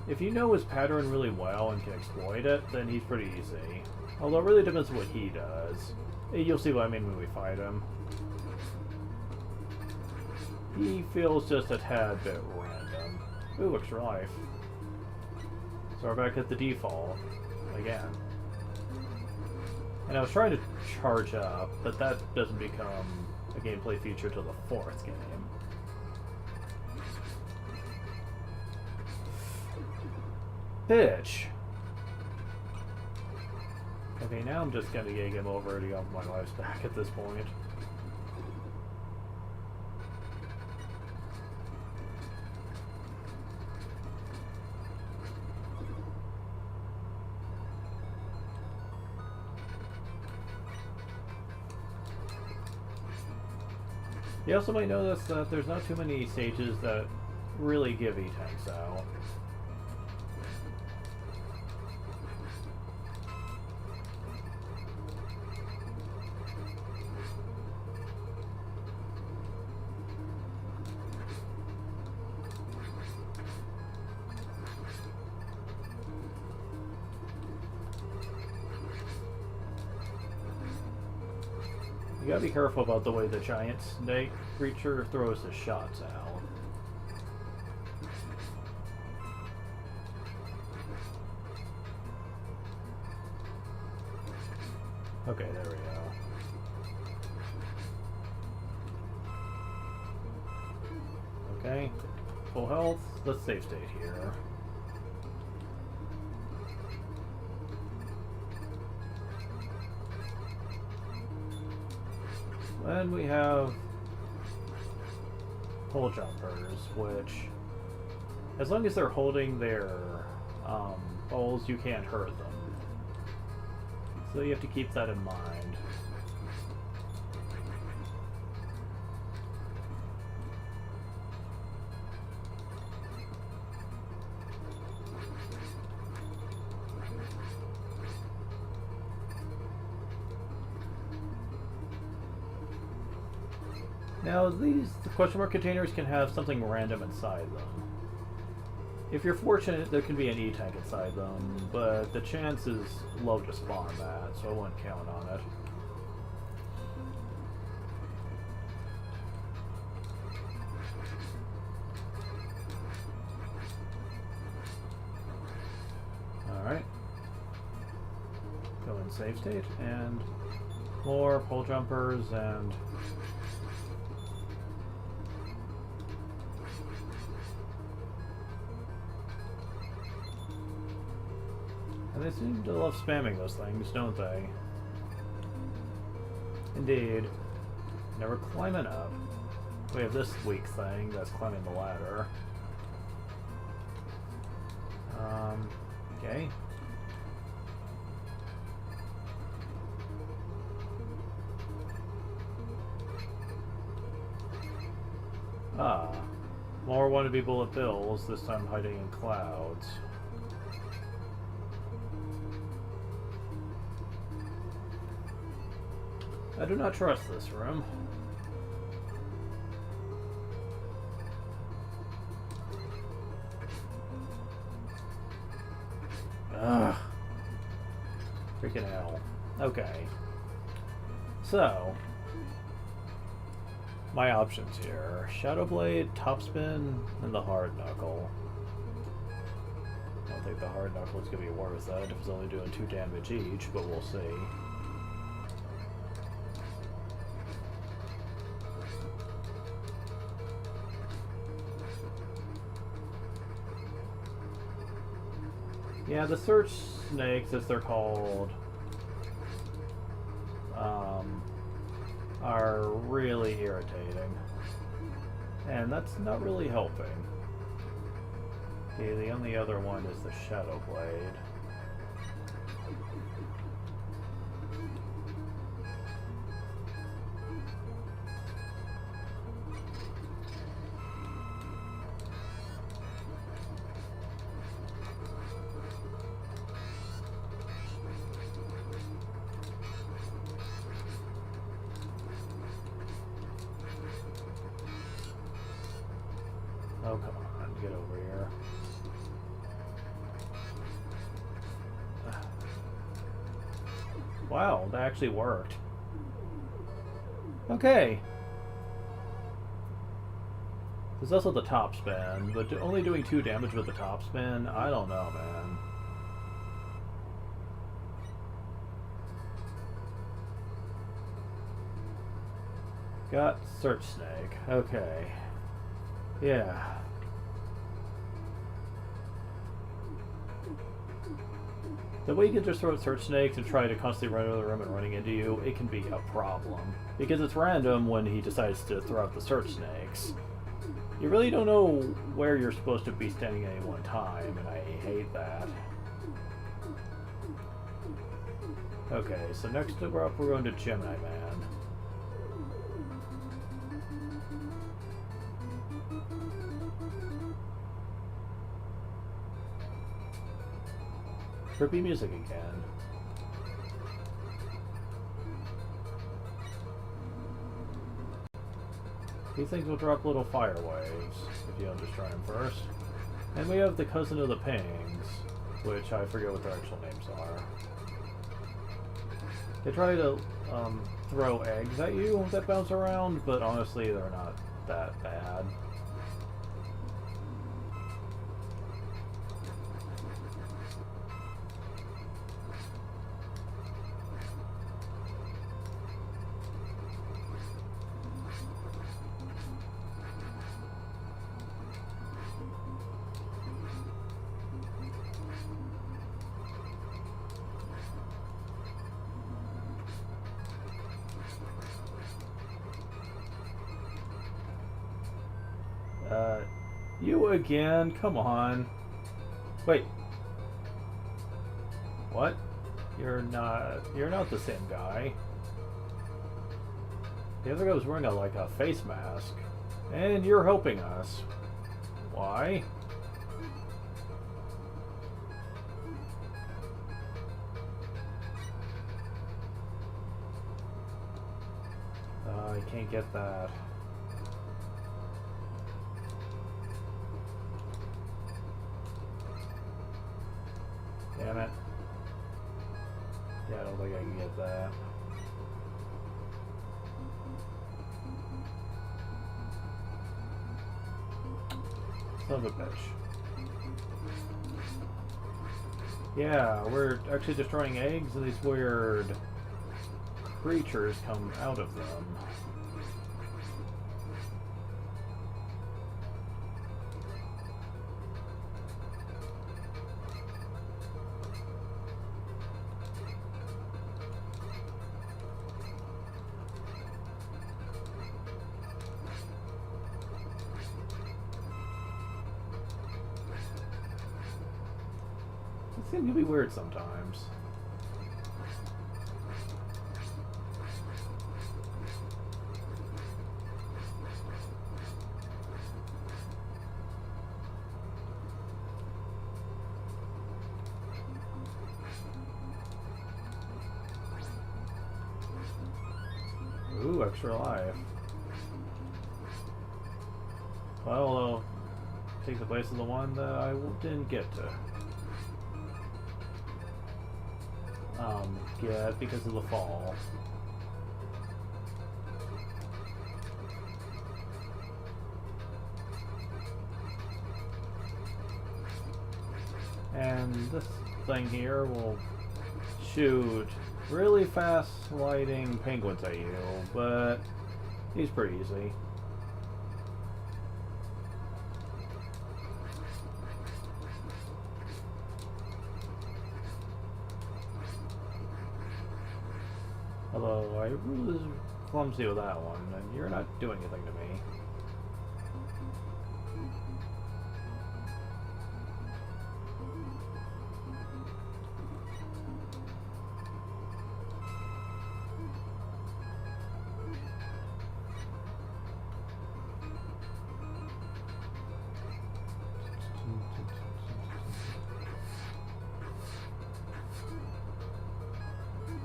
if you know his pattern really well and can exploit it, then he's pretty easy. Although it really depends on what he does. You'll see what I mean when we fight him. He feels just a tad bit random. Ooh, extra life. So we're back at the default again. And I was trying to charge up, but that doesn't become a gameplay feature till the 4th game. Bitch! Okay, now I'm just gonna get him over to get my lives back at this point. You also might notice that there's not too many stages that really give E-tanks out. You gotta be careful about the way the giant snake creature throws his shots out. Okay, there we go. Okay, full health. Let's save state here. And we have pole jumpers, which, as long as they're holding their poles, you can't hurt them. So you have to keep that in mind. Now these question mark containers can have something random inside them. If you're fortunate, there can be an E-tank inside them, but the chance is low to spawn that, so I wouldn't count on it. Alright. Go in save state, and more pole jumpers, and they seem to love spamming those things, don't they? Indeed. Never climbing up. We have this weak thing that's climbing the ladder. Okay. Ah. More wannabe bullet bills, this time hiding in clouds. I do not trust this room. Ugh. Freaking hell. Okay. So, my options here. Shadow Blade, Topspin, and the Hard Knuckle. I don't think the Hard Knuckle is going to be worth it if it's only doing 2 damage each, but we'll see. Yeah, the Search Snakes, as they're called, are really irritating. And that's not really helping. Okay, the only other one is the Shadow Blade. Oh, come on, get over here. Wow, that actually worked. Okay. There's also the top spin, but only doing 2 damage with the top spin? I don't know, man. Got Search Snake. Okay. Yeah. The way you can just throw Search Snake to try to constantly run out of the room and running into you, it can be a problem. Because it's random when he decides to throw out the Search Snakes. You really don't know where you're supposed to be standing at any one time, and I hate that. Okay, so next up we're going to Gemini Man. Trippy music again. These things will drop little fire waves if you don't destroy them first. And we have the Cousin of the Pings, which I forget what their actual names are. They try to throw eggs at you that bounce around, but honestly they're not that bad. You again? Come on. Wait. What? You're not the same guy. The other guy was wearing like a face mask. And you're helping us. Why? I can't get that. Damn it. Yeah, I don't think I can get that. Son of a bitch. Yeah, we're actually destroying eggs and these weird creatures come out of them. It seems to be weird sometimes. Ooh, extra life. Well, I'll take the place of the one that I didn't get to. Get because of the fall. And this thing here will shoot really fast sliding penguins at you, but he's pretty easy. Although I was clumsy with that one, and you're not doing anything to me.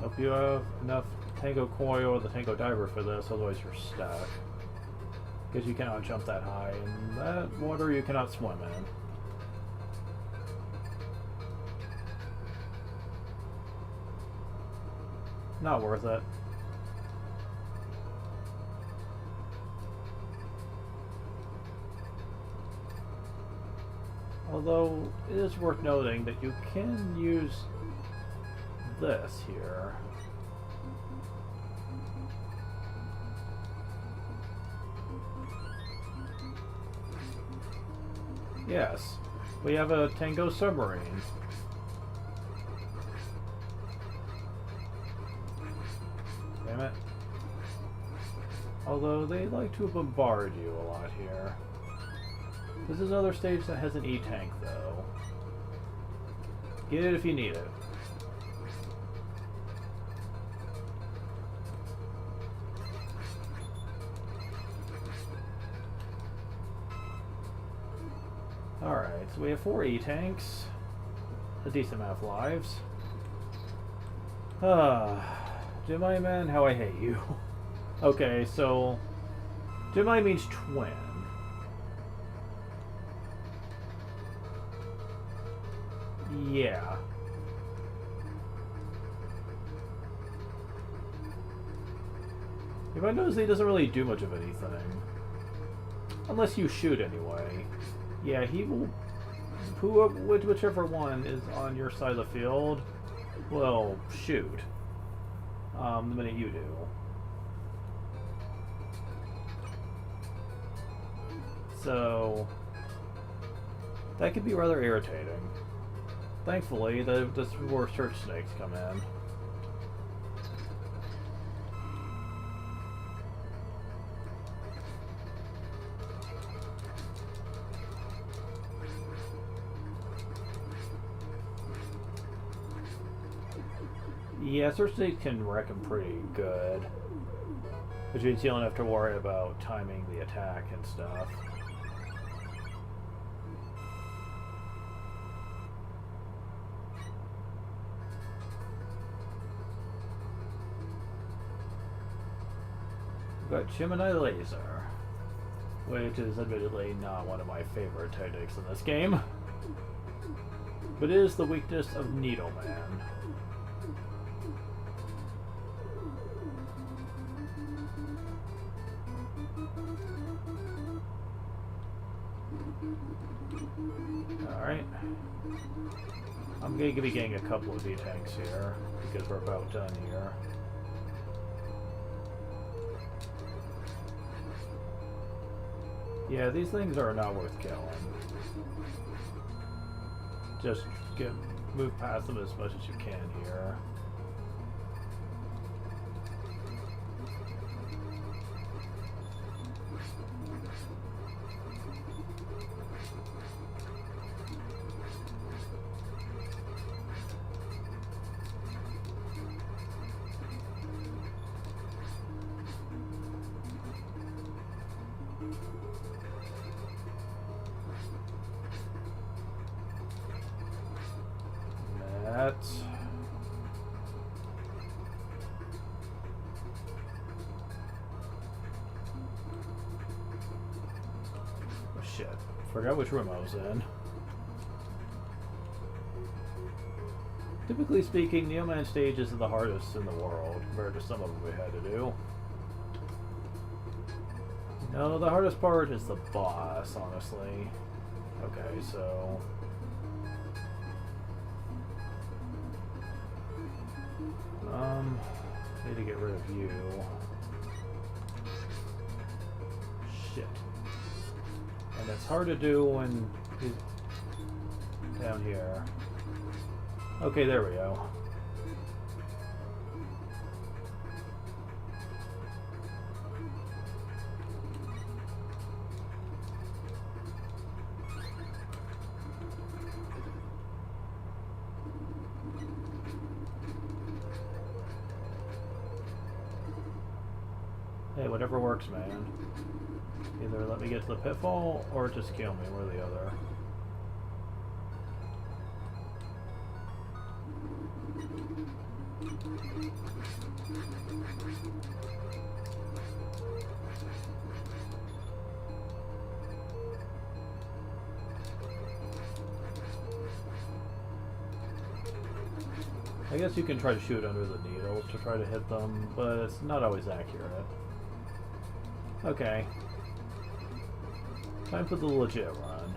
Hope you have enough Tango Koi or the Tango Diver for this, otherwise you're stuck. Because you cannot jump that high, and that water you cannot swim in. Not worth it. Although, it is worth noting that you can use this here. Yes, we have a Tango submarine. Damn it. Although they like to bombard you a lot here. This is another stage that has an E-tank, though. Get it if you need it. Alright, so we have 4 E-tanks. A decent amount of lives. Jimai Man, how I hate you. Okay, so... Jimai means twin. Yeah. You might notice he doesn't really do much of anything. Unless you shoot anyway. Yeah, he will... Whichever one is on your side of the field will shoot. The minute you do. So... that could be rather irritating. Thankfully, that's where search snakes come in. Yeah, search snakes can wreck them pretty good. Which means you don't have to worry about timing the attack and stuff. We've got Gemini Laser, which is admittedly not one of my favorite tactics in this game, but it is the weakness of Needleman. Alright. I'm going to be getting a couple of E-tanks here, because we're about done here. Yeah, these things are not worth killing. Just move past them as much as you can here. Oh shit. Forgot which room I was in. Typically speaking, Neoman stage is the hardest in the world compared to some of them we had to do. No, the hardest part is the boss, honestly. Okay, so... need to get rid of you. Shit. And that's hard to do when he's down here. Okay, there we go. Hey, whatever works, man. Either let me get to the pitfall, or just kill me, one or the other. I guess you can try to shoot under the needles to try to hit them, but it's not always accurate. Okay. Time for the legit run.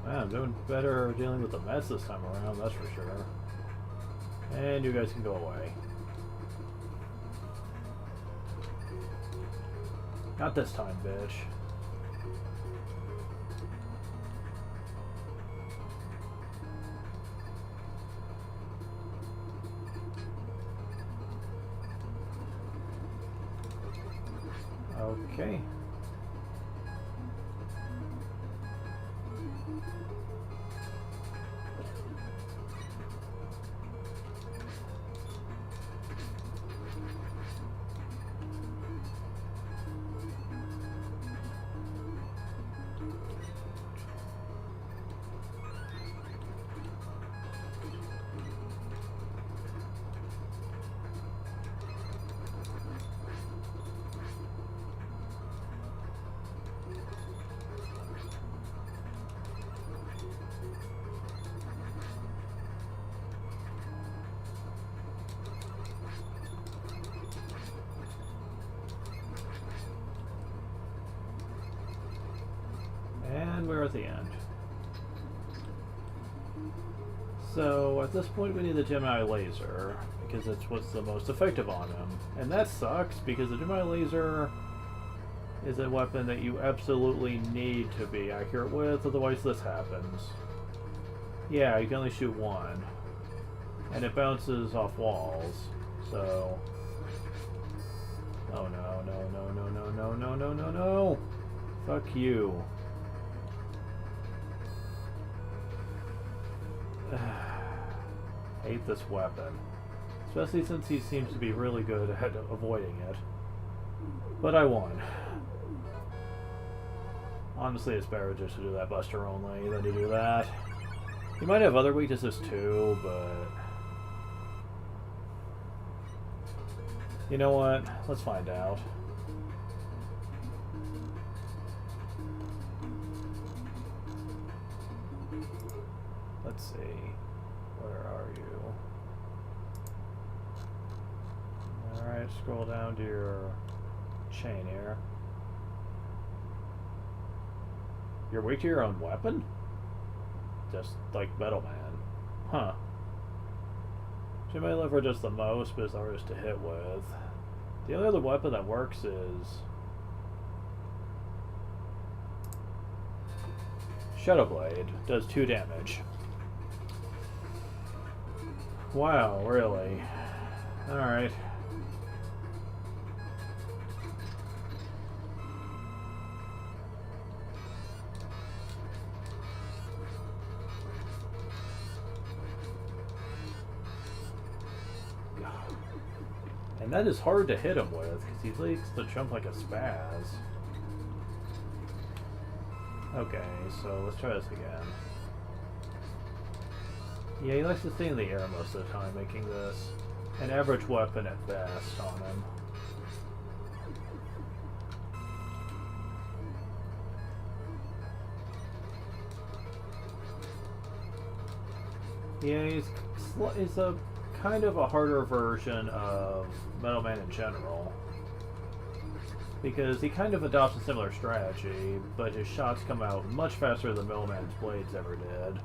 Man, I'm doing better dealing with the mess this time around, that's for sure. And you guys can go away. Not this time, bitch. Okay. And we're at the end. So at this point we need the Gemini laser, because it's what's the most effective on him. And that sucks, because the Gemini laser is a weapon that you absolutely need to be accurate with, otherwise this happens. Yeah, you can only shoot one. And it bounces off walls, so... Oh no, no, no, no, no, no, no, no, no, no! Fuck you. Hate this weapon. Especially since he seems to be really good at avoiding it. But I won. Honestly, it's better just to do that Buster only than to do that. He might have other weaknesses too, but... You know what? Let's find out. Let's see. Where are you? Alright, scroll down to your chain here. You're weak to your own weapon? Just like Metal Man. Huh. She may lever just the most, but it's the hardest to hit with. The only other weapon that works is... Shadow Blade. Does 2 damage. Wow, really? Alright. And that is hard to hit him with, because he likes to jump like a spaz. Okay, so let's try this again. Yeah, he likes to stay in the air most of the time, making this an average weapon at best on him. Yeah, he's a kind of a harder version of Metal Man in general. Because he kind of adopts a similar strategy, but his shots come out much faster than Metal Man's blades ever did.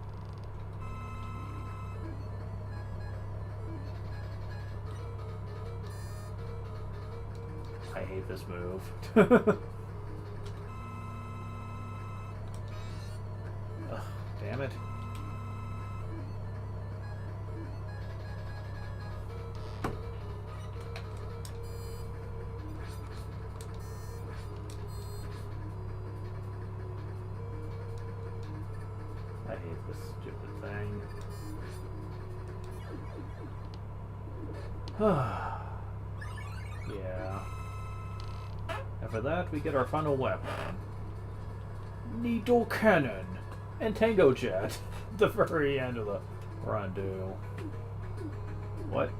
I hate this move. Ugh, damn it. hate this stupid thing. Yeah. After that, we get our final weapon. Needle Cannon and Tango Jet. The very end of the run-do. What?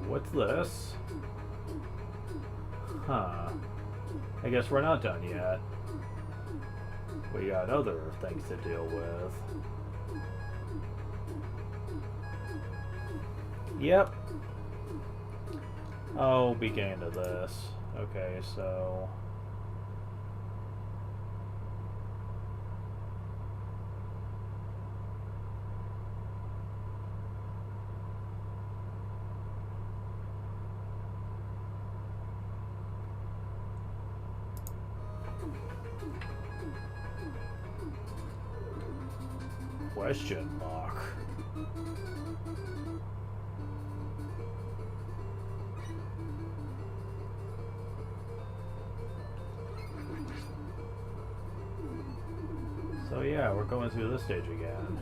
What's this? Huh. I guess we're not done yet. We got other things to deal with. Yep. Oh, we get into this. Okay, so... Question mark. So yeah, we're going through this stage again.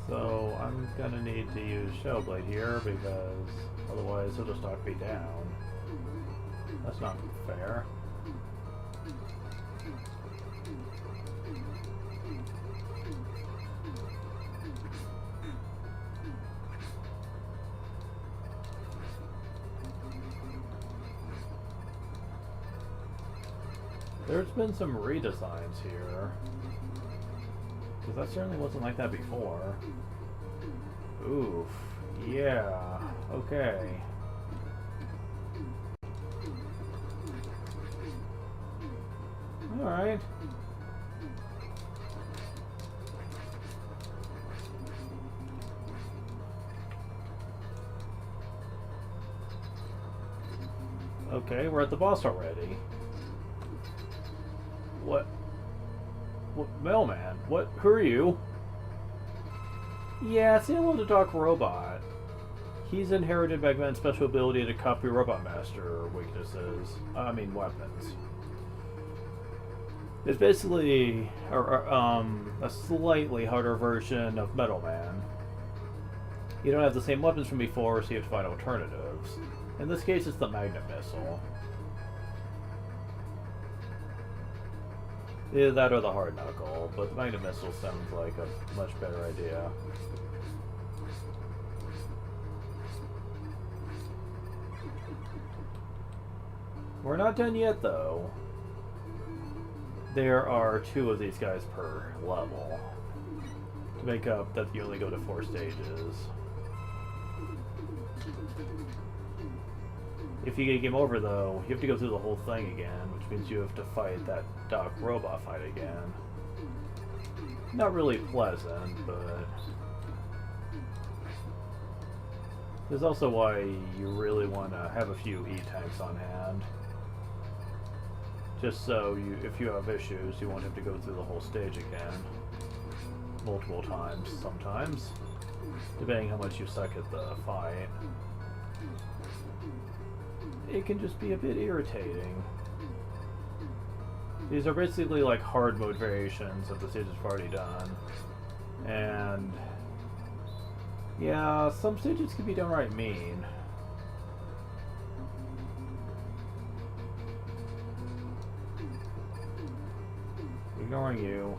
So I'm gonna need to use Shellblade here because otherwise he'll just knock me down. That's not fair. There's been some redesigns here. Because that certainly wasn't like that before. Oof. Yeah. Okay. Alright. Okay, we're at the boss already. What? What? Mailman? What? Who are you? Yeah, say hello to Doc Robot. He's inherited Megman's special ability to copy Robot Master weaknesses. I mean, weapons. It's basically a slightly harder version of Metal Man. You don't have the same weapons from before, so you have to find alternatives. In this case, it's the Magnet Missile. Either that or the Hard Knuckle, but the Magnet Missile sounds like a much better idea. We're not done yet, though. There are 2 of these guys per level. To make up that you only go to 4 stages. If you get game over, though, you have to go through the whole thing again, which means you have to fight that Doc Robot fight again. Not really pleasant, but... There's also why you really want to have a few E-tanks on hand. Just so if you have issues, you won't have to go through the whole stage again. Multiple times, sometimes. Depending how much you suck at the fight. It can just be a bit irritating. These are basically like hard mode variations of the stages we've already done. And... yeah, some stages can be downright mean. Ignoring you.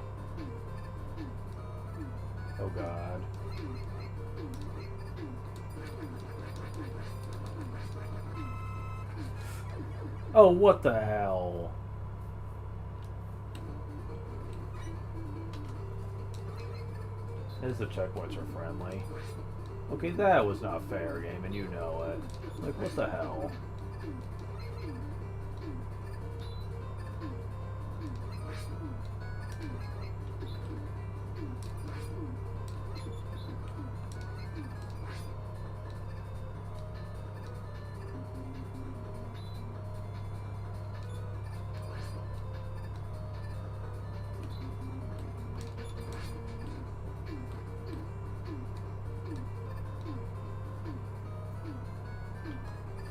Oh god. Oh, what the hell? As the checkpoints are friendly. Okay, that was not fair, game, and you know it. Like, what the hell?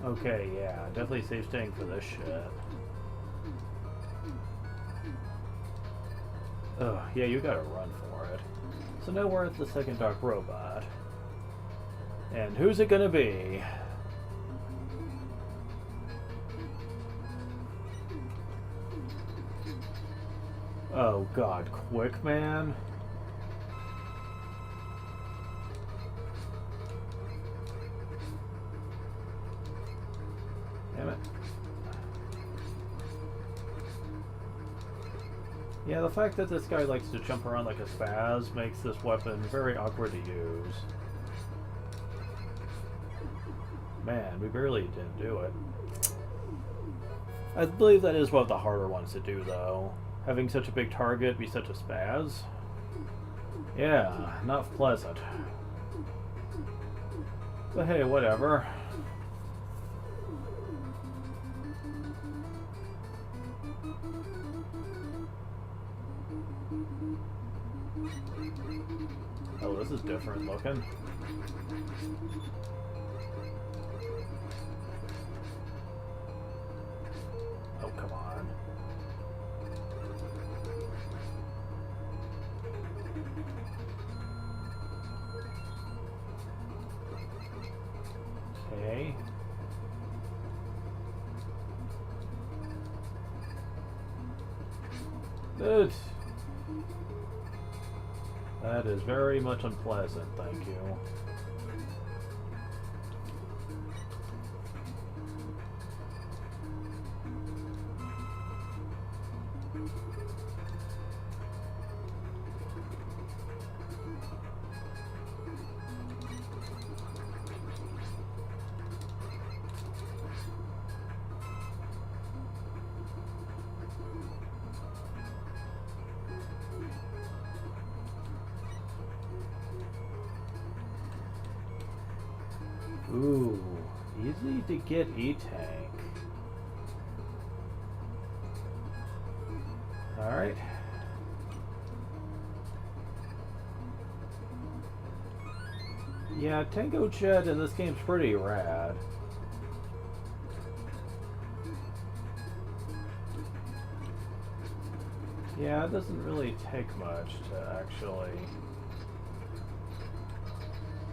Okay, yeah, definitely save staying for this shit. Oh, yeah, you gotta run for it. So now we're at the second Dark Robot. And who's it gonna be? Oh god, quick, man. Damn it. Yeah, the fact that this guy likes to jump around like a spaz makes this weapon very awkward to use. Man, we barely didn't do it. I believe that is one of the harder ones to do, though. Having such a big target be such a spaz. Yeah, not pleasant. But hey, whatever. Oh, this is different looking. Oh, come on. Okay. Good. That is very much unpleasant, thank you. Ooh, easy to get E-Tank. Alright. Yeah, Tango Jet in this game's pretty rad. Yeah, it doesn't really take much to actually...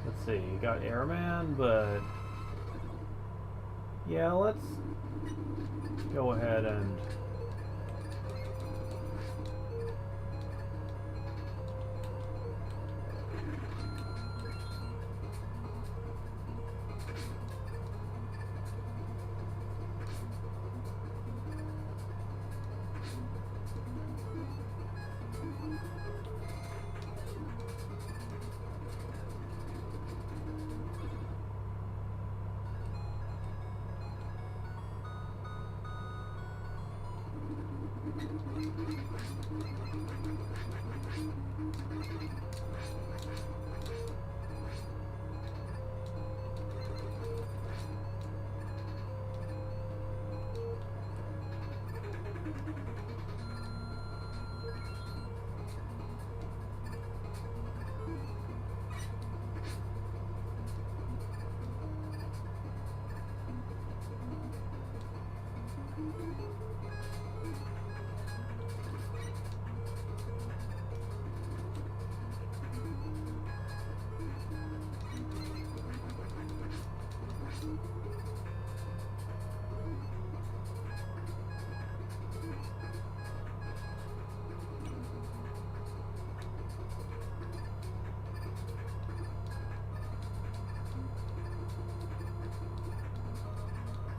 Let's see, you got Airman, but... Yeah, let's go ahead and...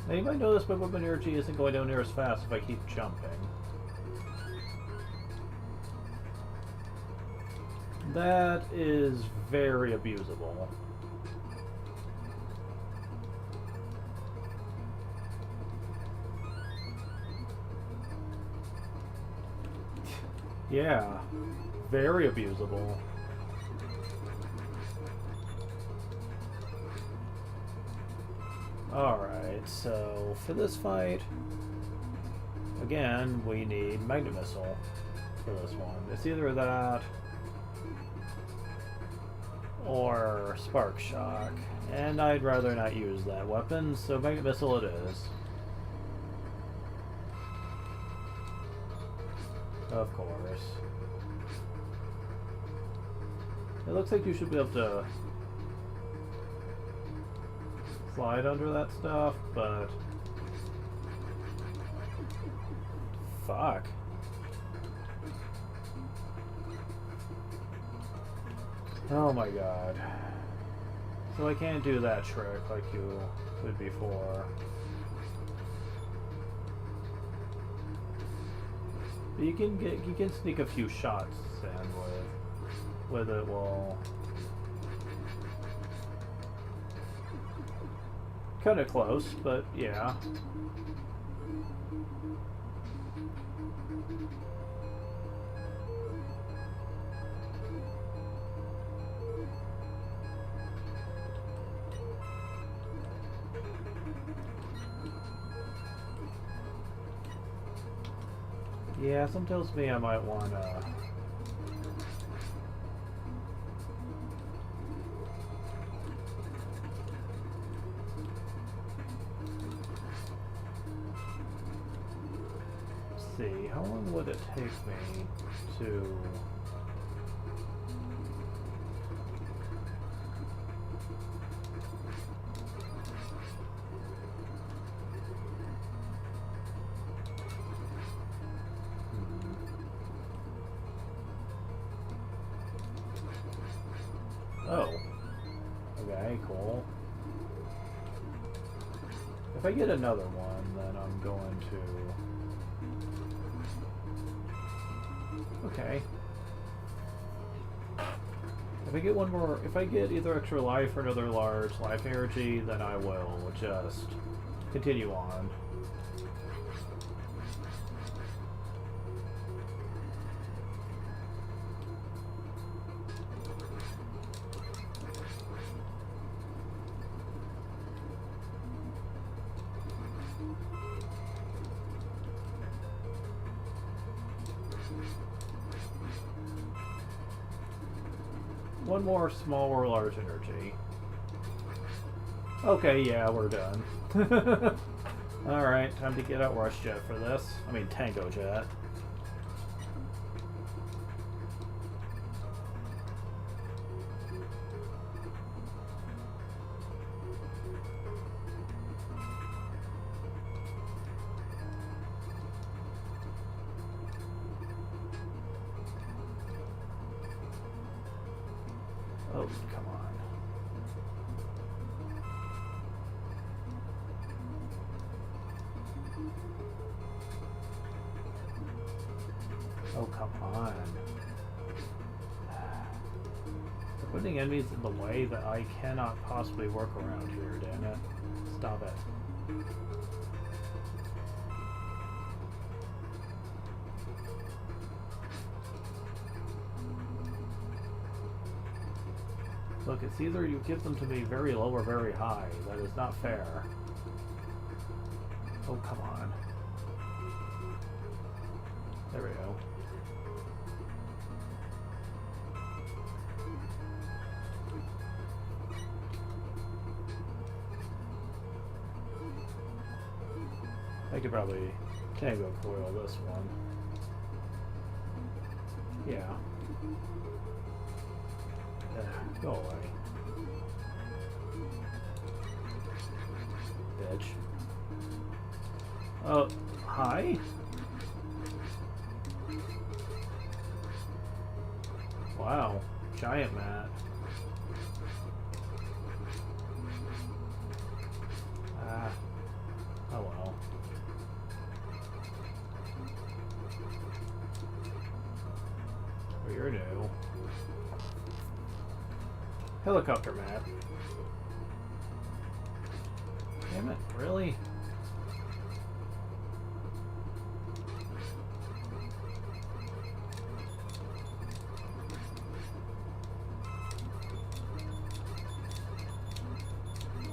Now you might notice my weapon energy isn't going down near as fast if I keep jumping. That is very abusable. Yeah, very abusable. Alright, so for this fight, again, we need Magnet Missile for this one. It's either that, or Spark Shock, and I'd rather not use that weapon, so Magnet Missile it is. Of course. It looks like you should be able to slide under that stuff, but... Fuck. Oh my god. So I can't do that trick like you could before. But you can sneak a few shots in with it while kind of close, but yeah. Yeah, something tells me I might wanna... see, how long would it take me to... Oh. Okay, cool. If I get another one, then I'm going to... Okay. If I get one more... If I get either extra life or another large life energy, then I will just continue on. One more small or large energy. Okay, yeah, we're done. Alright, time to get out Rush Jet for this. I mean, Tango Jet. Oh, come on. Oh, come on. They're putting enemies in the way that I cannot possibly work around here, damn it. Stop it. Look, it's either you give them to me very low or very high. That is not fair. Oh, come on. There we go. I could probably Tango Coil this one. Yeah. Go away. Bitch. Hi? Wow. Giant mat. Ah. Oh well. Well, you're new. Helicopter map. Damn it, really?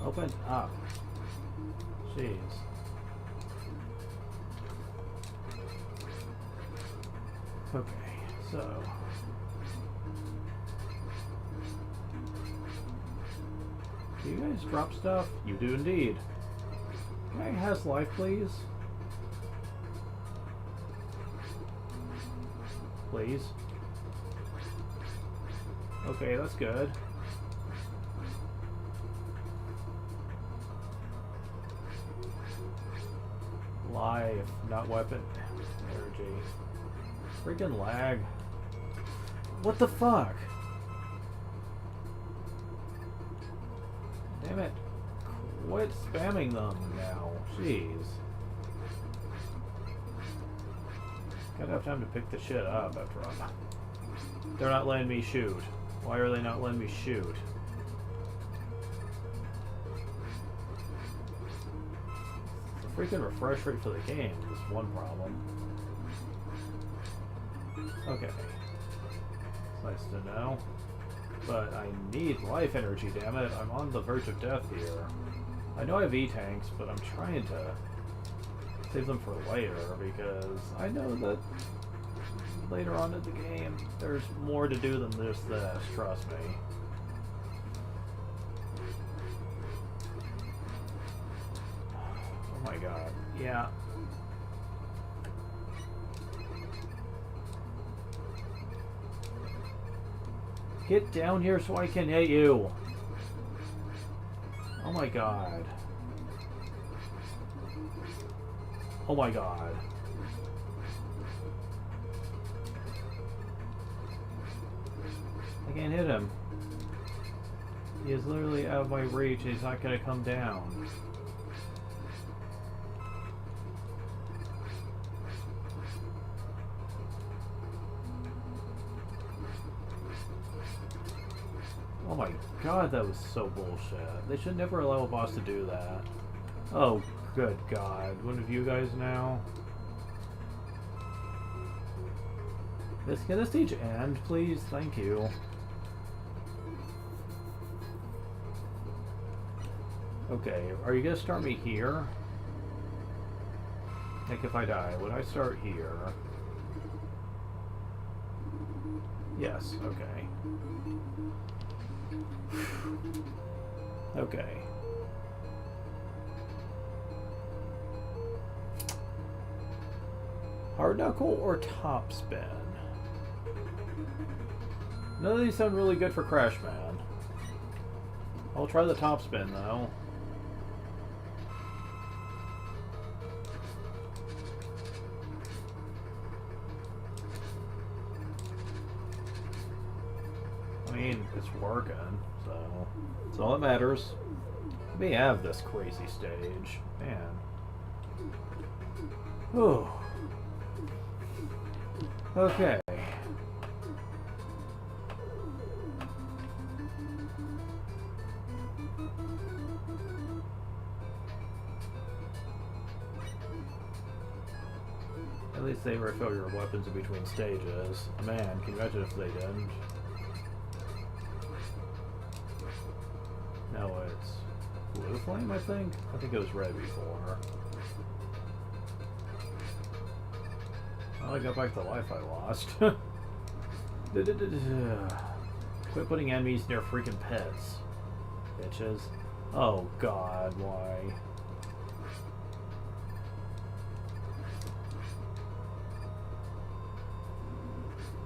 Open up. Jeez. Okay, so... Do you guys drop stuff? You do indeed. Guy has life, please. Please. Okay, that's good. Life, not weapon. Energy. Freaking lag. What the fuck? Damn it. Quit spamming them now. Jeez. Gotta have time to pick the shit up after all. They're not letting me shoot. Why are they not letting me shoot? The freaking refresh rate for the game is one problem. Okay. It's nice to know. But I need life energy, damn it. I'm on the verge of death here. I know I have E-tanks, but I'm trying to save them for later because I know that later on in the game there's more to do than just this, trust me. Oh my god. Yeah. Get down here so I can hit you. Oh my god. Oh my god. I can't hit him. He is literally out of my reach and he's not gonna come down. Oh my god, that was so bullshit. They should never allow a boss to do that. Oh, good god. One of you guys now? Can this stage end, please? Thank you. Okay, are you gonna start me here? Like if I die, would I start here? Yes, okay. Okay. Hard knuckle or top spin? None of these sound really good for Crash Man. I'll try the top spin though. I mean, it's working, so it's all that matters. Let me have this crazy stage, man. Whew. Okay. At least they refill your weapons in between stages. Man, can you imagine if they didn't? No, it's blue flame, I think? I think it was red before. Well, I got back the life I lost. Quit putting enemies near freaking pets, bitches. Oh god, why?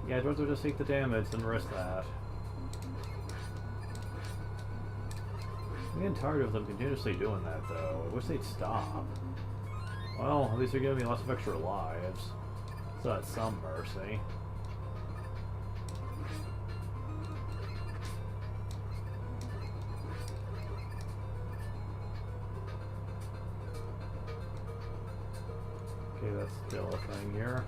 Yeah, I'd rather just take the damage than risk that. I'm getting tired of them continuously doing that, though. I wish they'd stop. Well, at least they're giving me lots of extra lives. So that's some mercy. Okay, that's still a thing here.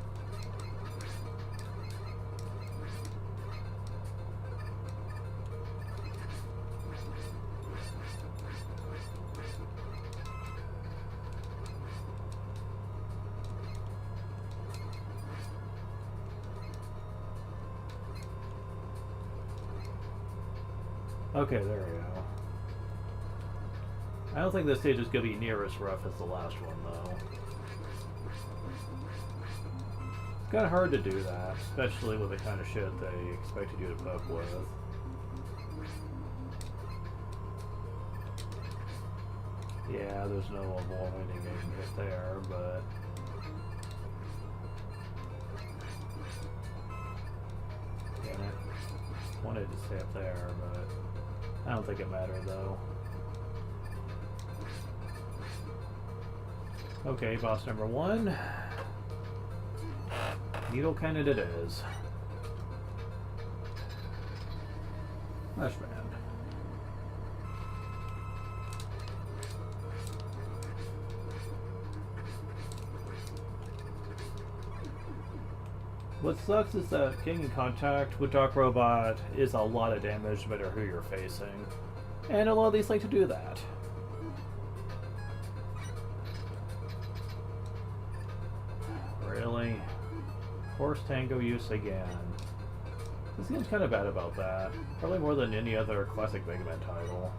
Okay, there we go. I don't think this stage is going to be near as rough as the last one, though. It's kind of hard to do that, especially with the kind of shit they expected you to put up with. Yeah, there's no avoiding getting hit there, but... Damn it. Wanted to stay up there, but I don't think it mattered though. Okay, boss number 1. Needle cannon it is. Flashman. What sucks is that getting in contact with Dark Robot is a lot of damage no matter who you're facing. And a lot of these like to do that. Really? Horse Tango use again. This game's kind of bad about that. Probably more than any other classic Mega Man title.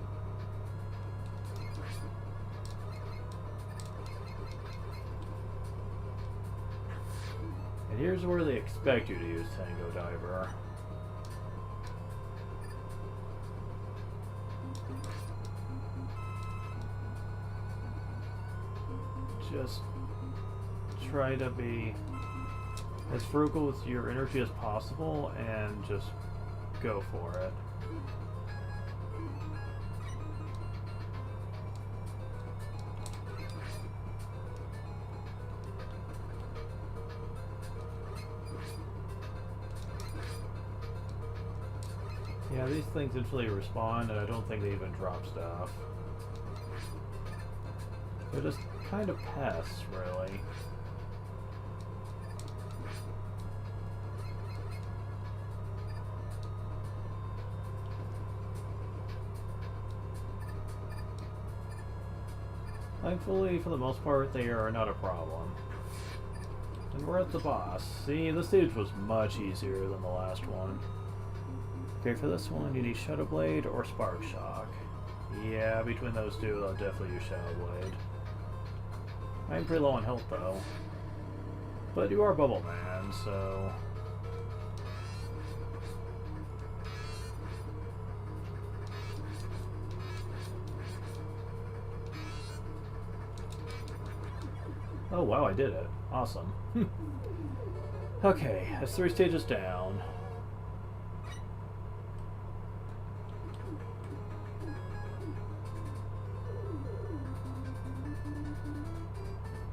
And here's where they expect you to use Tango Diver. Just try to be as frugal with your energy as possible and just go for it. Yeah, these things instantly respond, and I don't think they even drop stuff. They're just kind of pests, really. Thankfully, for the most part, they are not a problem. And we're at the boss. See, this stage was much easier than the last one. Okay, for this one, you need Shadow Blade or Spark Shock. Yeah, between those two, I'll definitely use Shadow Blade. I'm pretty low on health, though. But you are Bubble Man, so... Oh wow, I did it. Awesome. Okay, that's 3 stages down.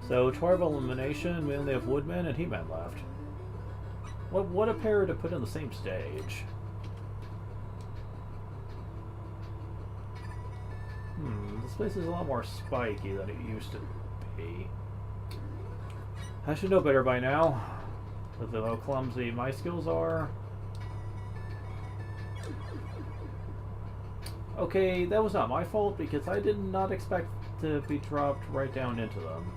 So, 12 elimination, we only have Woodman and He-Man left. What a pair to put on the same stage. This place is a lot more spiky than it used to be. I should know better by now, with how clumsy my skills are. Okay, that was not my fault because I did not expect to be dropped right down into them.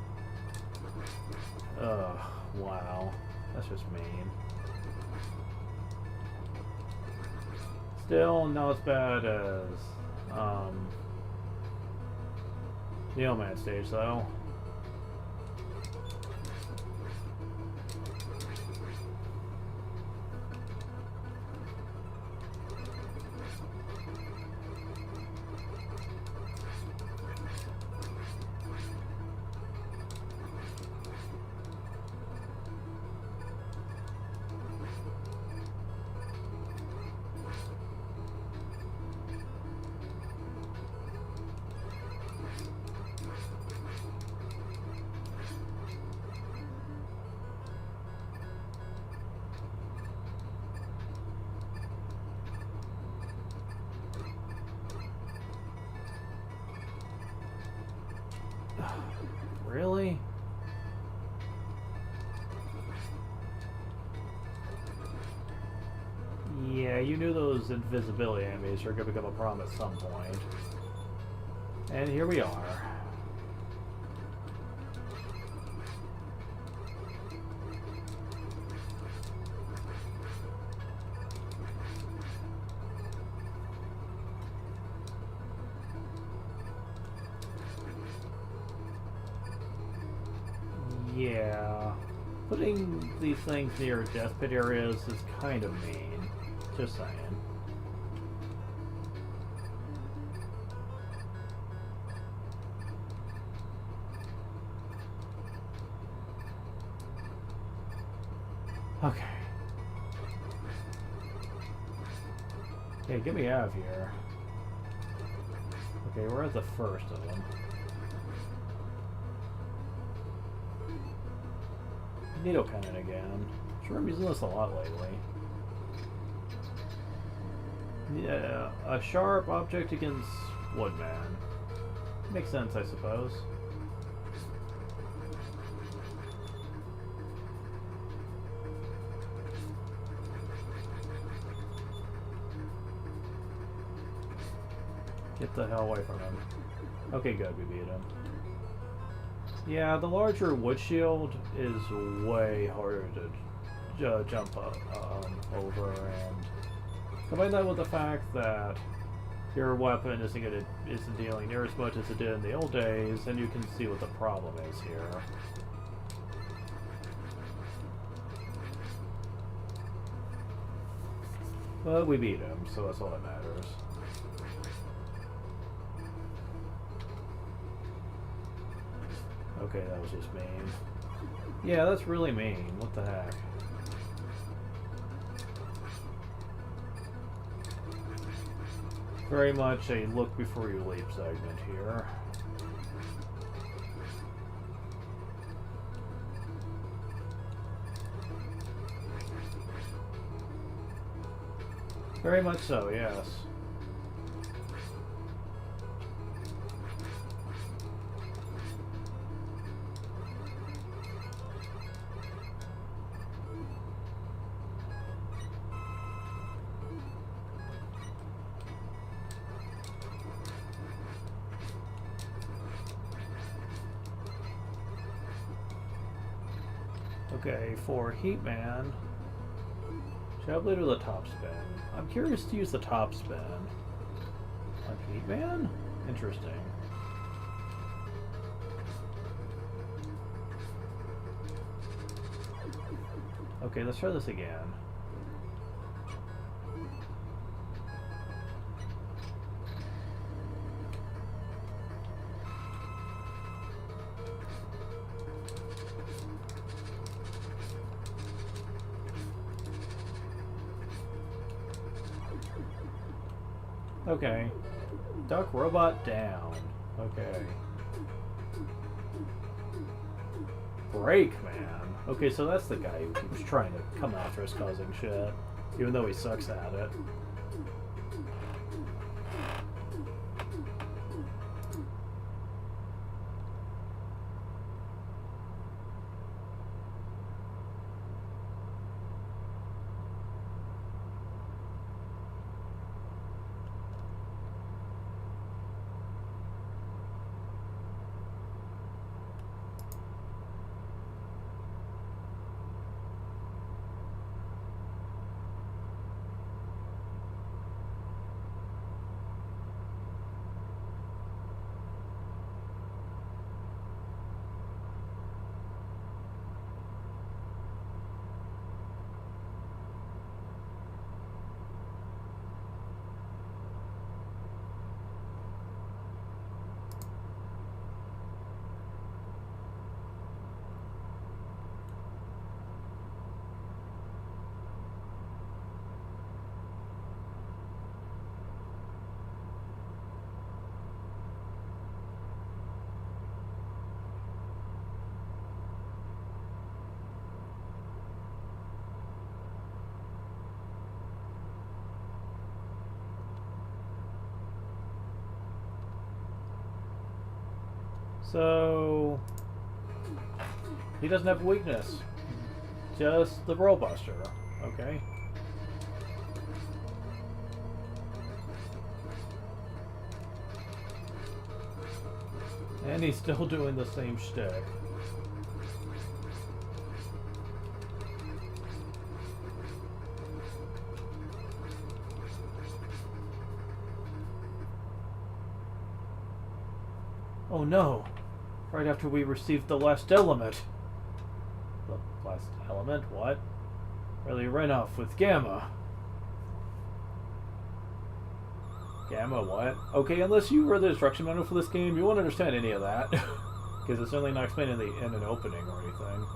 Ugh, wow. That's just mean. Still not as bad as the Old Man stage though. Really? Yeah, you knew those invisibility enemies were going to become a problem at some point. And here we are. Yeah, putting these things near death pit areas is kind of mean. Just saying. Okay. Okay, get me out of here. Okay, we're at the first of them. Needle cannon again. Sure, I'm using this a lot lately. Yeah, a sharp object against Woodman. Makes sense, I suppose. Get the hell away from him. Okay, good, we beat him. Yeah, the larger wood shield is way harder to jump over, and combine that with the fact that your weapon isn't dealing near as much as it did in the old days, and you can see what the problem is here. But we beat him, so that's all that matters. Okay, that was just mean. Yeah, that's really mean. What the heck? Very much a look before you leap segment here. Very much so, yes. Okay, for Heatman, Shadow Blade or the top spin? I'm curious to use the top spin. On Heatman? Interesting. Okay, let's try this again. Okay. Duck robot down. Okay. Break, man. Okay, so that's the guy who keeps trying to come after us causing shit, even though he sucks at it. So he doesn't have a weakness. Just the Rollbuster. Okay. And he's still doing the same shtick. Oh no! Right after we received the last element. The last element? What? Really ran off with Gamma. Gamma what? Okay, unless you read the instruction manual for this game, you won't understand any of that. Because it's certainly not explained in an opening or anything.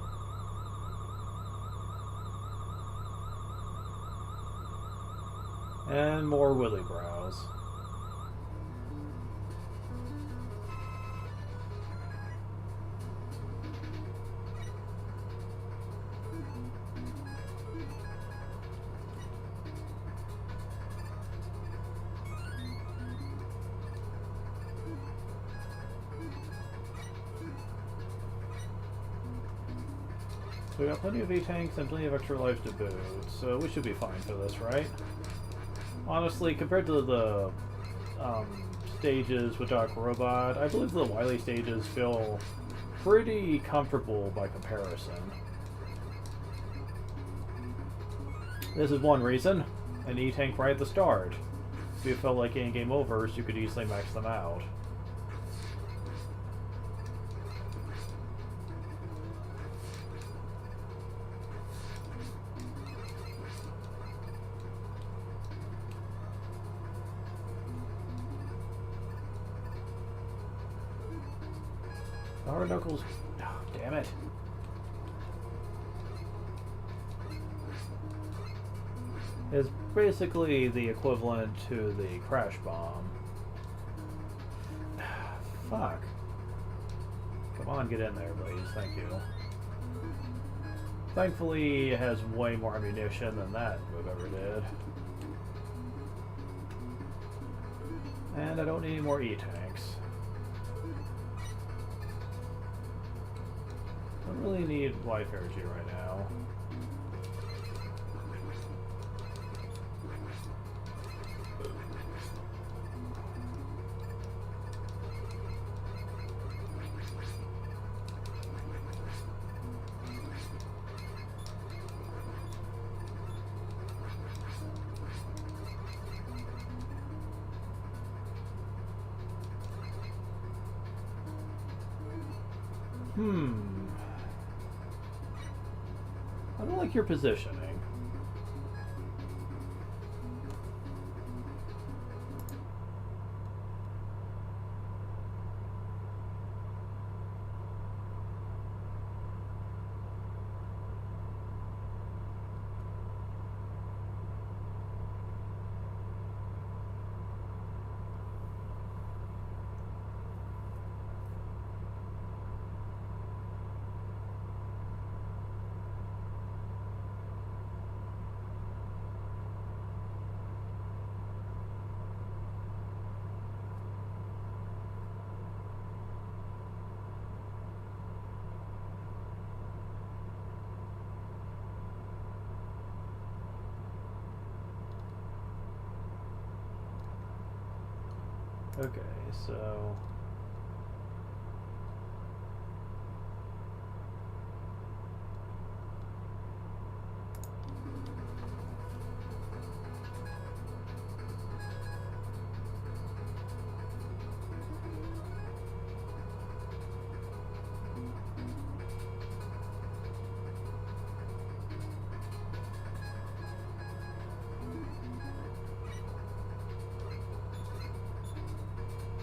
And more Willy Brows. So we got plenty of E-tanks and plenty of extra lives to boot, so we should be fine for this, right? Honestly, compared to the stages with Doc Robot, I believe the Wily stages feel pretty comfortable by comparison. This is one reason. An E-tank right at the start. If you felt like getting game overs, you could easily max them out. Hard Knuckles. Oh, damn it. Is basically the equivalent to the Crash Bomb. Fuck. Come on, get in there, please. Thank you. Thankfully, it has way more ammunition than that move ever did. And I don't need any more E-tanks. I don't really need life energy right now. I don't like your positioning. Okay, so...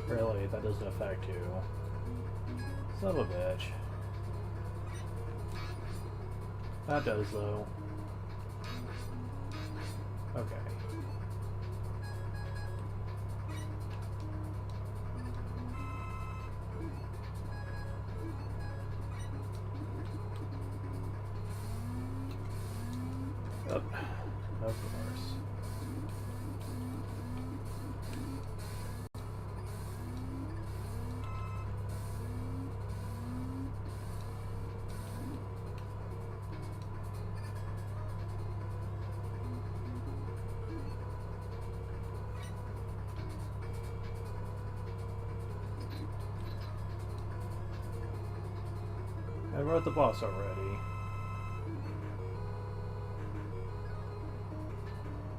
Really, that doesn't affect you. Son of a bitch. That does, though. Okay. Oh, of course. And we're at the boss already.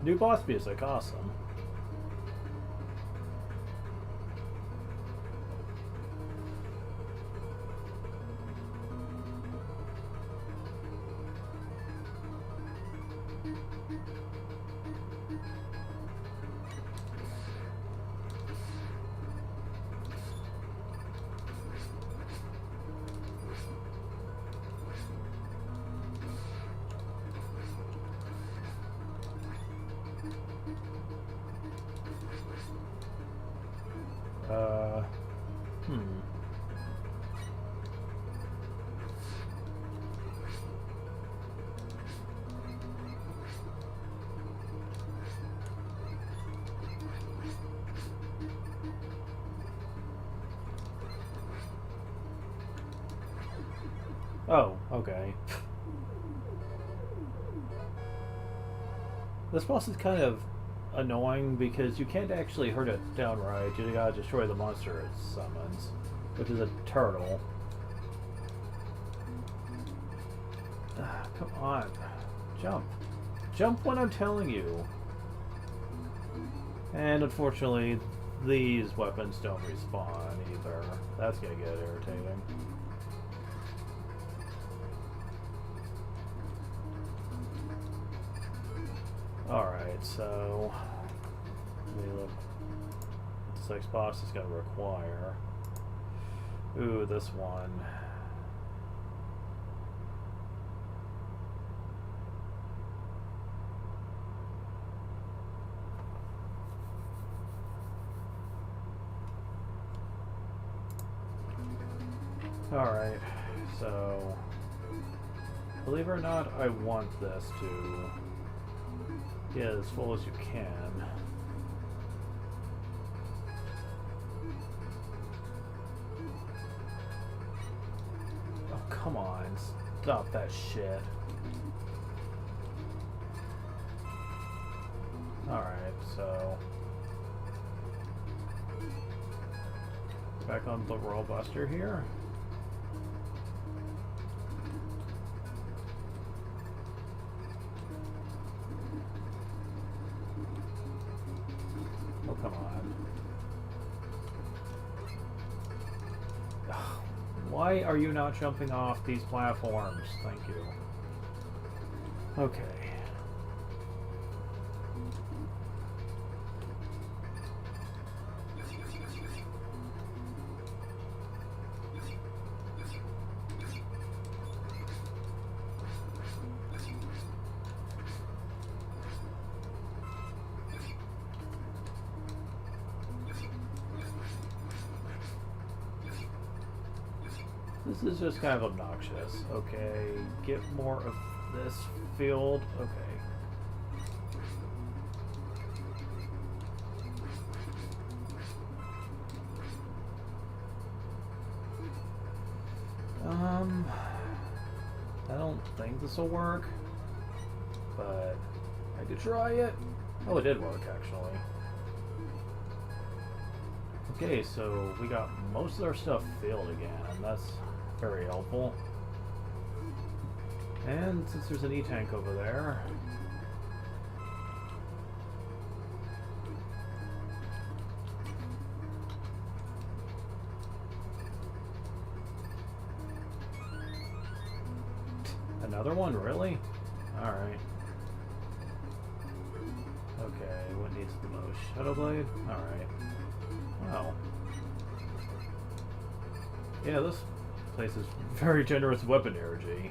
New boss music, awesome. Oh, okay. This boss is kind of annoying because you can't actually hurt it downright. You gotta destroy the monster it summons, which is a turtle. Come on. Jump. Jump when I'm telling you. And unfortunately, these weapons don't respawn either. That's gonna get irritating. Alright, so this next boss is gonna require. Ooh, this one. Alright, so believe it or not, I want this to get as full as you can. Oh, come on. Stop that shit. Alright, so back on the Royal Buster here. Oh, come on. Ugh, why are you not jumping off these platforms? Thank you. Okay. This is just kind of obnoxious. Okay, get more of this field. Okay. I don't think this will work, but I could try it. Oh, it did work, actually. Okay, so we got most of our stuff filled again. That's very helpful. And since there's an E-tank over there, another one, really? Alright. Okay, what needs the most? Shadow Blade? Alright. Wow. Yeah, this place is very generous weapon energy.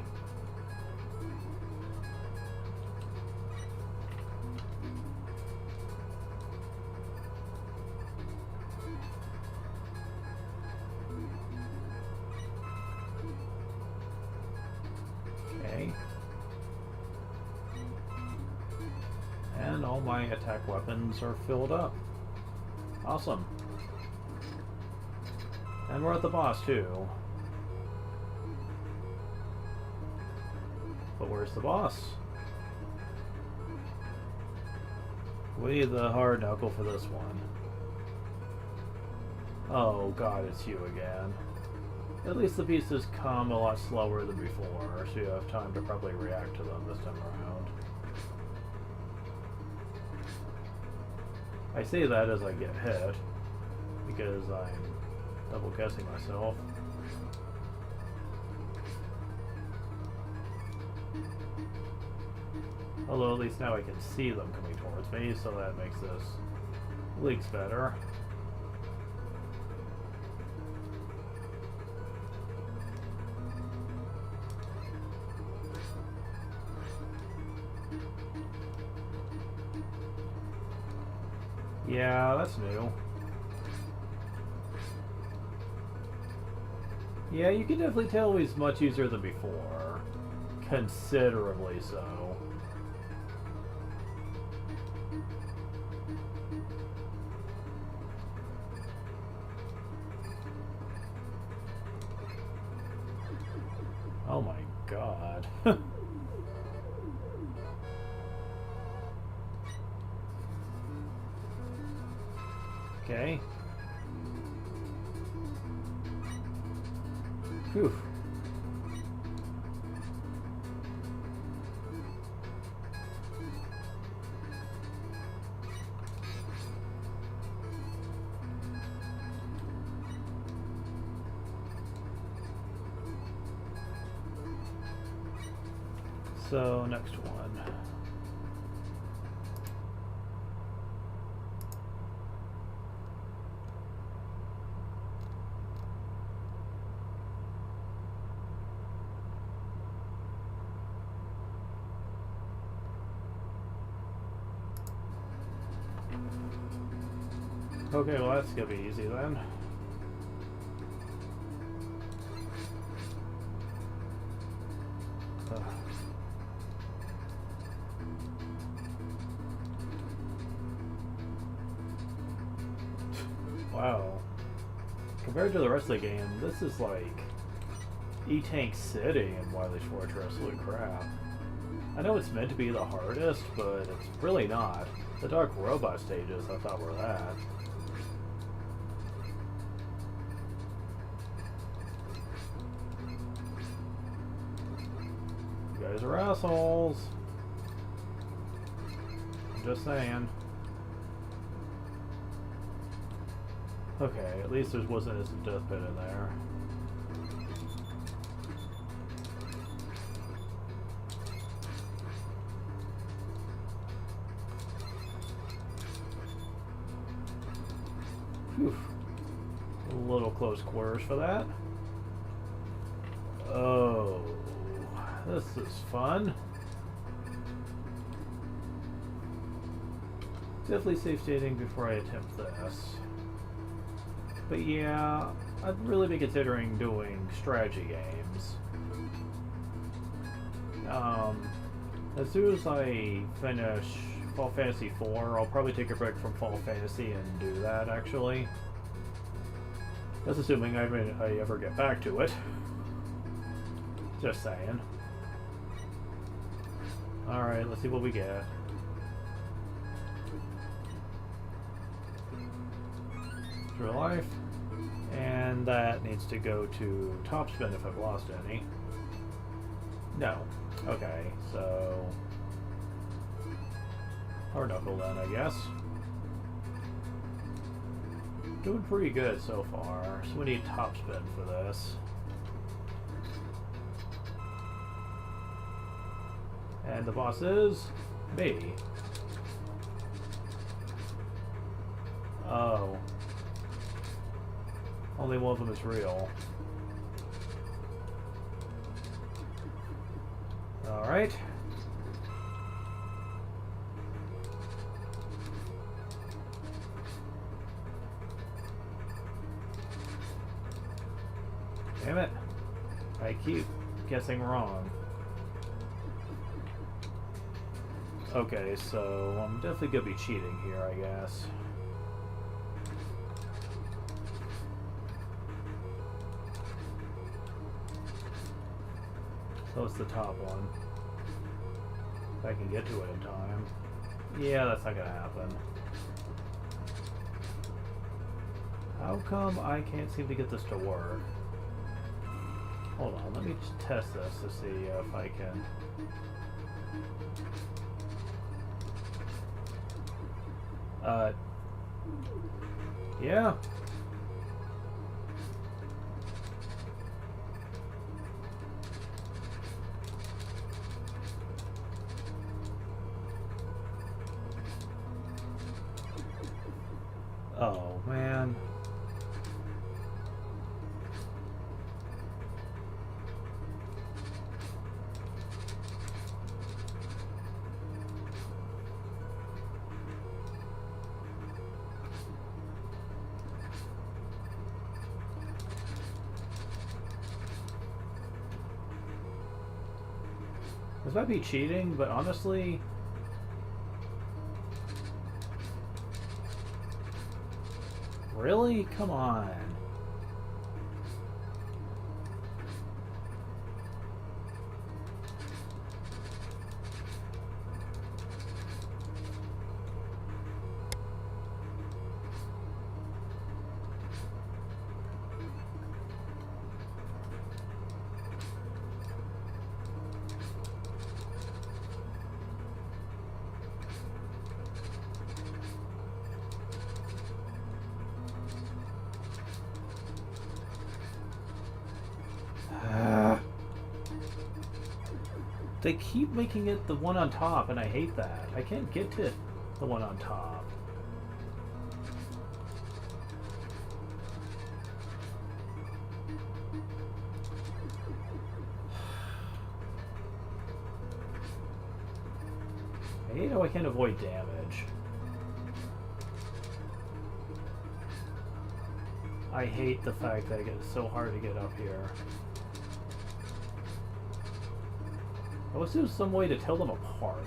Okay. And all my attack weapons are filled up. Awesome. And we're at the boss, too. But where's the boss? We need the hard knuckle for this one. Oh god, it's you again. At least the pieces come a lot slower than before, so you have time to probably react to them this time around. I say that as I get hit, because I'm double guessing myself. Although at least now I can see them coming towards me, so that makes this leaks better. Yeah, that's new. Yeah, you can definitely tell he's much easier than before. Considerably so. Oh my God. Okay. Whew. So, next one. Okay, well that's gonna be easy then. Wow. Compared to the rest of the game, this is like E-Tank City and Wily Fortress. Holy crap. I know it's meant to be the hardest, but it's really not. The Dark Robot stages I thought were that. You guys are assholes. I'm just saying. Okay, at least there wasn't as a death pit in there. Whew. A little close quarters for that. Oh, this is fun. Definitely safe stating before I attempt this. But yeah, I'd really be considering doing strategy games. As soon as I finish Final Fantasy IV, I'll probably take a break from Final Fantasy and do that, actually. That's assuming I ever get back to it. Just saying. Alright, let's see what we get. True life. And that needs to go to Topspin if I've lost any. No. Okay, so... Hard Knuckle then, I guess. Doing pretty good so far, so we need Topspin for this. And the boss is... me. Oh. Only one of them is real. Alright. Damn it. I keep guessing wrong. Okay, so I'm definitely gonna be cheating here, I guess. So it's the top one. If I can get to it in time. Yeah, that's not gonna happen. How come I can't seem to get this to work? Hold on, let me just test this to see if I can... Yeah. Oh, man. This might be cheating, but honestly... Really? Come on. They keep making it the one on top, and I hate that. I can't get to the one on top. I hate how I can't avoid damage. I hate the fact that it's so hard to get up here. I wish there was some way to tell them apart.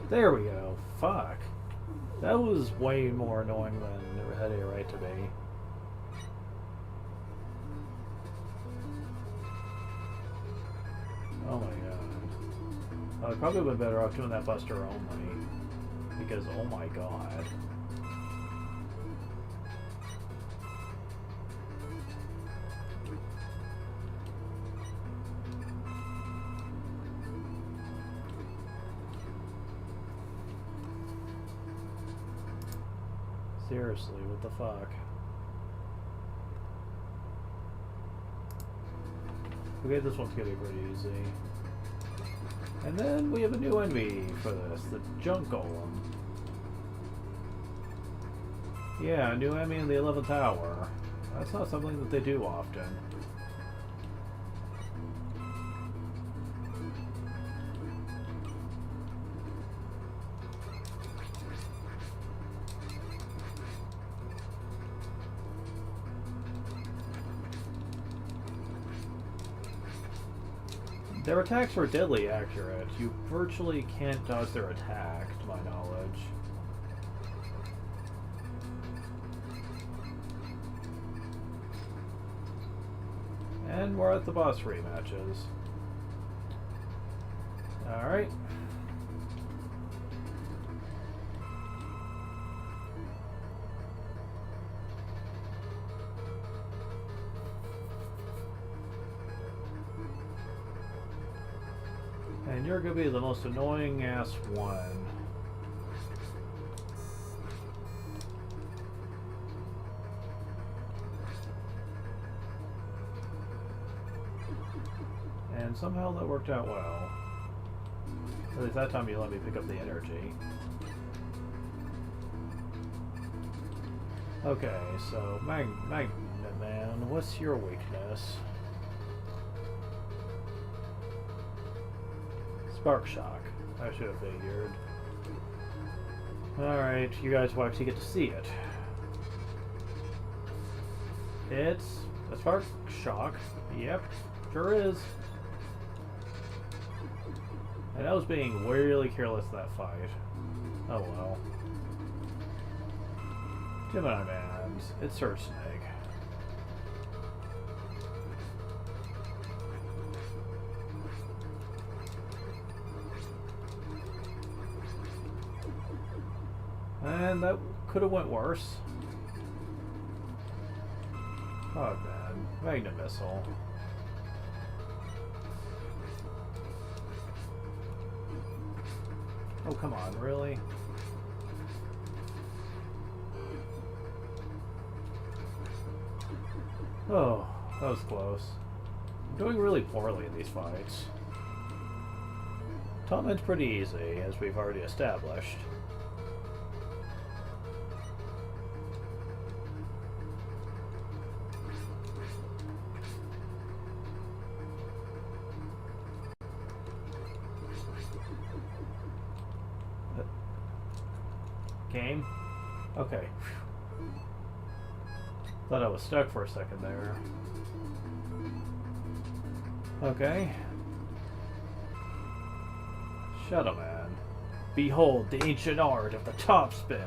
There we go. Fuck. That was way more annoying than it had a right to be. Oh my god. I would probably been better off doing that Buster only. Because, oh my god. Seriously, what the fuck? Okay, this one's gonna be pretty easy. And then we have a new enemy for this, the Junk Golem. Yeah, a new enemy in the 11th hour. That's not something that they do often. Their attacks were deadly accurate. You virtually can't dodge their attack, to my knowledge. And we're at the boss rematches. Alright. And you're gonna be the most annoying ass one. And somehow that worked out well. At least that time you let me pick up the energy. Okay, so Magnet Man, what's your weakness? Spark Shock. I should have figured. Alright, you guys will actually get to see it. It's a Spark Shock. Yep, sure is. And I was being really careless in that fight. Oh well. Gemini Man, it's Surge Snake. And that could have went worse. Oh man, Magnet Missile. Oh come on, really? Oh, that was close. I'm doing really poorly in these fights. Top Man's pretty easy, as we've already established. Game? Okay. Thought I was stuck for a second there. Okay. Shadow Man. Behold the ancient art of the top spin.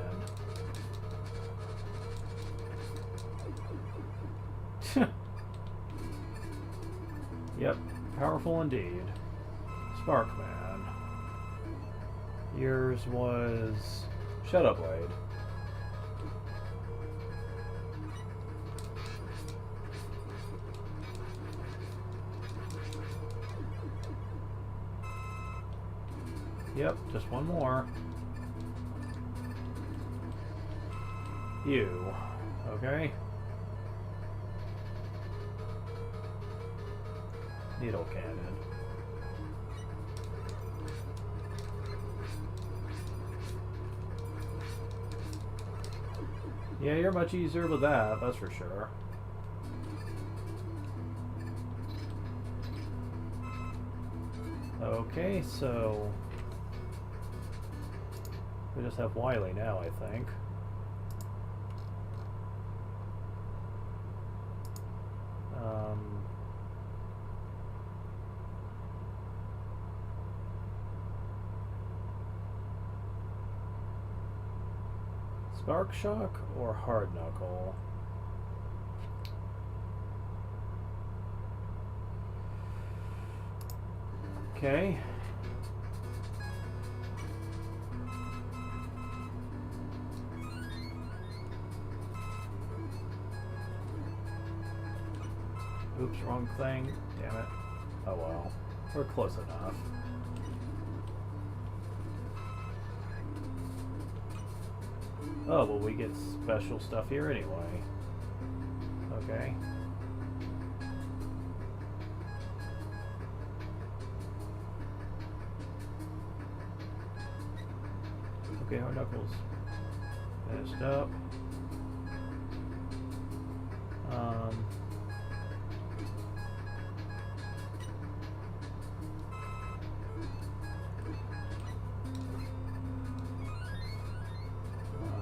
Yep, powerful indeed. Sparkman. Yours was Shadow Blade. Yep, just one more. You. Okay. Needle cannon. Yeah, you're much easier with that, that's for sure. Okay, so we just have Wily now, I think. Spark Shock or Hard Knuckle? Okay. Oops, wrong thing. Damn it. Oh well. We're close enough. Oh, well, we get special stuff here anyway. Okay. Okay, Hard Knuckles finished up.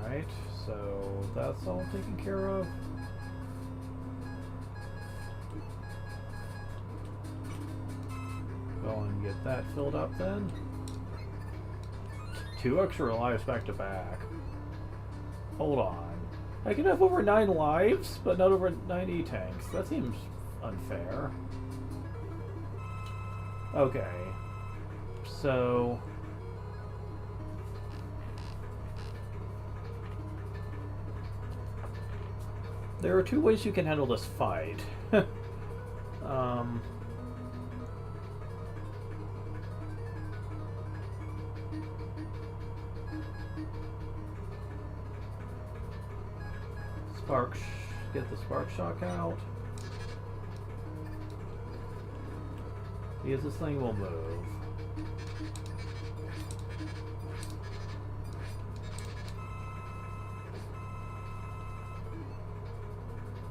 Alright, so that's all taken care of. Go and get that filled up then. 2 extra lives back to back. Hold on. I can have over 9 lives, but not over 9 E-tanks. That seems unfair. Okay. So... there are 2 ways you can handle this fight. Get the Spark Shock out. Because this thing will move.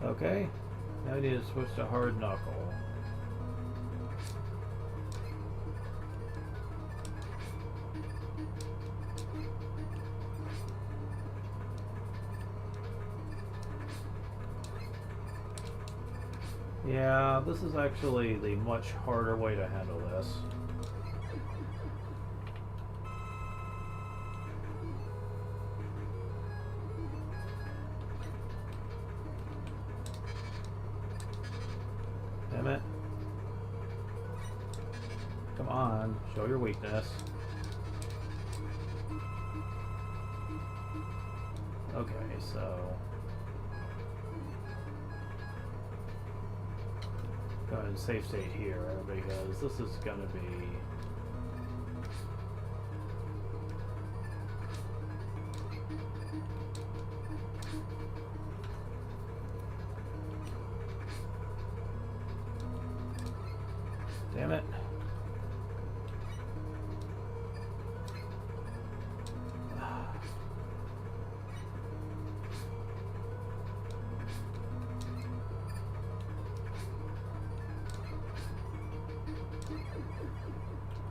Okay, now I need to switch to Hard Knuckle. Yeah, this is actually the much harder way to handle this. Damn it. Come on, show your weakness. Okay, so... go ahead and save state here, because this is gonna be... damn it.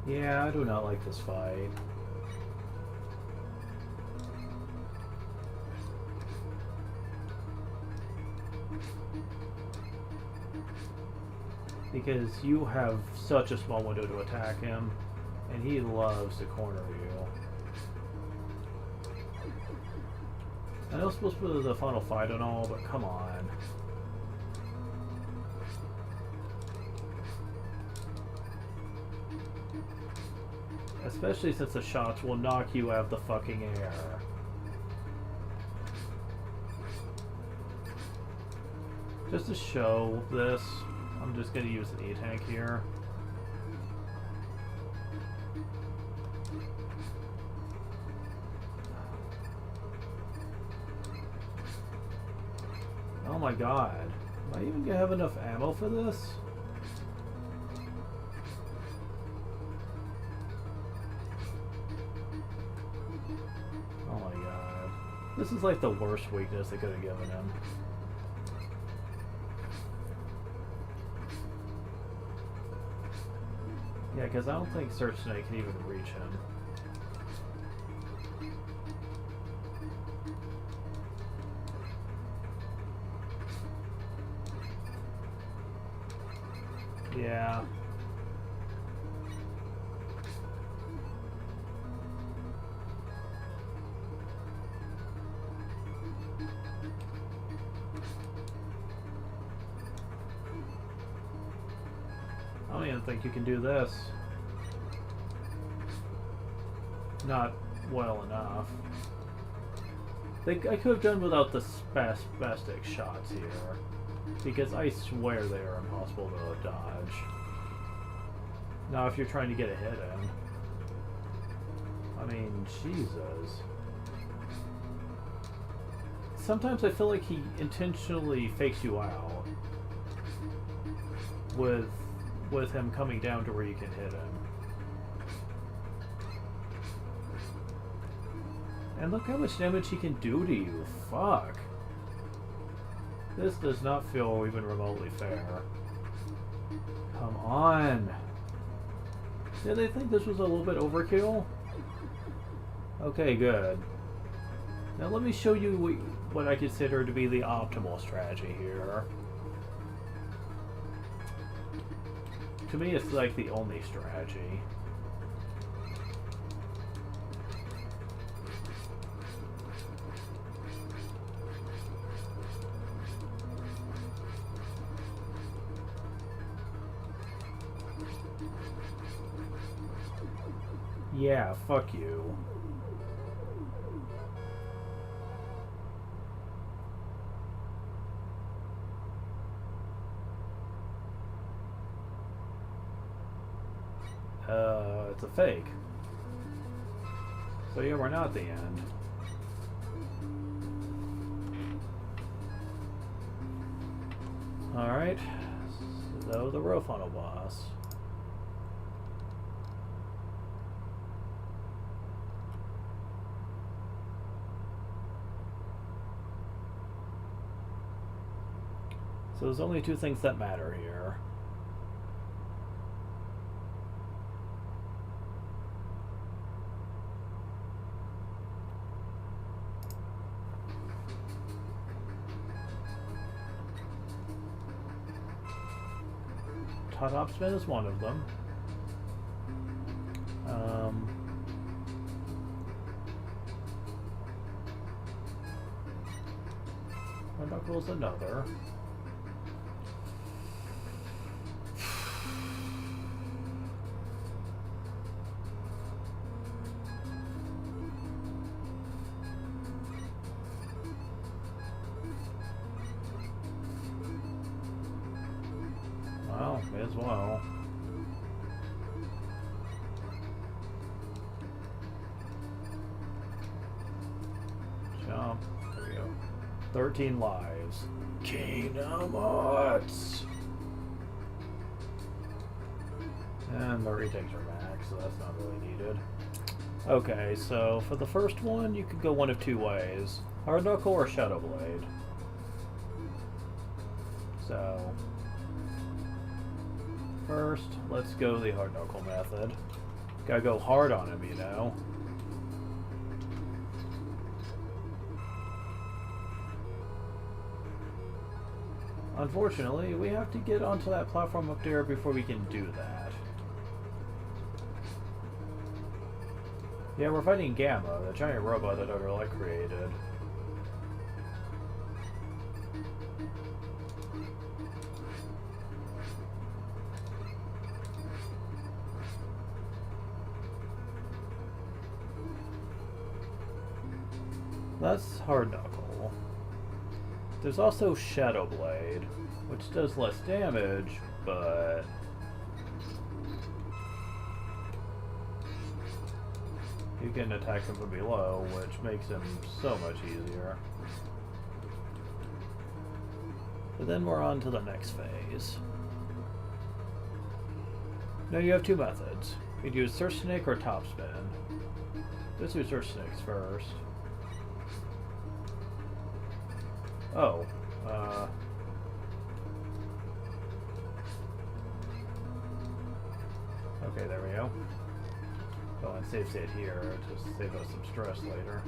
Yeah, I do not like this fight. Because you have such a small window to attack him, and he loves to corner you. I know it's supposed to be the final fight and all, but come on. Especially since the shots will knock you out of the fucking air. Just to show this, I'm just going to use an E-tank here. my god. Am I even gonna have enough ammo for this? Oh my god. This is like the worst weakness they could have given him. Yeah, because I don't think Search Snake can even reach him. Yeah. I don't even think you can do this. Not well enough. I could have done without the spastic shots here. Because I swear they are impossible to dodge. Now if you're trying to get a hit in. I mean, Jesus. Sometimes I feel like he intentionally fakes you out. With him coming down to where you can hit him. And look how much damage he can do to you. Fuck. This does not feel even remotely fair. Come on. Did they think this was a little bit overkill? Okay, good. Now let me show you what I consider to be the optimal strategy here. To me, it's like the only strategy. Yeah, fuck you. It's a fake. So yeah, we're not at the end. Alright. So the row funnel boss. So there's only two things that matter here. Top spin is one of them. Knuckles another. Well, may as well. Jump. There we go. 13 lives. Kingdomots! And the retakes are back, so that's not really needed. Okay, so for the first one, you could go one of two ways. Hard Knuckle or Shadow Blade. So... first, let's go the Hard Knuckle method. Gotta go hard on him, you know. Unfortunately, we have to get onto that platform up there before we can do that. Yeah, we're fighting Gamma, the giant robot that Dr. Light created. That's Hard Knuckle. There's also Shadow Blade, which does less damage, but... you can attack him from below, which makes him so much easier. But then we're on to the next phase. Now you have two methods. You can use Search Snake or Topspin. Let's do Search Snakes first. Oh. Okay, there we go. Go and save state here to save us some stress later.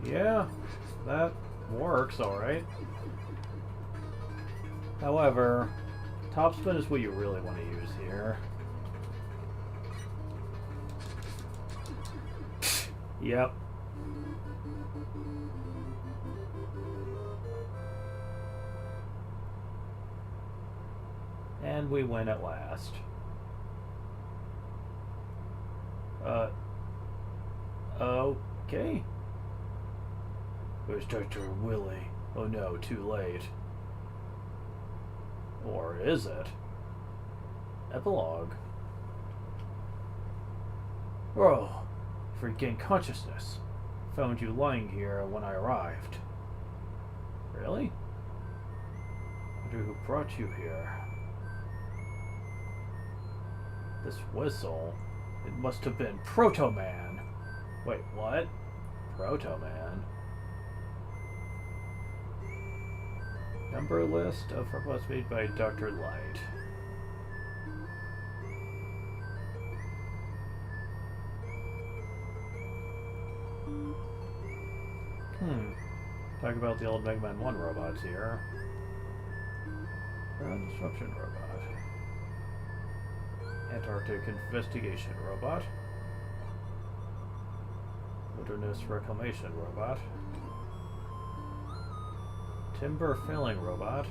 Yeah, that works alright. However, Topspin is what you really want to use here. Yep. And we win at last. Okay. Where's Dr. Willie? Oh no, too late. Or is it? Epilogue. Oh, you regained consciousness. Found you lying here when I arrived. Really? Wonder who brought you here. This whistle. It must have been Proto-Man. Wait, what? Proto-Man? Number list of robots made by Dr. Light. Talk about the old Mega Man 1 robots here. Disruption robot. Antarctic investigation robot. Wilderness reclamation robot. Timber felling robot.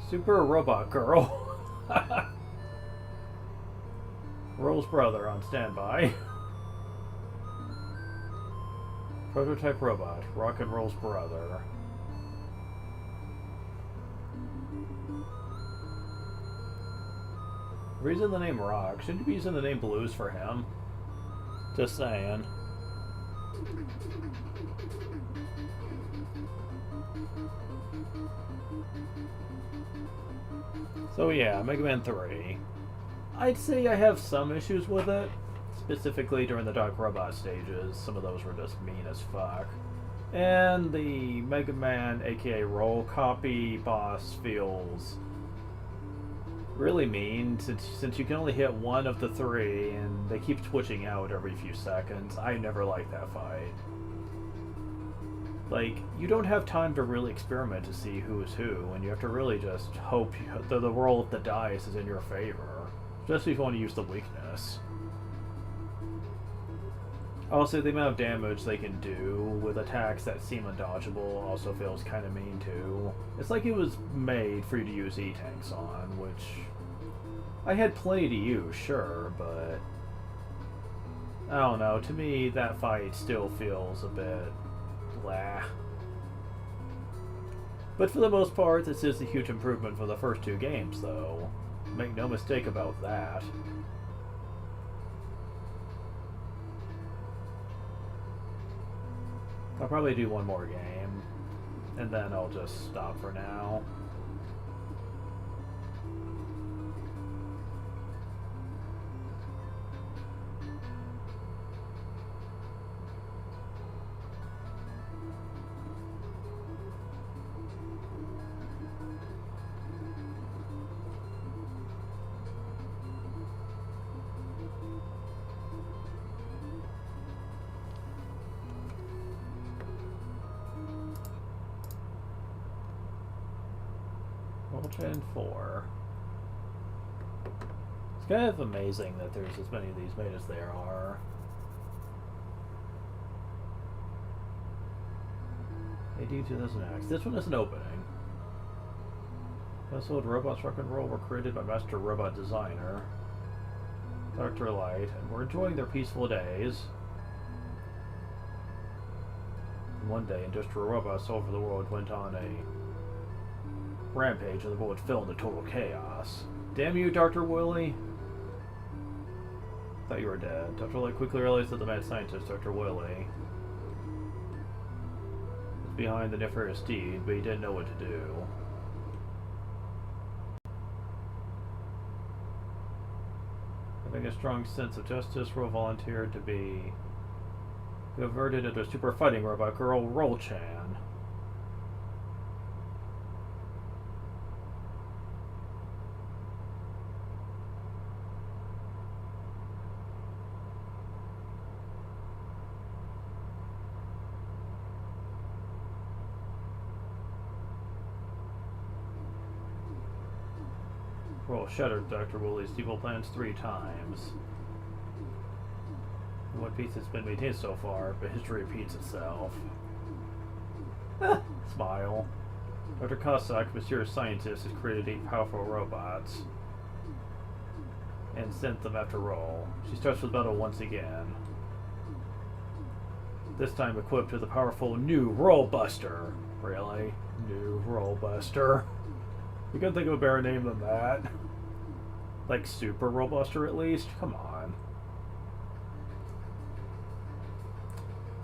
Super robot girl. Roll's brother on standby. Prototype robot. Rock and Roll's brother. The reason the name Rock, shouldn't you be using the name Blues for him? Just saying. So yeah, Mega Man 3. I'd say I have some issues with it. Specifically during the Dark Robot stages. Some of those were just mean as fuck. And the Mega Man, aka Roll copy boss, feels really mean since you can only hit one of the three and they keep switching out every few seconds. I never liked that fight. Like, you don't have time to really experiment to see who is who, and you have to really just hope the roll of the dice is in your favor. Especially if you want to use the weakness. Also, the amount of damage they can do with attacks that seem undodgeable also feels kind of mean too. It's like it was made for you to use E-Tanks on, which I had plenty to use, sure, but I don't know, to me that fight still feels a bit blah. But for the most part, this is a huge improvement from the first two games, though. Make no mistake about that. I'll probably do one more game, and then I'll just stop for now. Gen 4. It's kind of amazing that there's as many of these made as there are. AD 2000X. This one is an opening. Household Robots Rock and Roll were created by Master Robot Designer Dr. Light, and were enjoying their peaceful days. And one day, industrial robots all over the world went on a rampage and the world fell into total chaos. Damn you, Dr. Willie. Thought you were dead. Dr. Light quickly realized that the mad scientist, Dr. Willie, was behind the nefarious deed, but he didn't know what to do. Having a strong sense of justice, Ro volunteered to be converted into a super fighting robot girl, Roll-chan. Roll shuttered Dr. Willie's evil plans 3 times. In one piece has been maintained so far, but history repeats itself. Smile. Dr. Cossack, mysterious scientist, has created 8 powerful robots and sent them after Roll. She starts with battle once again. This time equipped with the powerful new Roll Buster. Really? New Roll Buster. You couldn't think of a better name than that. Like Super Roll Buster at least? Come on.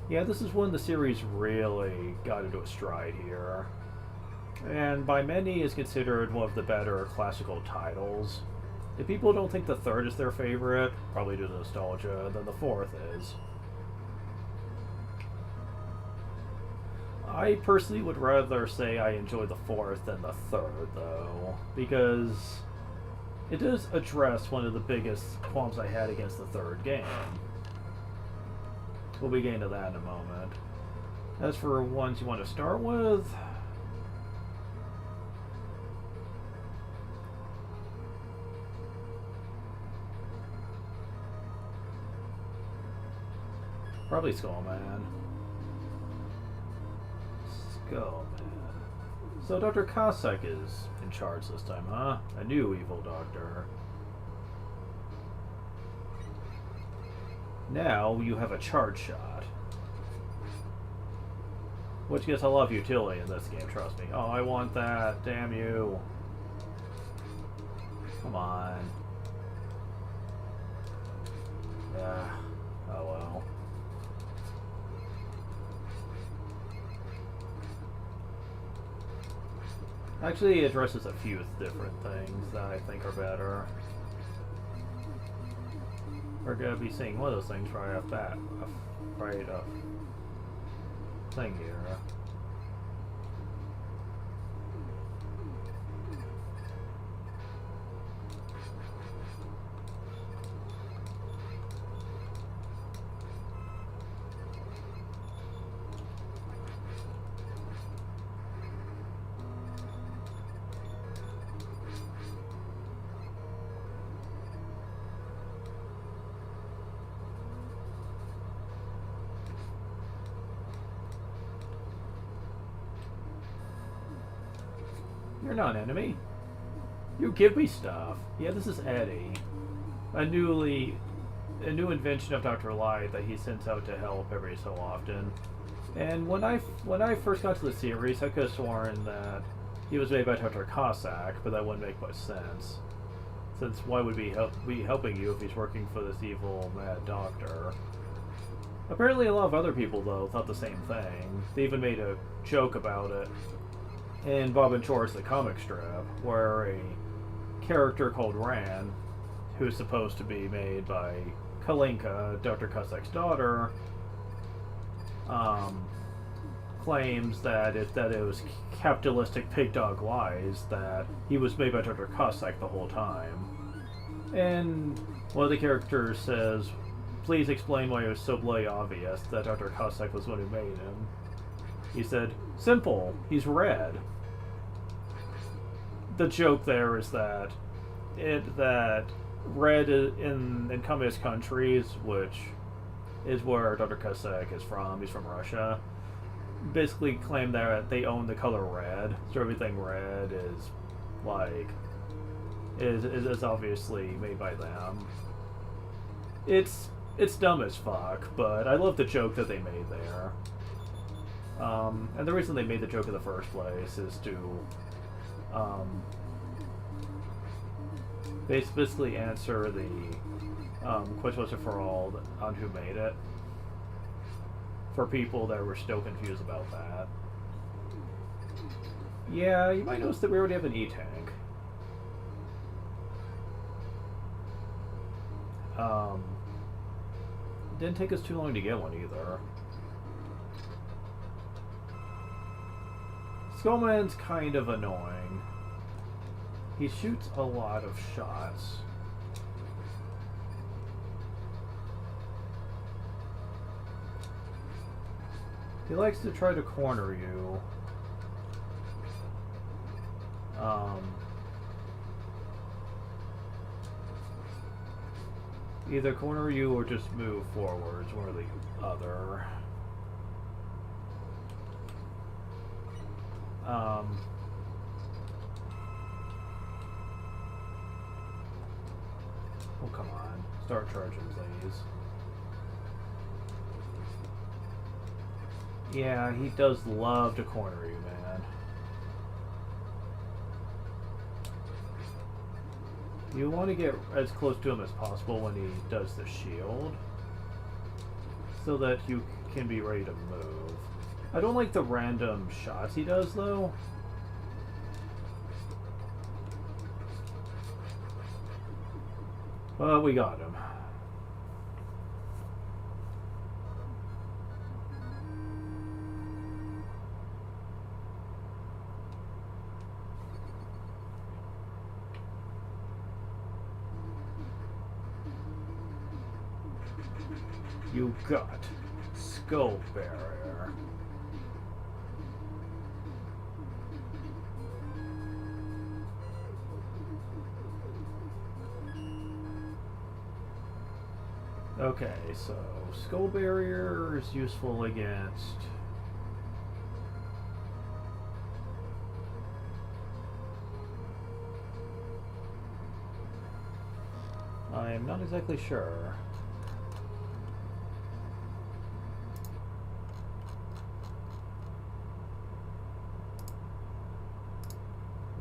Yeah, this is when the series really got into a stride here. And by many is considered one of the better classical titles. If people don't think the 3rd is their favorite, probably due to nostalgia, then the 4th is. I personally would rather say I enjoy the 4th than the 3rd, though, because it does address one of the biggest qualms I had against the 3rd game. We'll be getting to that in a moment. As for ones you want to start with, probably Skullman. So Dr. Cossack is in charge this time, huh? A new evil doctor. Now you have a charge shot. Which gets a lot of utility in this game, trust me. Oh, I want that. Damn you. Come on. Yeah. Oh well. Actually, it addresses a few different things that I think are better. We're gonna be seeing one of those things right off that. Right up. Thing here. You're not an enemy. You give me stuff. Yeah, this is Eddie. A new invention of Dr. Light that he sends out to help every so often. And when I first got to the series, I could have sworn that he was made by Dr. Cossack, but that wouldn't make much sense. Since why would he be helping you if he's working for this evil mad doctor? Apparently a lot of other people, though, thought the same thing. They even made a joke about it in Bob and Chorus, the comic strip, where a character called Ran, who's supposed to be made by Kalinka, Dr. Cossack's daughter, claims that it was capitalistic pig dog lies, that he was made by Dr. Cossack the whole time. And one of the characters says, please explain why it was so bloody obvious that Dr. Cossack was the one who made him. He said, simple, he's red. The joke there is that red in communist countries, which is where Dr. Cossack is from, he's from Russia, basically claim that they own the color red, so everything red is like is obviously made by them. It's dumb as fuck, but I love the joke that they made there. And the reason they made the joke in the first place is to basically answer the Quest Buster for All on who made it. For people that were still confused about that. Yeah, you might notice that we already have an E-Tank. Didn't take us too long to get one either. Skullman's kind of annoying. He shoots a lot of shots. He likes to try to corner you. Either corner you or just move forwards, one or the other. Oh, come on. Start charging, please. Yeah, he does love to corner you, man. You want to get as close to him as possible when he does the shield, so that you can be ready to move. I don't like the random shots he does, though. But we got him. You got Skull Barrier. Okay, so Skull Barrier is useful against... I'm not exactly sure.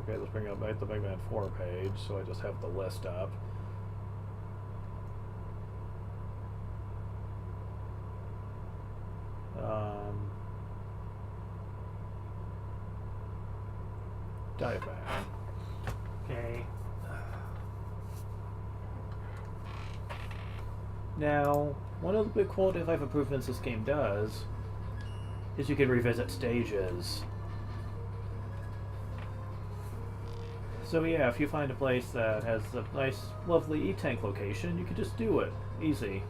Okay, let's bring up the Mega Man 4 page, so I just have the list up. Dive back. Okay. Now, one of the big quality of life improvements this game does is you can revisit stages. So yeah, if you find a place that has a nice, lovely E-Tank location, you can just do it. Easy.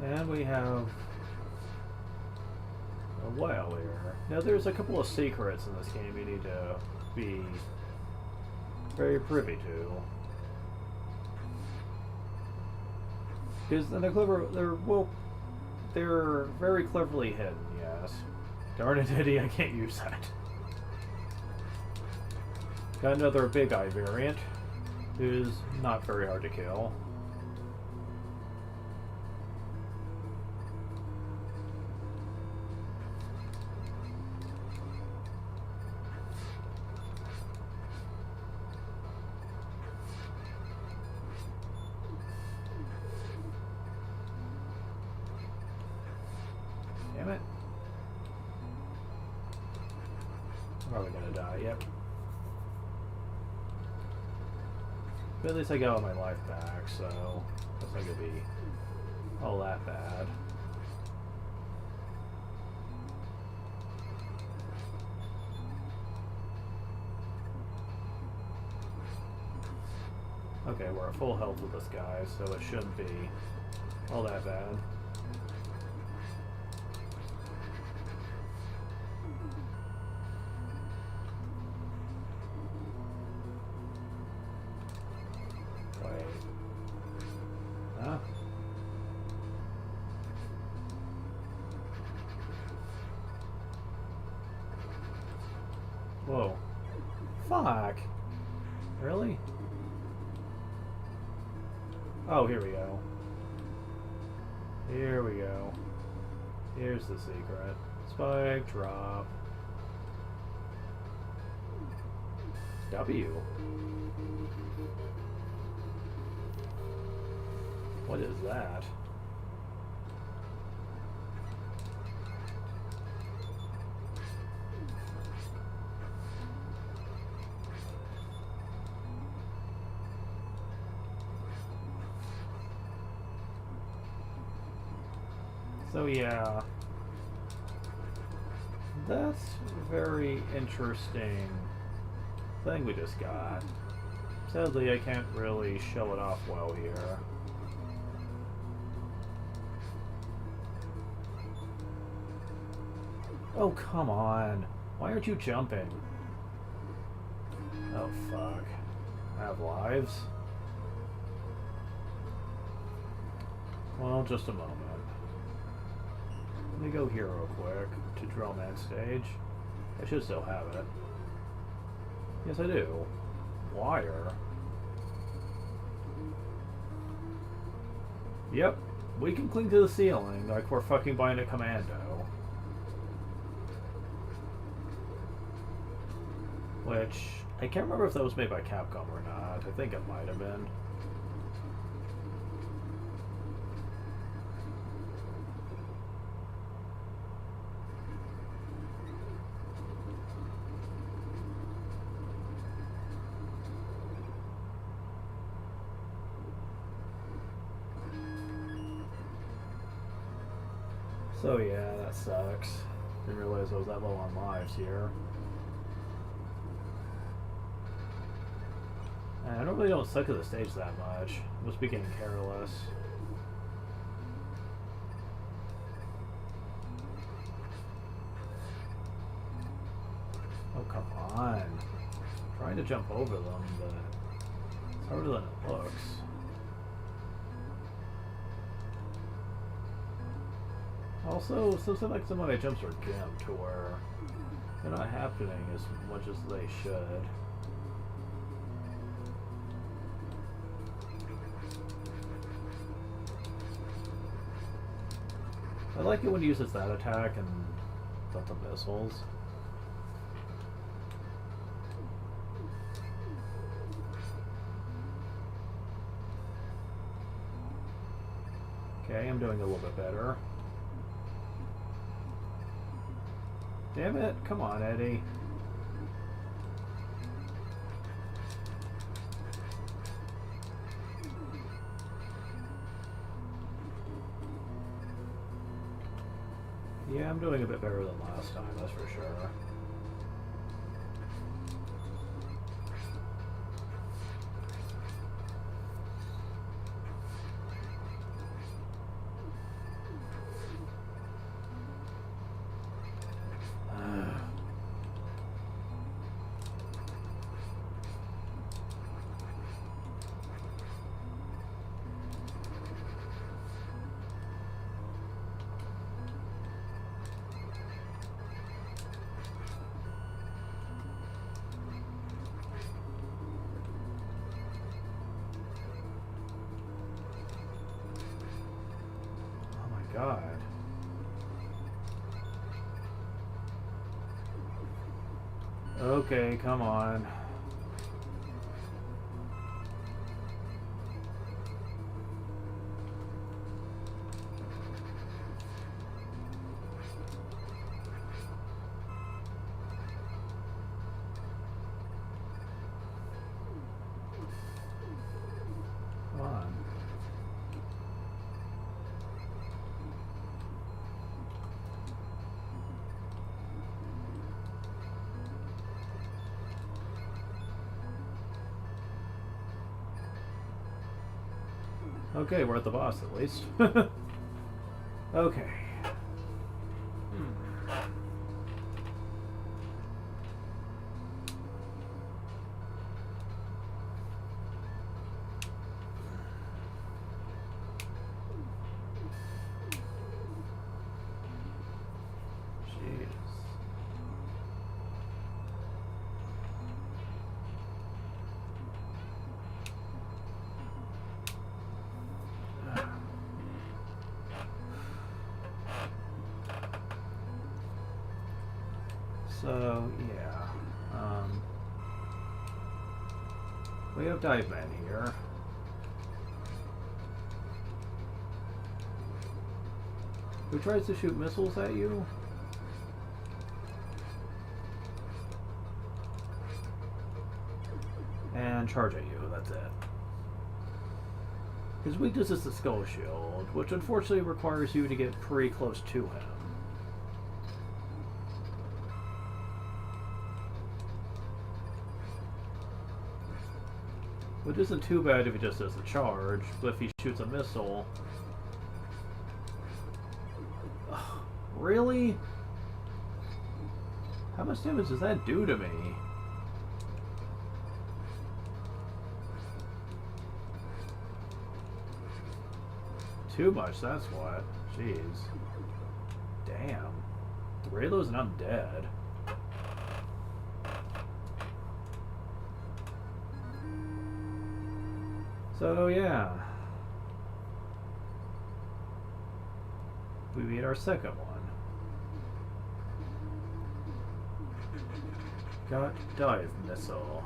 And we have a whale here. Now there's a couple of secrets in this game you need to be very privy to. Because they're clever, they're very cleverly hidden, yes. Darn it, Diddy, I can't use that. Got another Big Eye variant, who's not very hard to kill. Damn it. I'm probably gonna die, yep. But at least I got all my life back, so that's not gonna be all that bad. Okay, we're at full health with this guy, so it shouldn't be all that bad. Wait. Huh? Whoa. Fuck! Really? Oh, here we go. Here we go. Here's the secret. Spike, drop. W. What is that? So yeah, that's a very interesting thing we just got. Sadly, I can't really show it off well here. Oh, come on. Why aren't you jumping? Oh, fuck. I have lives? Well, just a moment. Let me go here real quick to Drill Man stage. I should still have it. Yes, I do. Wire. Yep. We can cling to the ceiling like we're fucking buying a Commando. Which, I can't remember if that was made by Capcom or not. I think it might have been. So yeah, that sucks. Didn't realize I was that low on lives here. And I really don't suck at the stage that much. I must be getting careless. Oh, come on. I'm trying to jump over them, but it's harder than it looks. Also, like some of my jumps are gimped to where they're not happening as much as they should. I like it when he uses that attack and not the missiles. Okay, I'm doing a little bit better. Damn it, come on, Eddie. Yeah, I'm doing a bit better than last time, that's for sure. God. Okay, come on. Come on. Okay, we're at the boss at least. Okay. Jeez. So, yeah. We have Dive Man here. Who tries to shoot missiles at you? And charge at you, that's it. His weakness is the Skull Shield, which unfortunately requires you to get pretty close to him. Which isn't too bad if he just does a charge, but if he shoots a missile... Ugh, really? How much damage does that do to me? Too much, that's what. Jeez. Damn. Raylo's an undead. So, yeah. We beat our second one. Got Dive Missile.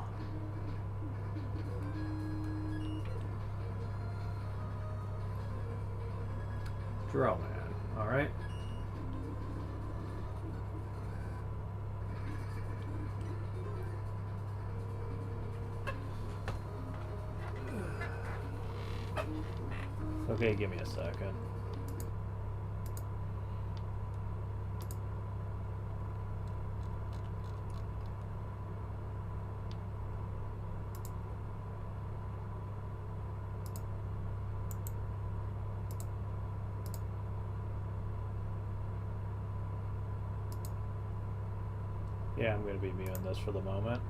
Drill Man. Alright. Okay, give me a second. Yeah, I'm going to be muting this for the moment.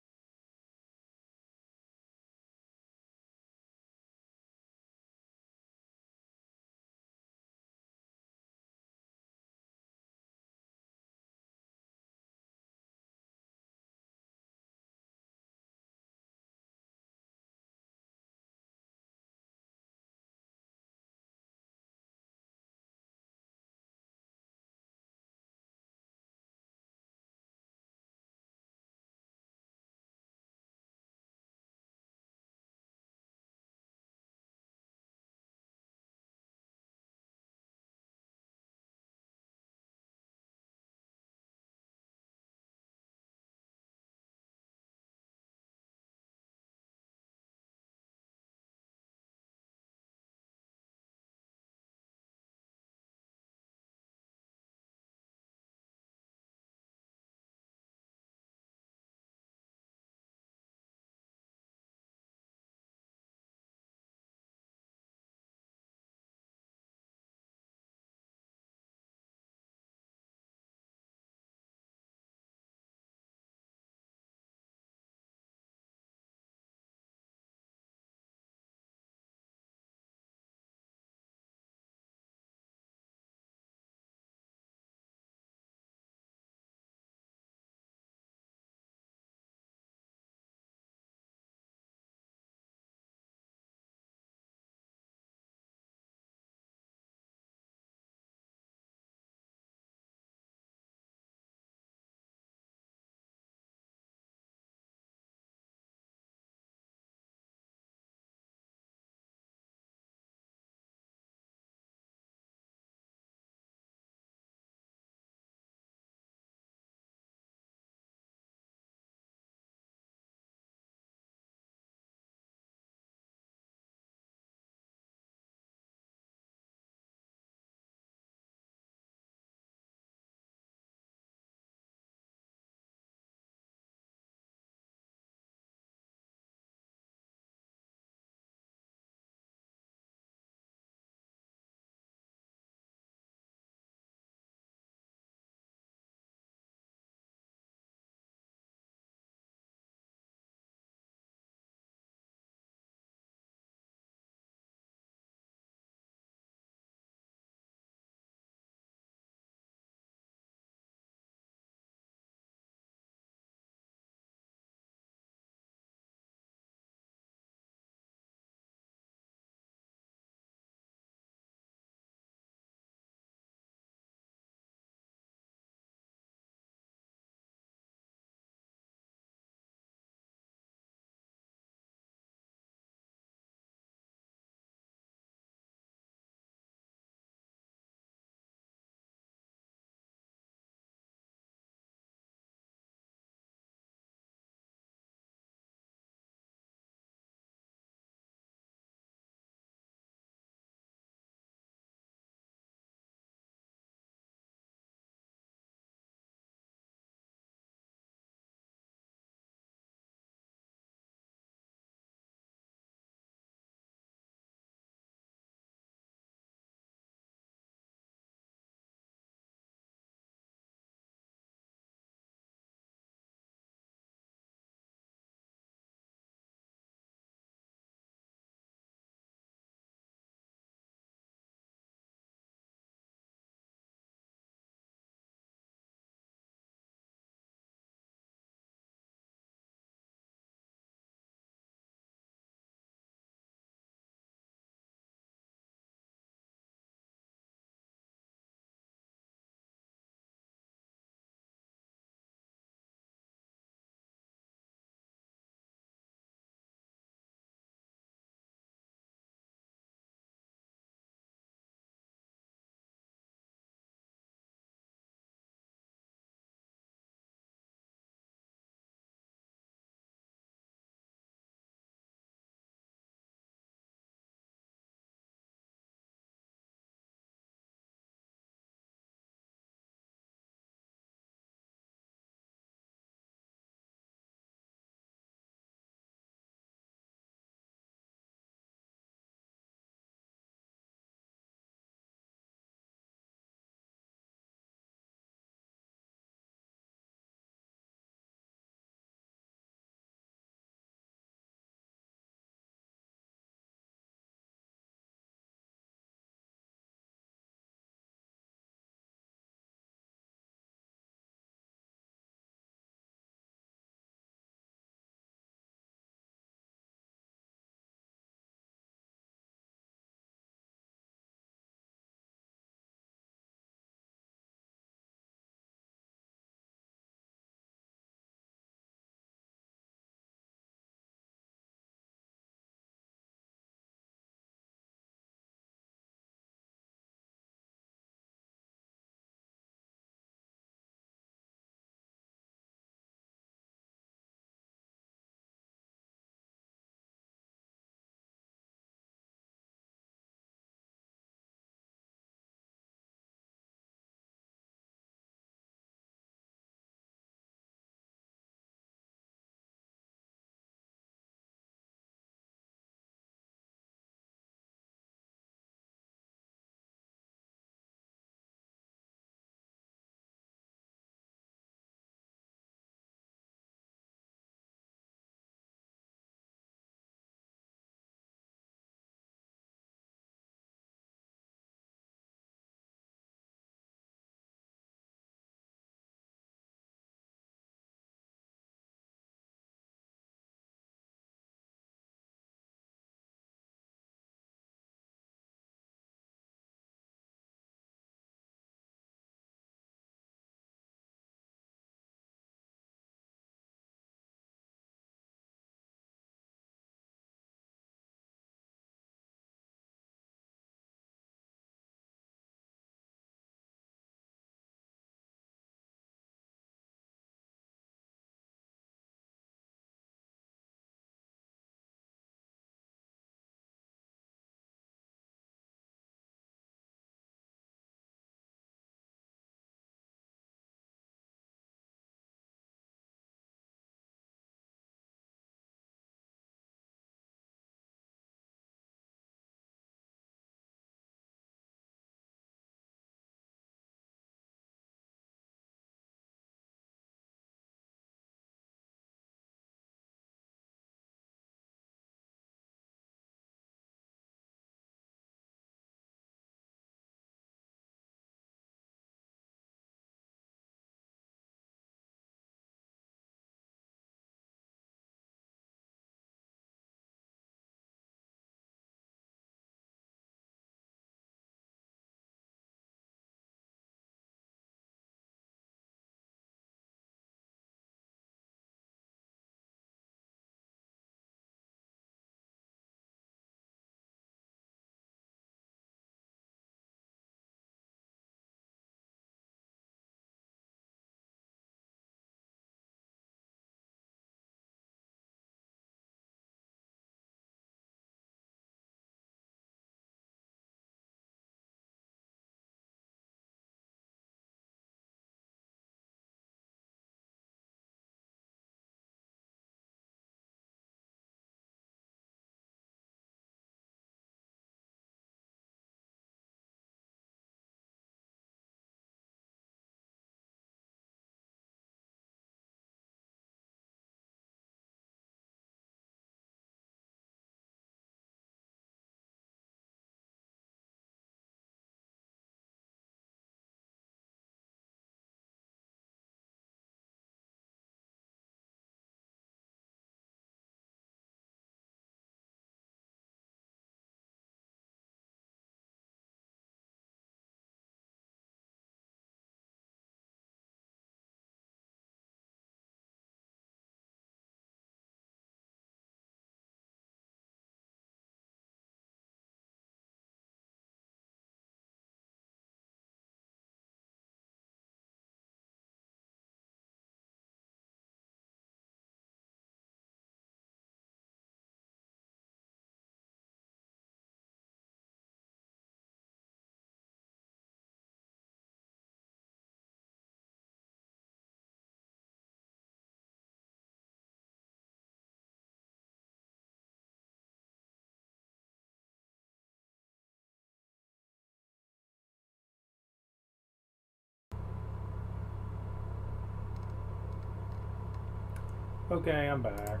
Okay, I'm back.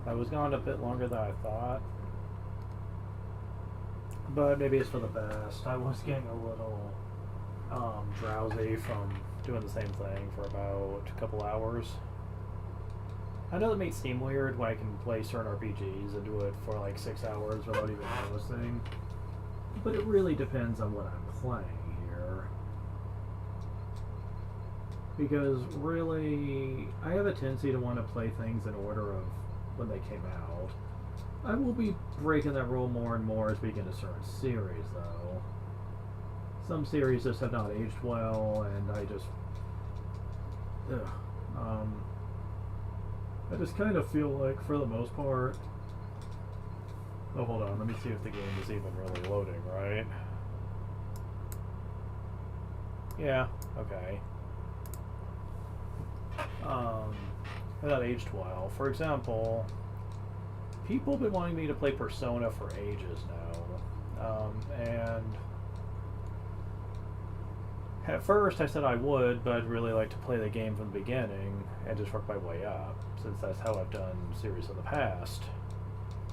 I was gone a bit longer than I thought. But maybe it's for the best. I was getting a little drowsy from doing the same thing for about a couple hours. I know that makes seem weird when I can play certain RPGs and do it for like 6 hours without even noticing. But it really depends on what I'm playing here. Because really, I have a tendency to want to play things in order of when they came out. I will be breaking that rule more and more as we get into certain series, though. Some series just have not aged well, and I just... Ugh. I just kind of feel like, for the most part... Oh, hold on, let me see if the game is even really loading, right? Yeah, okay. That aged well. For example, people have been wanting me to play Persona for ages now. And at first I said I would, but I'd really like to play the game from the beginning and just work my way up, since that's how I've done series in the past.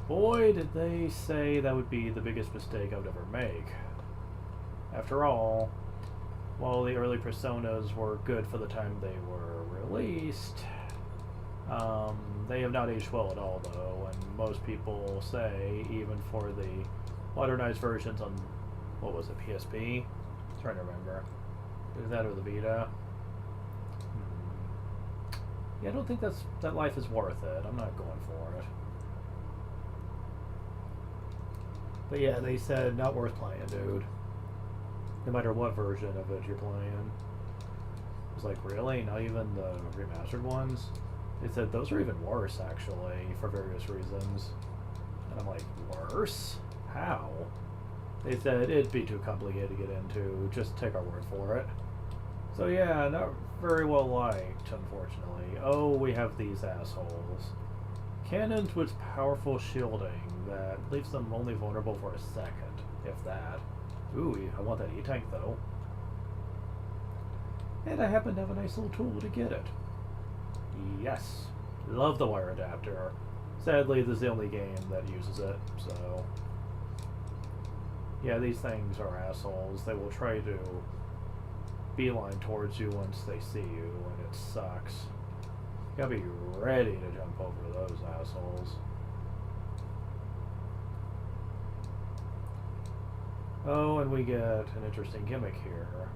Boy, did they say that would be the biggest mistake I would ever make. After all, while the early Personas were good for the time they were released, they have not aged well at all, though, and most people say, even for the modernized versions on, what was it, PSP? I'm trying to remember. Is that or the Vita? Yeah, I don't think that life is worth it. I'm not going for it. But yeah, they said not worth playing, dude. No matter what version of it you're playing. I was like, really? Not even the remastered ones? They said those are even worse, actually, for various reasons. And I'm like, worse? How? They said it'd be too complicated to get into. Just take our word for it. So yeah, not very well liked, unfortunately. Oh, we have these assholes. Cannons with powerful shielding that leaves them only vulnerable for a second, if that. Ooh, I want that E-Tank, though. And I happen to have a nice little tool to get it. Yes. Love the wire adapter. Sadly, this is the only game that uses it, so... Yeah, these things are assholes. They will try to beeline towards you once they see you, and it sucks. You gotta be ready to jump over those assholes. Oh, and we get an interesting gimmick here.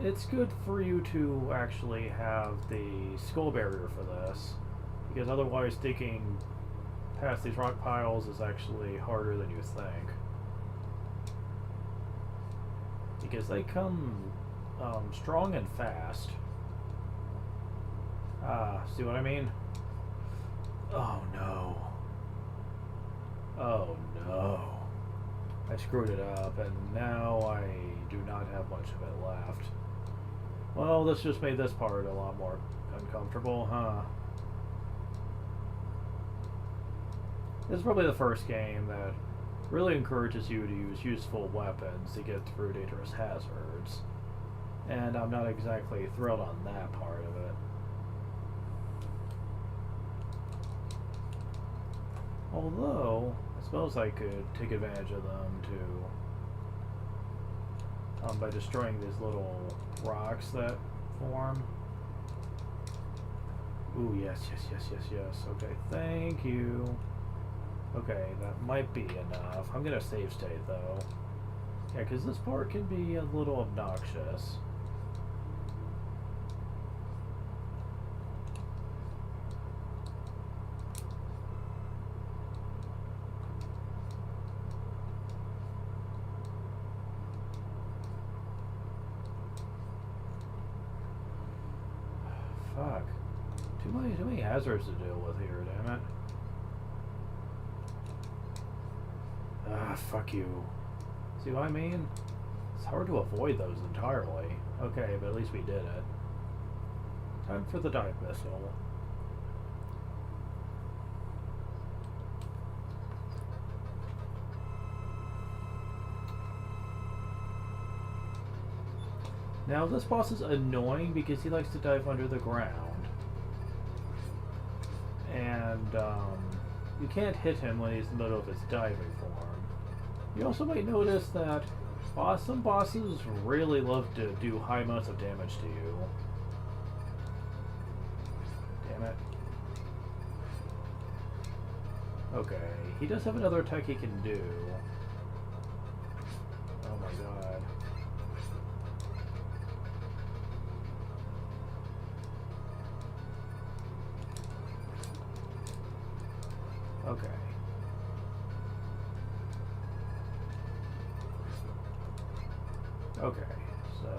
It's good for you to actually have the skull barrier for this, because otherwise digging past these rock piles is actually harder than you think. Because they come strong and fast. See what I mean? Oh no. Oh no. I screwed it up, and now I do not have much of it left. Well, this just made this part a lot more uncomfortable, huh? This is probably the first game that really encourages you to use useful weapons to get through dangerous hazards. And I'm not exactly thrilled on that part of it. Although, I suppose I could take advantage of them to, by destroying these little rocks that form. Ooh, yes, yes, yes, yes, yes. Okay, thank you. Okay, that might be enough. I'm gonna save state, though. Yeah, because this part can be a little obnoxious. Fuck. Too many hazards to deal with here, damn it. Ah, fuck you. See what I mean? It's hard to avoid those entirely. Okay, but at least we did it. Time for the dive missile. Now this boss is annoying because he likes to dive under the ground. And you can't hit him when he's in the middle of his diving form. You also might notice that some bosses really love to do high amounts of damage to you. Damn it. Okay, he does have another attack he can do. Oh my god. Okay. Okay, so...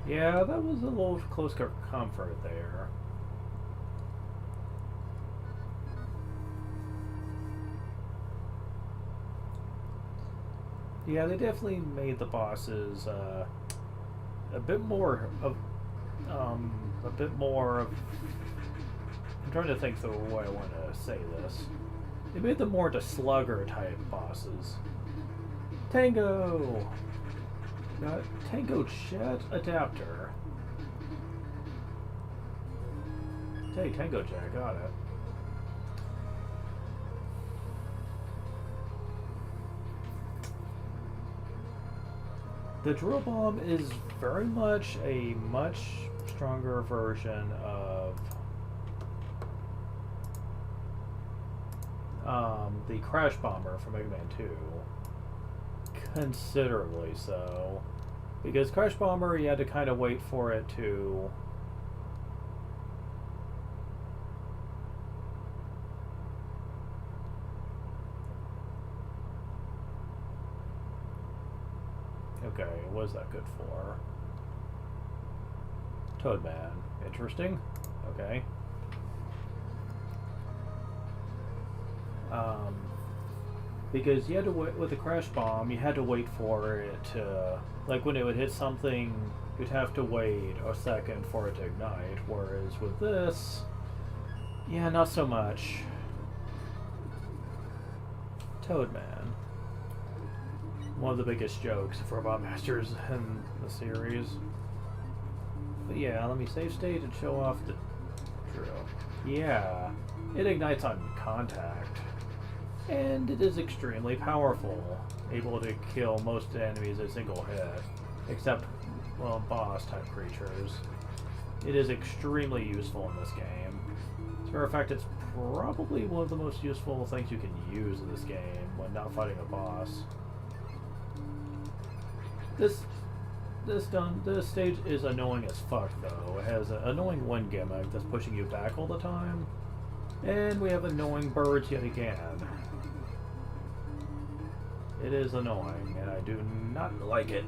yeah, that was a little close for comfort there. Yeah, they definitely made the bosses a bit more of a bit more of. I'm trying to think the way I want to say this. They made them more to slugger type bosses. Tango! Got Tango Jet Adapter. Hey, Tango Jet, got it. The Drill Bomb is very much a much stronger version of the Crash Bomber from Mega Man 2. Considerably so. Because Crash Bomber, you had to kind of wait for it to... okay, what is that good for? Toadman. Interesting. Okay. Because you had to wait with the Crash Bomb, you had to wait for it to, like when it would hit something, you'd have to wait a second for it to ignite, whereas with this, yeah, not so much. Toadman. One of the biggest jokes of Robot Masters in the series. But yeah, let me save state and show off the drill. Yeah, it ignites on contact. And it is extremely powerful, able to kill most enemies in a single hit, except, well, boss-type creatures. It is extremely useful in this game. As a matter of fact, it's probably one of the most useful things you can use in this game when not fighting a boss. This stage is annoying as fuck, though. It has an annoying wind gimmick that's pushing you back all the time. And we have annoying birds yet again. It is annoying, and I do not like it.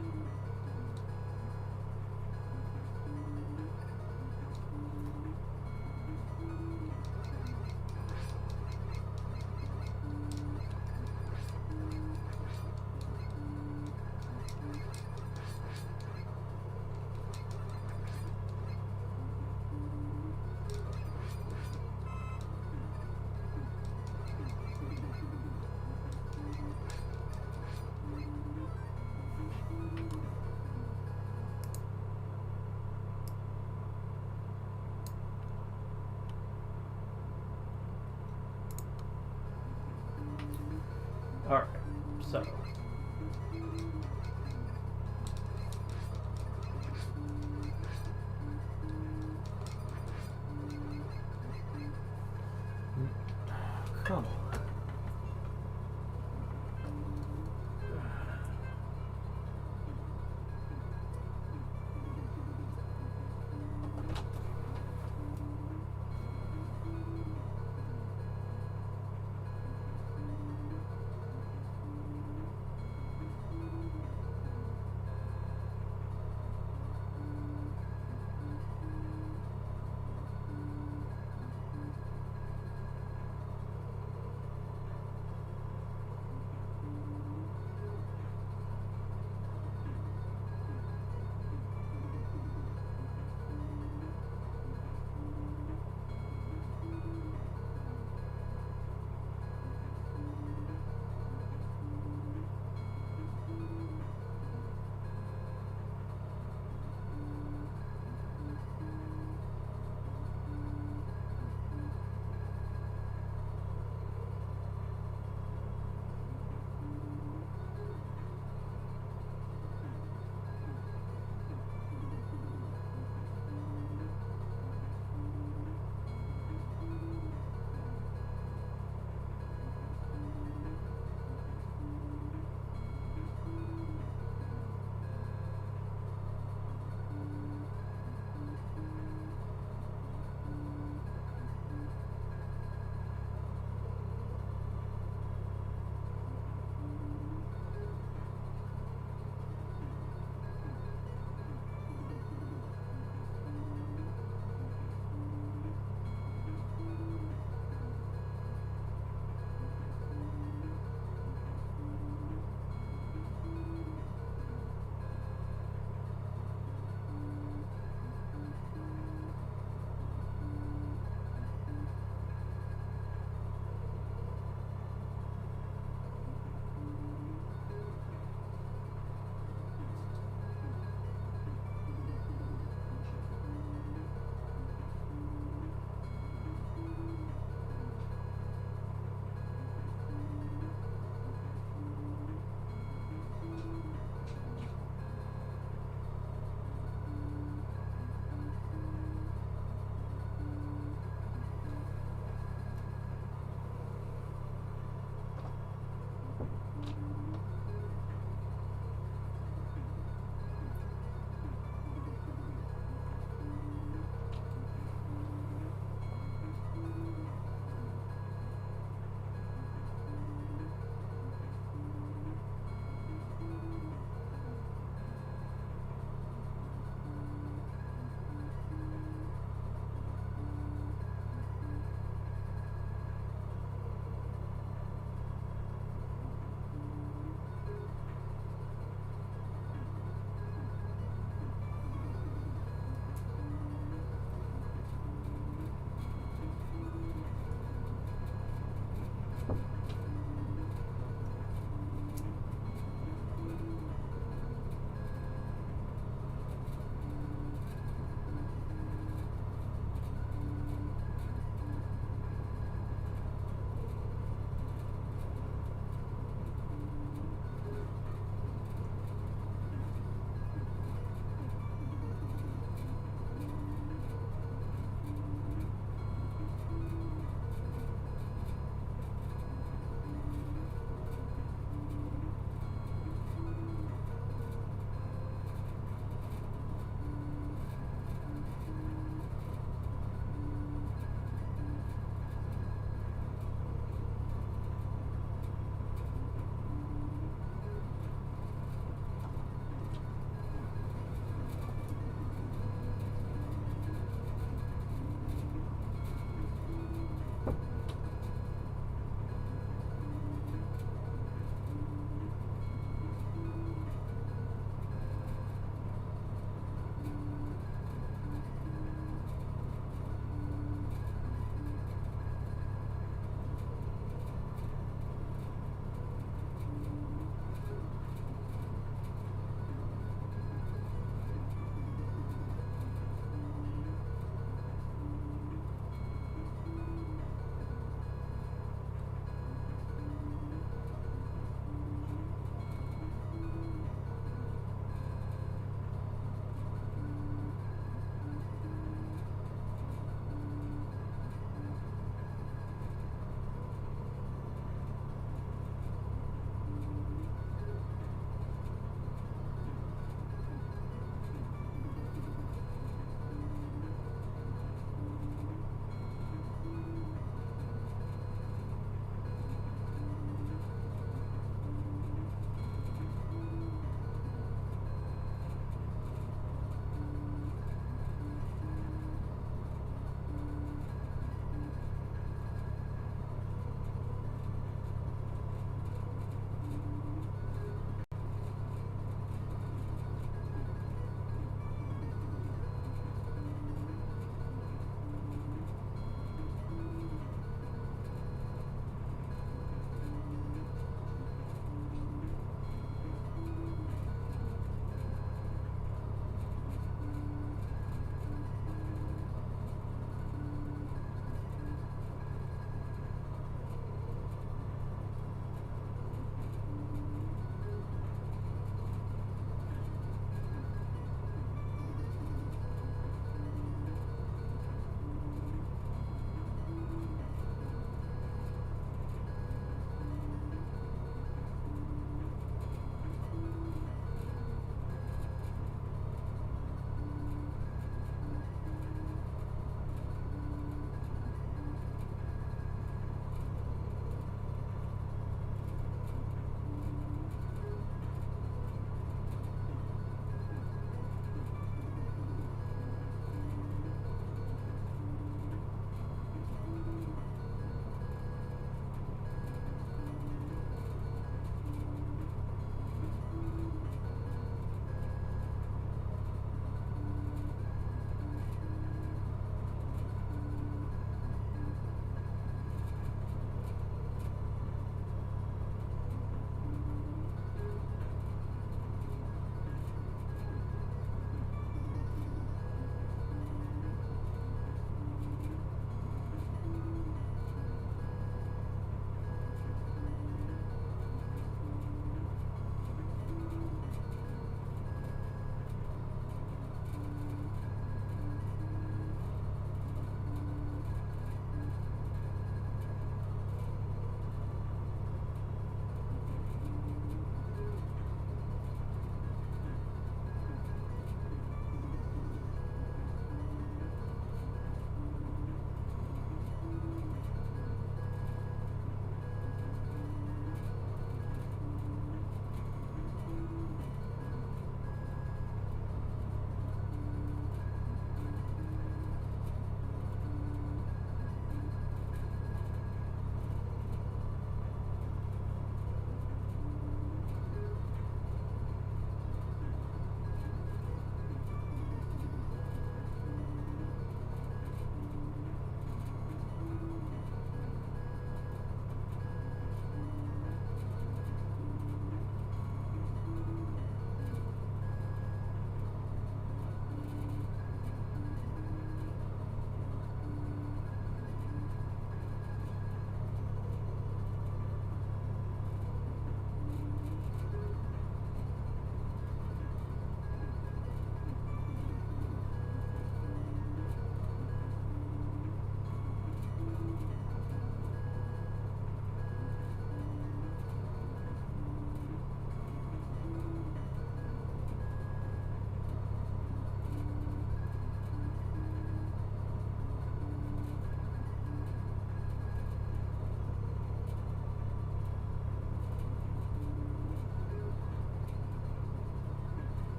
Alright, so. Come on.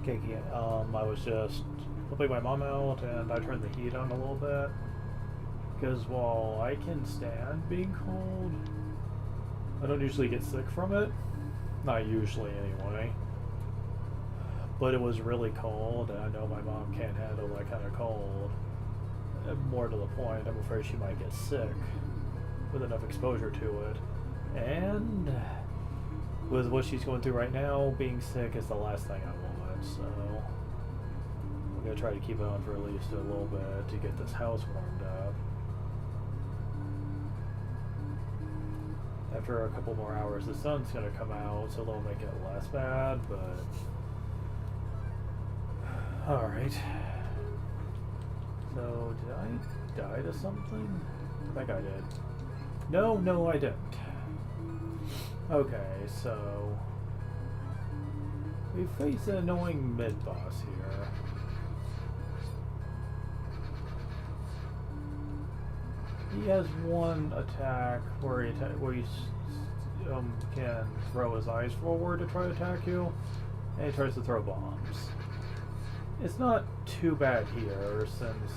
Okay, I was just helping my mom out, and I turned the heat on a little bit. Because while I can stand being cold, I don't usually get sick from it. Not usually, anyway. But it was really cold, and I know my mom can't handle that kind of cold. And more to the point, I'm afraid she might get sick with enough exposure to it. And with what she's going through right now, being sick is the last thing I want, so I'm going to try to keep it on for at least a little bit to get this house warmed up. After a couple more hours, the sun's going to come out, so they'll make it less bad, but... Alright. So, did I die to something? I think I did. No, I didn't. Okay, so... we face an annoying mid-boss here. He has one attack where he can throw his eyes forward to try to attack you, and he tries to throw bombs. It's not too bad here, since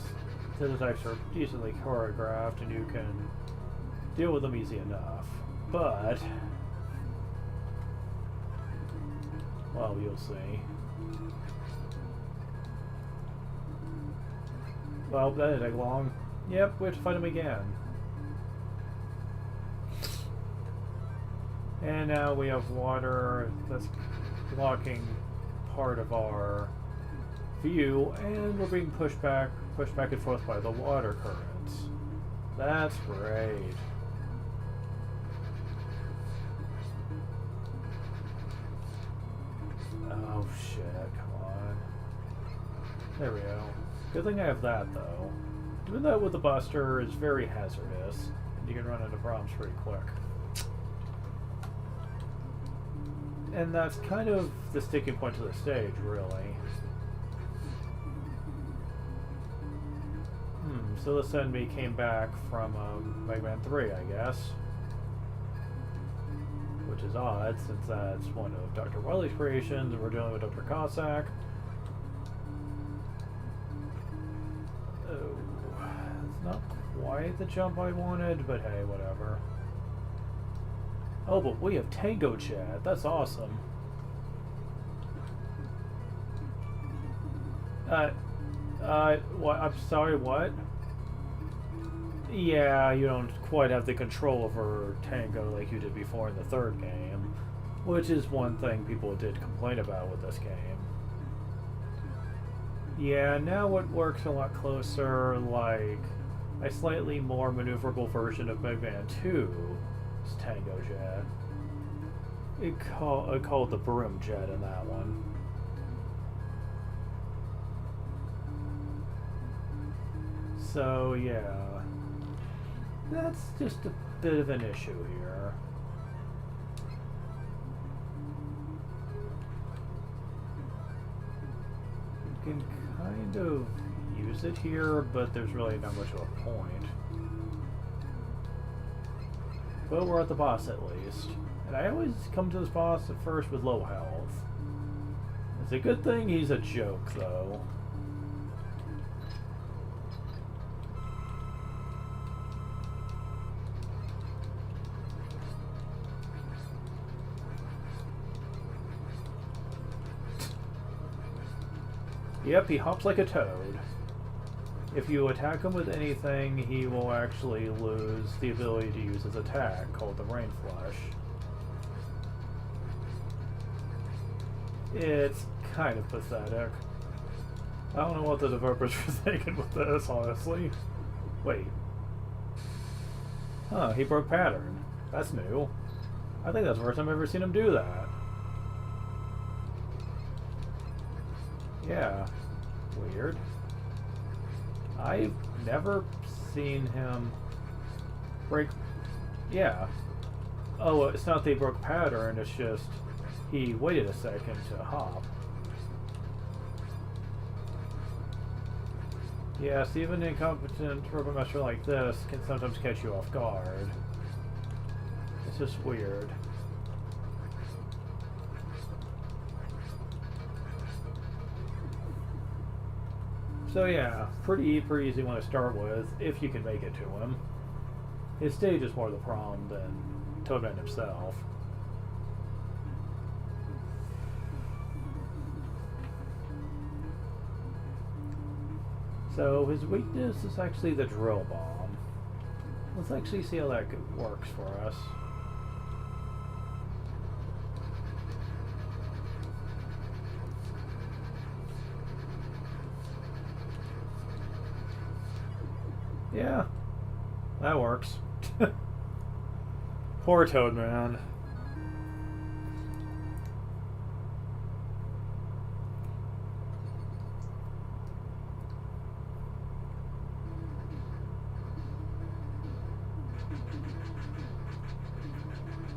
his attacks are decently choreographed and you can deal with them easy enough. But, well, you'll see. Well, that didn't take long. Yep, we have to fight him again. And now we have water that's blocking part of our view, and we're being pushed back and forth by the water currents. That's great. Oh shit, come on. There we go. Good thing I have that, though. Doing that with the Buster is very hazardous, and you can run into problems pretty quick. And that's kind of the sticking point to the stage, really. So this enemy came back from Mega Man 3, I guess. Which is odd, since that's one of Dr. Wily's creations, and we're dealing with Dr. Cossack. Oh, it's not quite the jump I wanted, but hey, whatever. Oh, but we have Tango Chat. That's awesome. What? I'm sorry, what? Yeah, you don't quite have the control over Tango like you did before in the third game, which is one thing people did complain about with this game. Yeah, now it works a lot closer, like a slightly more maneuverable version of Mega Man 2 is Tango Jet. It called the Broom Jet in that one. So, yeah. That's just a bit of an issue here. You can kind of use it here, but there's really not much of a point. But we're at the boss at least. And I always come to this boss at first with low health. It's a good thing he's a joke, though. Yep, he hops like a toad. If you attack him with anything, he will actually lose the ability to use his attack, called the Rain Flush. It's kind of pathetic. I don't know what the developers were thinking with this, honestly. Wait. Huh, he broke pattern. That's new. I think that's the first time I've ever seen him do that. Yeah. Weird. I've never seen him break... Yeah. Oh, it's not that he broke pattern, it's just he waited a second to hop. Yes, even an incompetent robot master like this can sometimes catch you off guard. It's just weird. So yeah, pretty easy one to start with, if you can make it to him. His stage is more the problem than Toadman himself. So his weakness is actually the drill bomb. Let's actually see how that works for us. Yeah, that works. Poor Toadman.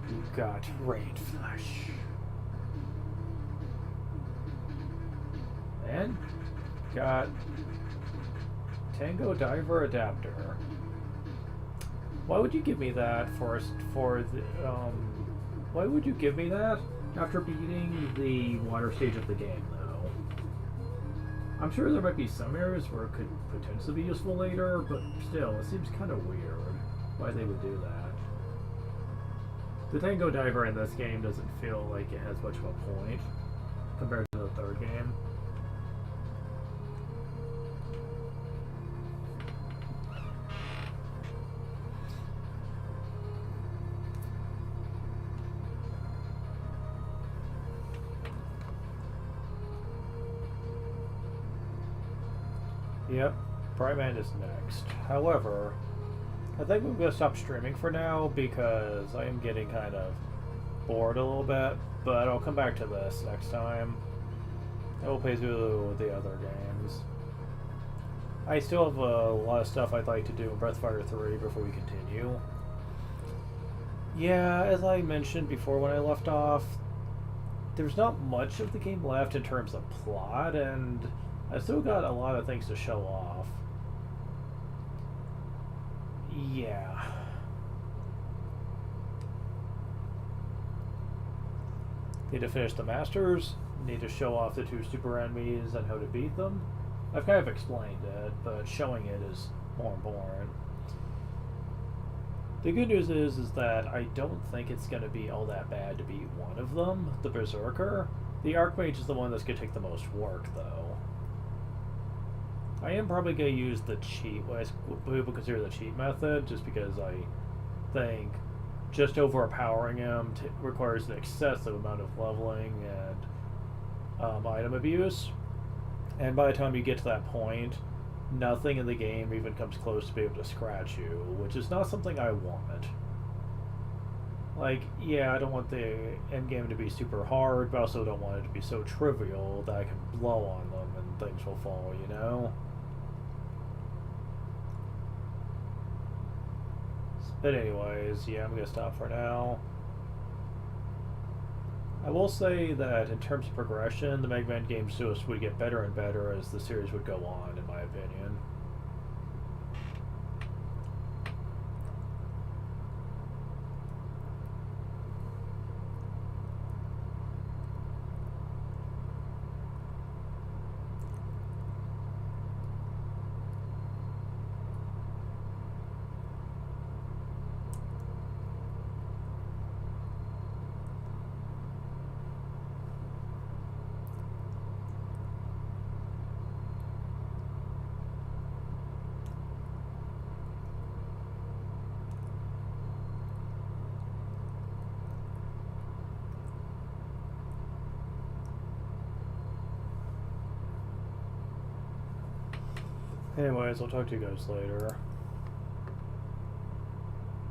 You got Raid Flush. And got Tango Diver Adapter. Why would you give me that for the why would you give me that after beating the water stage of the game though? I'm sure there might be some areas where it could potentially be useful later, but still, it seems kind of weird why they would do that. The Tango Diver in this game doesn't feel like it has much of a point compared to the third game. Yep, Brightman is next. However, I think I'm going to stop streaming for now because I am getting kind of bored a little bit, but I'll come back to this next time. I will play through the other games. I still have a lot of stuff I'd like to do in Breathfire 3 before we continue. Yeah, as I mentioned before when I left off, there's not much of the game left in terms of plot, and I still got a lot of things to show off. Yeah. Need to finish the Masters, need to show off the 2 super enemies and how to beat them. I've kind of explained it, but showing it is more important. The good news is that I don't think it's going to be all that bad to beat one of them, the Berserker. The Archmage is the one that's going to take the most work, though. I am probably going to use the cheat, what people consider the cheat method, just because I think just overpowering him requires an excessive amount of leveling and item abuse. And by the time you get to that point, nothing in the game even comes close to be able to scratch you, which is not something I want. Like, yeah, I don't want the endgame to be super hard, but I also don't want it to be so trivial that I can blow on them and things will fall, you know? But anyways, yeah, I'm going to stop for now. I will say that in terms of progression, the Mega Man games would get better and better as the series would go on, in my opinion. Anyways, I'll talk to you guys later.